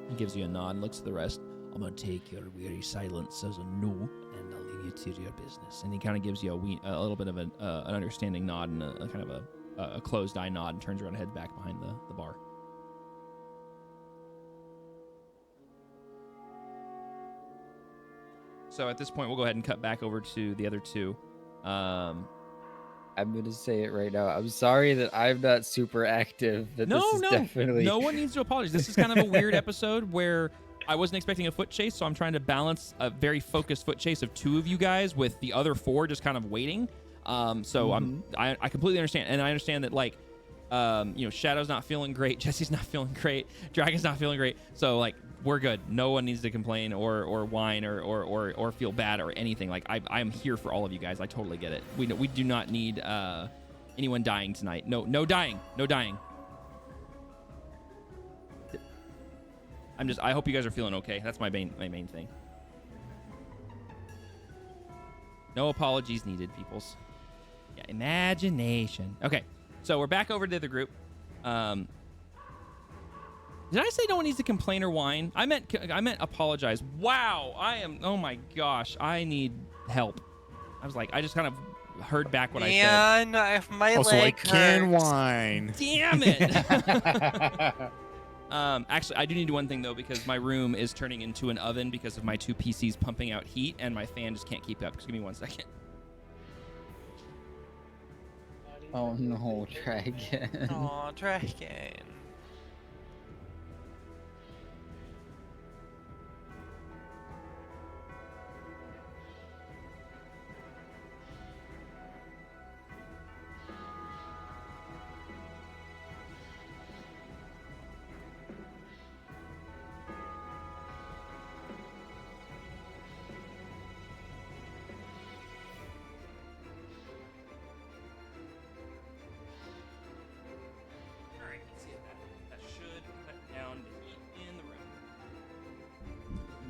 He gives you a nod and looks at the rest. "I'm going to take your weary silence as a no, and I'll leave you to your business." And he kind of gives you a little bit of an understanding nod and a kind of a closed eye nod, and turns around and heads back behind the bar. So at this point, we'll go ahead and cut back over to the other 2. I'm going to say it right now. I'm sorry that I'm not super active. But this is definitely... No one needs to apologize. This is kind of a weird episode where I wasn't expecting a foot chase, so I'm trying to balance a very focused foot chase of 2 of you guys with the other 4 just kind of waiting. I completely understand, and I understand that Shadow's not feeling great, Jesse's not feeling great, Dragon's not feeling great, so we're good. No one needs to complain or whine or feel bad or anything. I'm here for all of you guys. I totally get it. We do not need anyone dying tonight. No dying. I hope you guys are feeling okay. That's my main thing. No apologies needed, peoples. Yeah, imagination. Okay, so we're back over to the group. Did I say no one needs to complain or whine? I meant apologize. Wow, oh my gosh, I need help. I was like, I just kind of heard back what I said. Man, my also, leg I can hurts. whine. Damn it. Actually, I do need one thing though, because my room is turning into an oven because of my 2 PCs pumping out heat, and my fan just can't keep up. Just give me 1 second. Oh no, dragon. Oh, dragon.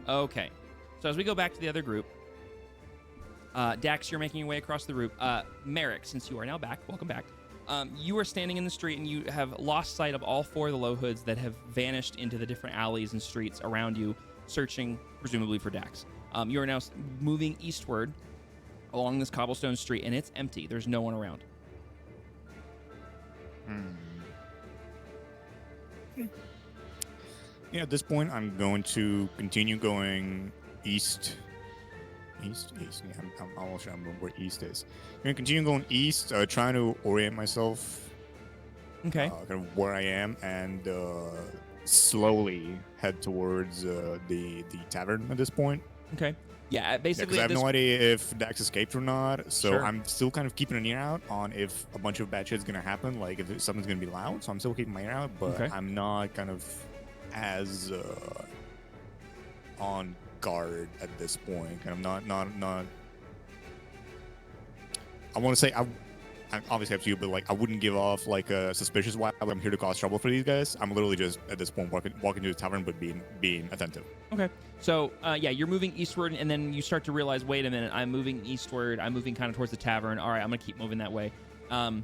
Okay, so as we go back to the other group, Dax, you're making your way across the roof. Merrick, since you are now back, welcome back. You are standing in the street and you have lost sight of all 4 of the low hoods that have vanished into the different alleys and streets around you, searching presumably for Dax. You are now moving eastward along this cobblestone street, and it's empty. There's no one around. Yeah, at this point, I'm going to continue going east. East? Yeah, I'm almost sure I'm where east is. I'm going to continue going east, trying to orient myself. Okay. Kind of where I am, and slowly head towards the tavern at this point. Okay. Yeah, basically. Because I have no idea if Dax escaped or not, so Sure. I'm still kind of keeping an ear out on if a bunch of bad shit's gonna happen, like if something's gonna be loud. So I'm still keeping my ear out, but Okay. I'm not kind of as on guard at this point. And I'm not. I want to say I obviously have to you, but like I wouldn't give off like a suspicious vibe. I'm here to cause trouble for these guys. I'm literally just at this point walking to the tavern, but being attentive. Okay. So, yeah, you're moving eastward, and then you start to realize, wait a minute, I'm moving eastward. I'm moving kind of towards the tavern. All right, I'm going to keep moving that way. And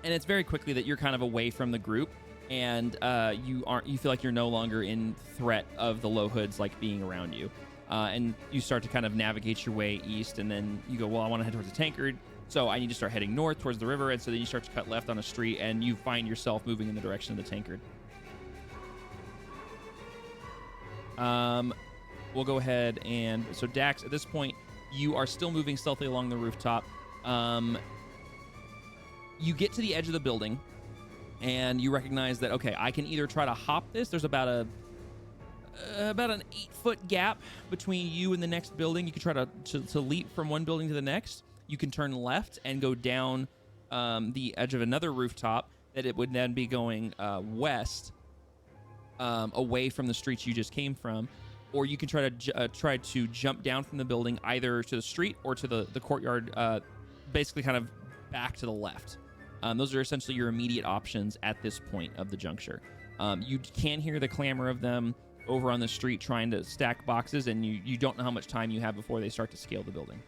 it's very quickly that you're kind of away from the group, and you feel like you're no longer in threat of the low hoods, like, being around you. And you start to kind of navigate your way east, and then you go, well, I want to head towards the Tankard, so I need to start heading north towards the river, and so then you start to cut left on a street, and you find yourself moving in the direction of the Tankard. We'll go ahead and... So, Dax, at this point, you are still moving stealthily along the rooftop. You get to the edge of the building, and you recognize that, okay, I can either try to hop this. There's about an 8-foot gap between you and the next building. You can try to leap from one building to the next. You can turn left and go down the edge of another rooftop that it would then be going west, away from the streets you just came from. Or you can try to jump down from the building either to the street or to the courtyard, basically kind of back to the left. Those are essentially your immediate options at this point of the juncture. You can hear the clamor of them over on the street trying to stack boxes, and you don't know how much time you have before they start to scale the building.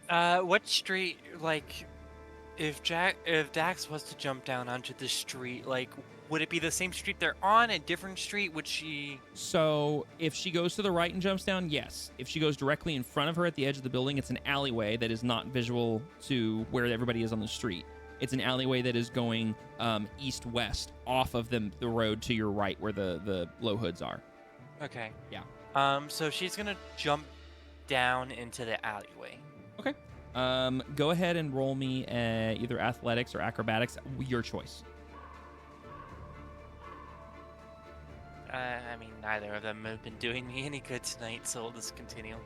What street, like, if Dax was to jump down onto the street, like, would it be the same street they're on, a different street? Would she... So, if she goes to the right and jumps down, yes. If she goes directly in front of her at the edge of the building, it's an alleyway that is not visual to where everybody is on the street. It's an alleyway that is going east-west off of the road to your right where the low hoods are. Okay. Yeah. So she's gonna jump down into the alleyway. Okay. Go ahead and roll me either athletics or acrobatics, your choice. I mean, neither of them have been doing me any good tonight, so we'll just continue.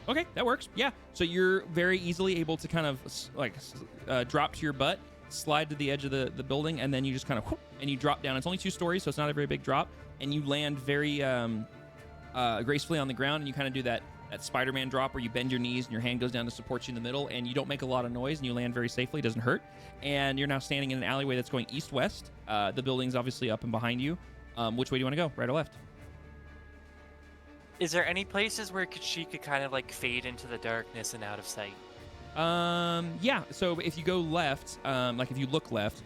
Okay, that works. Yeah. So you're very easily able to kind of drop to your butt, slide to the edge of the building, and then you just kind of and you drop down. It's only 2 stories, so it's not a very big drop, and you land very gracefully on the ground, and you kind of do that Spider-Man drop where you bend your knees and your hand goes down to support you in the middle, and you don't make a lot of noise, and you land very safely. It doesn't hurt. And you're now standing in an alleyway that's going east-west. The building's obviously up and behind you. Which way do you want to go, right or left? Is there any places where she could kind of like fade into the darkness and out of sight? Yeah. So if you go left, like if you look left,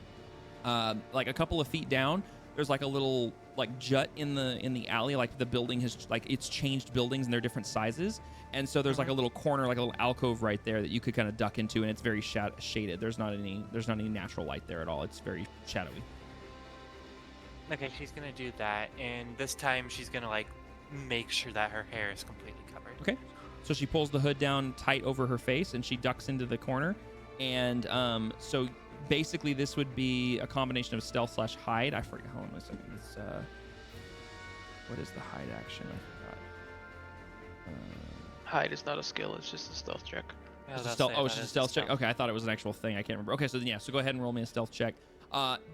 like a couple of feet down, there's like a little like jut in the alley. Like the building has like it's changed buildings and they're different sizes, and so there's like a little corner, like a little alcove right there that you could kind of duck into, and it's very shaded. There's not any natural light there at all. It's very shadowy. Okay, she's gonna do that, and this time she's gonna like make sure that her hair is completely covered. Okay. So she pulls the hood down tight over her face and she ducks into the corner. And so basically this would be a combination of stealth / hide. I forget. Hold on a second. It's, what is the hide action? I forgot. Hide is not a skill. It's just a stealth check. Yeah, it's just a stealth check? Okay, I thought it was an actual thing. I can't remember. Okay, so yeah, so go ahead and roll me a stealth check.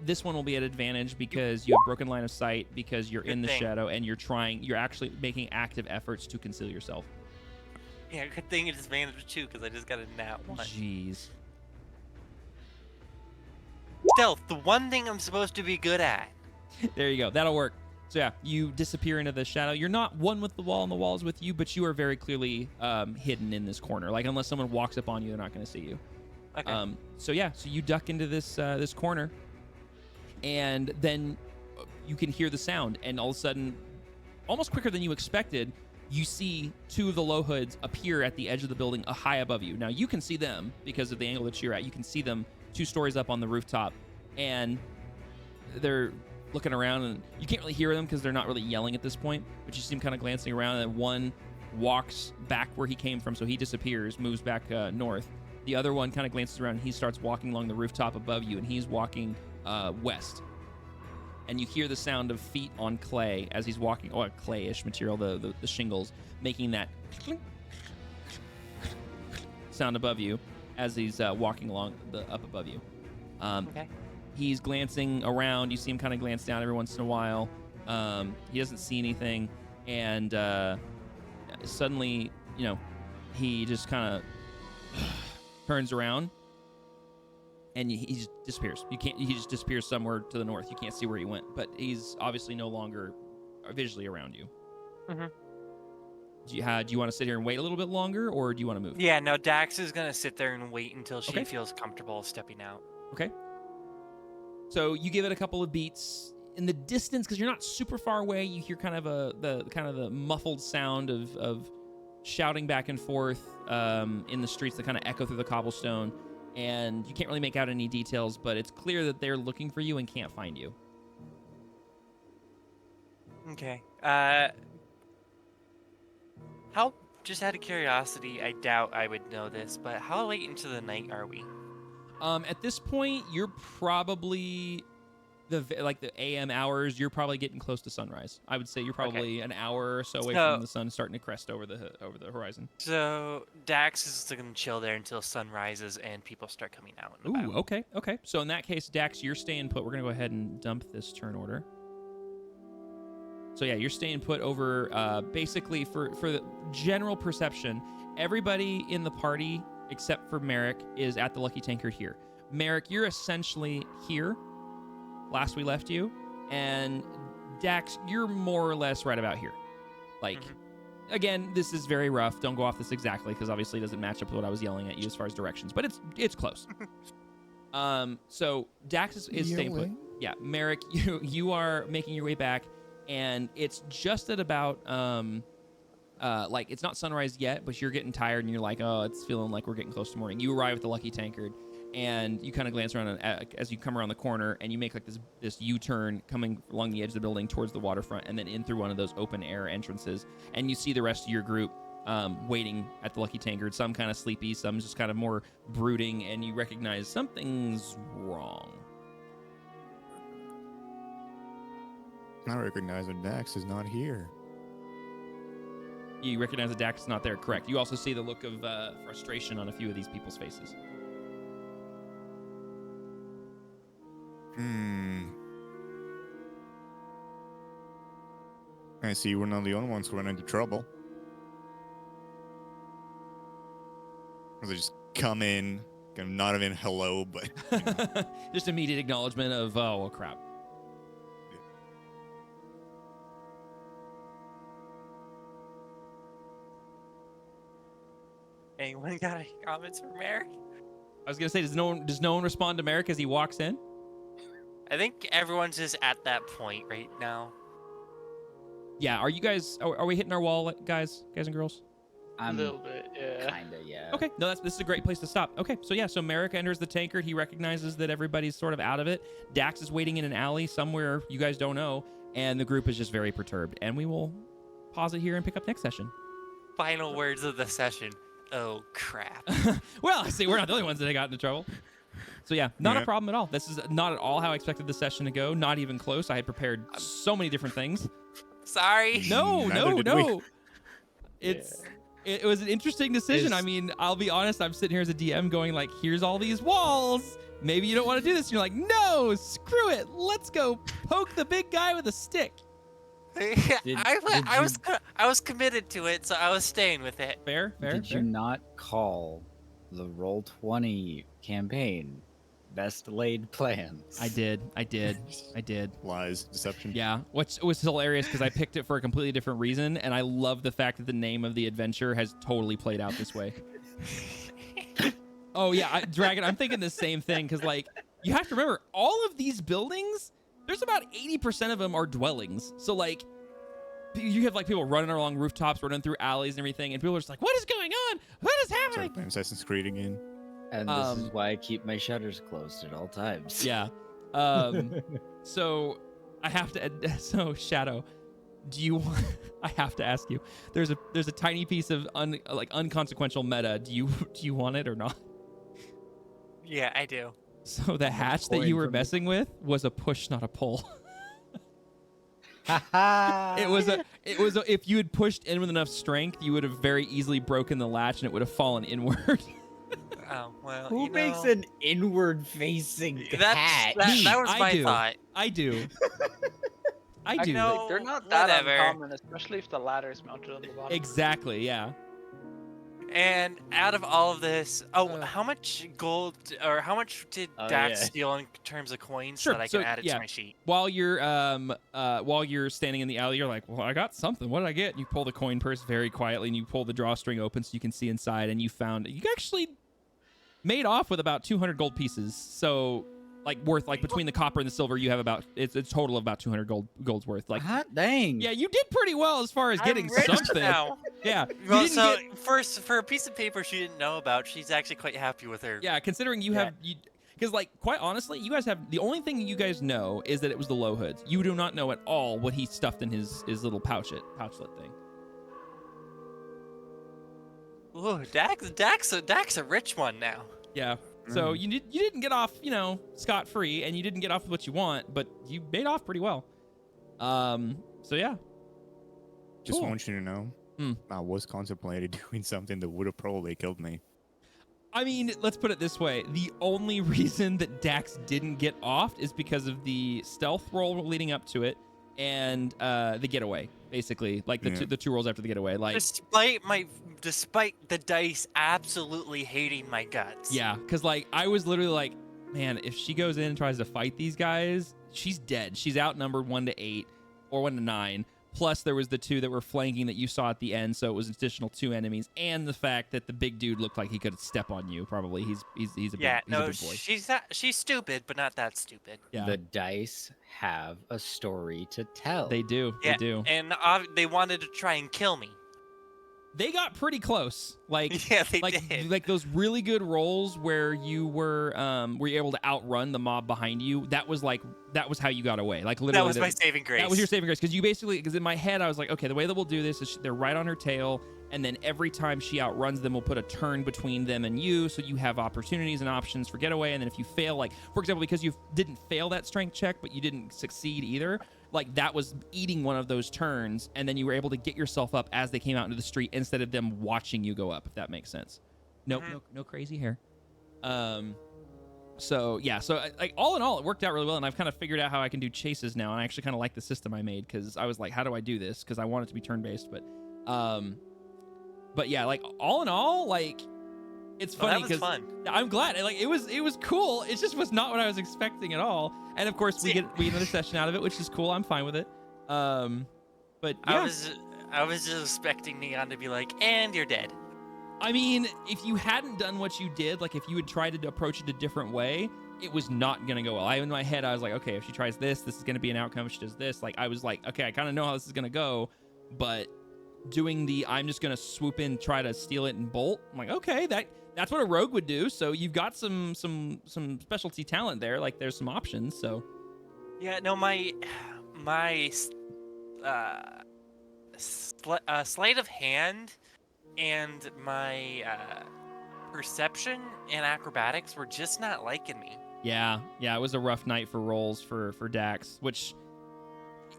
This one will be at advantage because you have broken line of sight, because you're in the shadow and you're actually making active efforts to conceal yourself. Yeah, good thing it's advantage too, because I just got a nat 1. Jeez. Stealth, the one thing I'm supposed to be good at. There you go. That'll work. So yeah, you disappear into the shadow. You're not one with the wall and the wall is with you, but you are very clearly hidden in this corner. Like unless someone walks up on you, they're not going to see you. Okay. So yeah, so you duck into this this corner, and then you can hear the sound, and all of a sudden, almost quicker than you expected, you see 2 of the low hoods appear at the edge of the building high above you. Now you can see them because of the angle that you're at. You can see them 2 stories up on the rooftop, and they're looking around, and you can't really hear them because they're not really yelling at this point, but you see them kind of glancing around, and one walks back where he came from, so he disappears, moves back north. The other one kind of glances around, and he starts walking along the rooftop above you, and he's walking west. And you hear the sound of feet on clay as he's walking, or clayish material, the shingles, making that sound above you as he's walking along up above you. Okay. He's glancing around. You see him kind of glance down every once in a while. He doesn't see anything, and suddenly, he just kind of turns around. And he just disappears. He just disappears somewhere to the north. You can't see where he went, but he's obviously no longer visually around you. Mm-hmm. Do you want to sit here and wait a little bit longer, or do you want to move? Yeah, no, Dax is going to sit there and wait until she feels comfortable stepping out. Okay. So you give it a couple of beats. In the distance, because you're not super far away, you hear kind of the muffled sound of shouting back and forth in the streets that kind of echo through the cobblestone. And you can't really make out any details, but it's clear that they're looking for you and can't find you. Okay. Just out of curiosity, I doubt I would know this, but how late into the night are we? At this point, you're probably the AM hours. You're probably getting close to sunrise. I would say you're probably an hour or so away from the sun starting to crest over the horizon. So Dax is going to chill there until sun rises and people start coming out. Ooh, okay. So in that case, Dax, you're staying put. We're gonna go ahead and dump this turn order. So yeah, you're staying put over. Basically, for the general perception, everybody in the party except for Merrick is at the Lucky Tankard here. Merrick, you're essentially here. Last we left you, and Dax, you're more or less right about here. Like, again, this is very rough. Don't go off this exactly, because obviously it doesn't match up with what I was yelling at you as far as directions, but it's close. So Dax is staying put. Yeah, Merrick, you are making your way back, and it's just at about like it's not sunrise yet, but you're getting tired, and you're like, oh, it's feeling like we're getting close to morning. You arrive at the Lucky Tankard. And you kind of glance around as you come around the corner, and you make like this U-turn coming along the edge of the building towards the waterfront, and then in through one of those open air entrances. And you see the rest of your group waiting at the Lucky Tankard. Some kind of sleepy, some just kind of more brooding, and you recognize something's wrong. I recognize that Dax is not here. You recognize that Dax is not there, correct. You also see the look of frustration on a few of these people's faces. I see we're not the only ones who run into trouble. They just come in, kind of not even hello, but just immediate acknowledgement of, oh, well, crap. anyone got any comments for Merrick? I was gonna say, does no one respond to Merrick as he walks in? I think everyone's just at that point right now. Yeah. Are you guys? Are we hitting our wall, guys and girls? A little bit, yeah. Kinda, yeah. Okay. No, this is a great place to stop. Okay. So yeah. So Merrick enters the tankard. He recognizes that everybody's sort of out of it. Dax is waiting in an alley somewhere you guys don't know, and the group is just very perturbed. And we will pause it here and pick up next session. Final words of the session. Oh crap. Well, see, we're not the only ones that got into trouble. So yeah, not a problem at all. This is not at all how I expected the session to go. Not even close. I had prepared so many different things. Sorry. No. It was an interesting decision. I mean, I'll be honest. I'm sitting here as a DM going like, here's all these walls. Maybe you don't want to do this. And you're like, no, screw it. Let's go poke the big guy with a stick. I was committed to it, so I was staying with it. Fair. Did you not call the Roll20 campaign best laid plans? I did. Lies, deception. Yeah. What was hilarious because I picked it for a completely different reason, and I love the fact that the name of the adventure has totally played out this way. Oh yeah, Dragon. I'm thinking the same thing because like you have to remember all of these buildings. There's about 80% of them are dwellings. So like you have like people running along rooftops, running through alleys and everything, and people are just like, "What is going on? What is happening?" Start Assassin's Creed again. And this is why I keep my shutters closed at all times. Yeah. So I have to. So Shadow, do you want? I have to ask you. There's a tiny piece of unconsequential meta. Do you want it or not? Yeah, I do. So the hatch that you were messing with was a push, not a pull. It was a. If you had pushed in with enough strength, you would have very easily broken the latch and it would have fallen inward. Oh well. Who makes an inward-facing hatch? That was my thought. I do. I do. know, They're not that whatever. uncommon, especially if the ladder is mounted on the bottom. Exactly. Yeah. And out of all of this, how much gold or how much did Dax steal in terms of coins so that I can add it to my sheet? While you're standing in the alley, you're like, well, I got something. What did I get? And you pull the coin purse very quietly, and you pull the drawstring open so you can see inside, and you actually made off with about 200 gold pieces. So between the copper and the silver, you have about it's a total of about 200 gold's worth. Like, hot dang. Yeah, you did pretty well as far as getting something. Now. Yeah. Well, so first, for a piece of paper she didn't know about, she's actually quite happy with her. Yeah, considering you have because like quite honestly, you guys have the only thing you guys know is that it was the low hoods. You do not know at all what he stuffed in his little pouchlet thing. Ooh, Dax a rich one now. Yeah. So you didn't get off, scot-free, and you didn't get off with what you want, but you made off pretty well. So yeah. Just want you to know, I was contemplating doing something that would have probably killed me. I mean, let's put it this way. The only reason that Dax didn't get off is because of the stealth roll leading up to it and the getaway, basically. Like the two rolls after the getaway. Like despite the dice absolutely hating my guts. Yeah, because like I was literally like, man, if she goes in and tries to fight these guys, she's dead. She's outnumbered 1-8 or 1-9. Plus there was the two that were flanking that you saw at the end, so it was an additional 2 enemies, and the fact that the big dude looked like he could step on you. Probably he's a big boy. She's stupid, but not that stupid. Yeah. The dice have a story to tell. They do. Yeah, they do. And they wanted to try and kill me. They got pretty close. Like yeah, they did. Like those really good rolls where you were able to outrun the mob behind you. That was how you got away. Like literally, that was my saving grace. That was your saving grace because in my head I was like, okay, the way that we'll do this is they're right on her tail, and then every time she outruns them, we'll put a turn between them and you, so you have opportunities and options for getaway. And then if you fail, like for example, because you didn't fail that strength check, but you didn't succeed either. Like that was eating one of those turns, and then you were able to get yourself up as they came out into the street instead of them watching you go up. If that makes sense. No crazy hair. So yeah, so like all in all, it worked out really well, and I've kind of figured out how I can do chases now, and I actually kind of like the system I made because I was like, how do I do this? Because I want it to be turn-based, but yeah, like all in all, like it's funny because I'm glad. Like it was cool. It just was not what I was expecting at all. And of course, we get another session out of it, which is cool. I'm fine with it. But yeah. I was just expecting Neon to be like, and you're dead. I mean, if you hadn't done what you did, like if you had tried to approach it a different way, it was not going to go well. In my head, I was like, okay, if she tries this, this is going to be an outcome. If she does this, like I was like, okay, I kind of know how this is going to go, but doing I'm just going to swoop in, try to steal it and bolt. I'm like, okay, that's what a rogue would do. So you've got some specialty talent there. Like there's some options. So yeah, no, my sleight of hand and my perception and acrobatics were just not liking me. Yeah, it was a rough night for rolls for Dax, which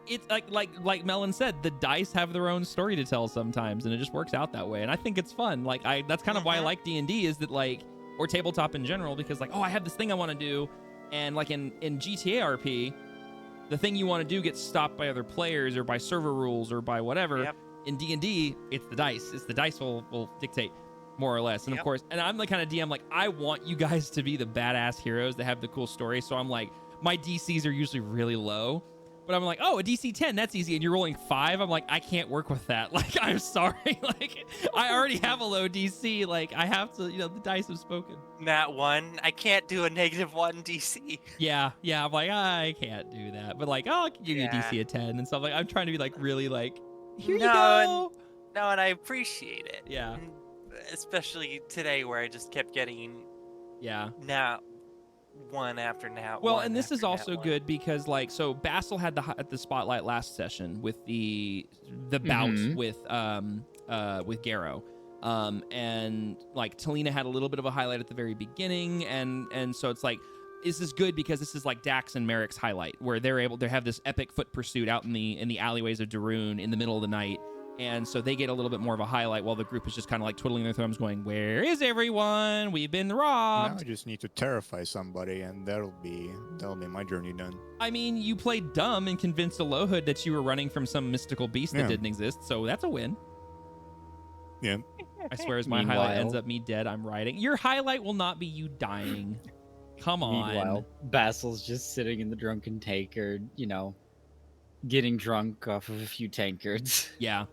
it's like Melon said, the dice have their own story to tell sometimes, and it just works out that way. And I think it's fun. Like that's kind of why I like D&D is that like, or tabletop in general, because like, oh, I have this thing I want to do, and like in GTA RP, the thing you want to do gets stopped by other players or by server rules or by whatever. Yep. In D&D, it's the dice. It's the dice will dictate more or less. And of course, and I'm the kind of DM, like I want you guys to be the badass heroes that have the cool story. So I'm like, my DCs are usually really low, but I'm like, oh, a DC 10, that's easy. And you're rolling 5. I'm like, I can't work with that. Like, I'm sorry. Like, I already have a low DC. Like, I have to, the dice have spoken. Nat 1, I can't do a -1 DC. Yeah. I'm like, I can't do that. But like, oh, I can give you a DC of 10 and stuff. Like, I'm trying to be like, really like, here you go. No, and I appreciate it. Yeah. Especially today where I just kept getting Nat 1 after Nat 1. Well, and this is also good because like, so Basil had the spotlight last session with the bouts with Garrow. And like Talina had a little bit of a highlight at the very beginning, and so it's like, this is good because this is like Dax and Merrick's highlight, where they have this epic foot pursuit out in the alleyways of Darun in the middle of the night, and so they get a little bit more of a highlight while the group is just kind of like twiddling their thumbs, going, "Where is everyone? We've been robbed." Now I just need to terrify somebody, and that'll be my journey done. I mean, you played dumb and convinced Alohood that you were running from some mystical beast that didn't exist, so that's a win. Yeah. I swear, as my highlight ends up me dead, I'm riding. Your highlight will not be you dying. Come on. Meanwhile, Basil's just sitting in the drunken tankard, getting drunk off of a few tankards. Yeah.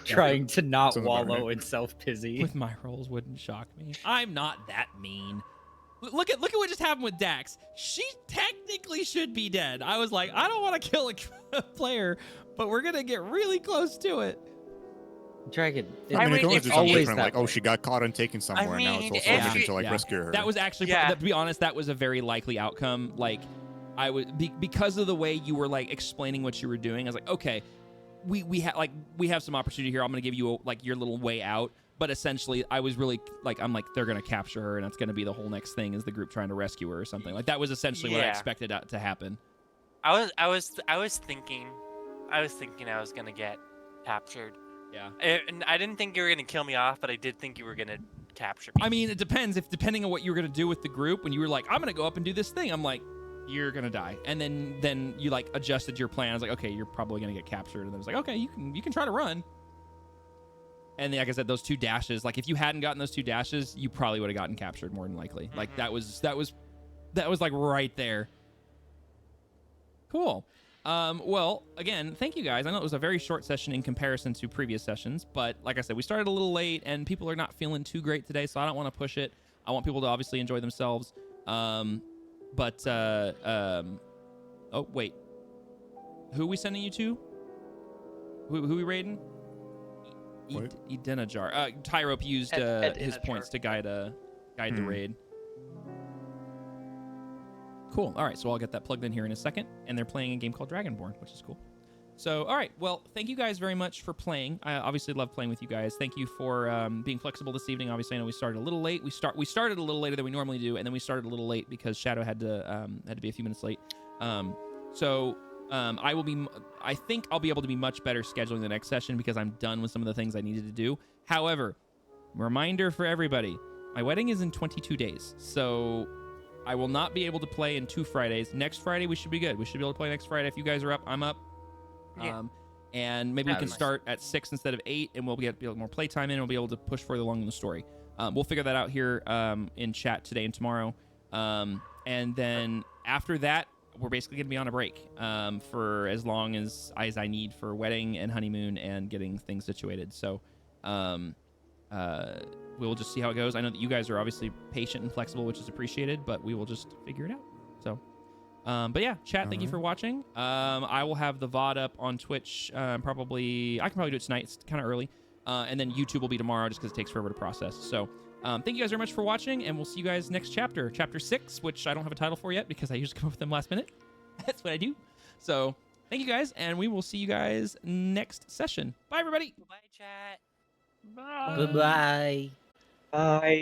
Trying to not wallow in self-pity. With my rolls wouldn't shock me. I'm not that mean. Look at what just happened with Dax. She technically should be dead. I was like, I don't want to kill a player, but we're going to get really close to it. Dragon. I mean, it's always like, oh, she got caught and taken somewhere. Now it's also a mission to like rescue her. That was actually, to be honest, that was a very likely outcome. Like, I would because of the way you were like explaining what you were doing. I was like, okay, we have some opportunity here. I'm gonna give you your little way out. But essentially, I was really like, I'm like, they're gonna capture her, and that's gonna be the whole next thing is the group trying to rescue her or something. Like that was essentially what I expected to happen. I was thinking I was gonna get captured. Yeah. And I didn't think you were going to kill me off, but I did think you were going to capture me. I mean, it depends. Depending on what you were going to do with the group, when you were like, I'm going to go up and do this thing, I'm like, you're going to die. And then you like adjusted your plan. I was like, okay, you're probably going to get captured. And then I was like, okay, you can try to run. And then, like I said, those 2 dashes, like if you hadn't gotten those 2 dashes, you probably would have gotten captured more than likely. Like that was like right there. Cool. Well, again, thank you guys. I know it was a very short session in comparison to previous sessions, but like I said, we started a little late and people are not feeling too great today, so I don't want to push it. I want people to obviously enjoy themselves. Oh, wait. Who are we sending you to? Who we raiding? Edenajar. Tyrope used his points to guide the raid. Cool. All right, so I'll get that plugged in here in a second. And they're playing a game called Dragonborn, which is cool. So, all right. Well, thank you guys very much for playing. I obviously love playing with you guys. Thank you for being flexible this evening. Obviously, I know we started a little late. We started a little later than we normally do, and then we started a little late because Shadow had to be a few minutes late. I think I'll be able to be much better scheduling the next session because I'm done with some of the things I needed to do. However, reminder for everybody, my wedding is in 22 days. So I will not be able to play in 2 Fridays. Next Friday, we should be good. We should be able to play next Friday. If you guys are up, I'm up. Yeah. And maybe we can start at 6 instead of 8, and we'll be able to more playtime in, and we'll be able to push further along in the story. We'll figure that out here in chat today and tomorrow. And then after that, we're basically going to be on a break for as long as I need for wedding and honeymoon and getting things situated. So we'll just see how it goes. I know that you guys are obviously patient and flexible, which is appreciated, but we will just figure it out. So, but yeah, chat, thank you for watching. I will have the VOD up on Twitch. I can probably do it tonight. It's kind of early. And then YouTube will be tomorrow just because it takes forever to process. So, thank you guys very much for watching, and we'll see you guys next chapter, chapter 6, which I don't have a title for yet because I usually come up with them last minute. That's what I do. So, thank you guys, and we will see you guys next session. Bye, everybody. Bye, chat. Bye. Goodbye. Bye.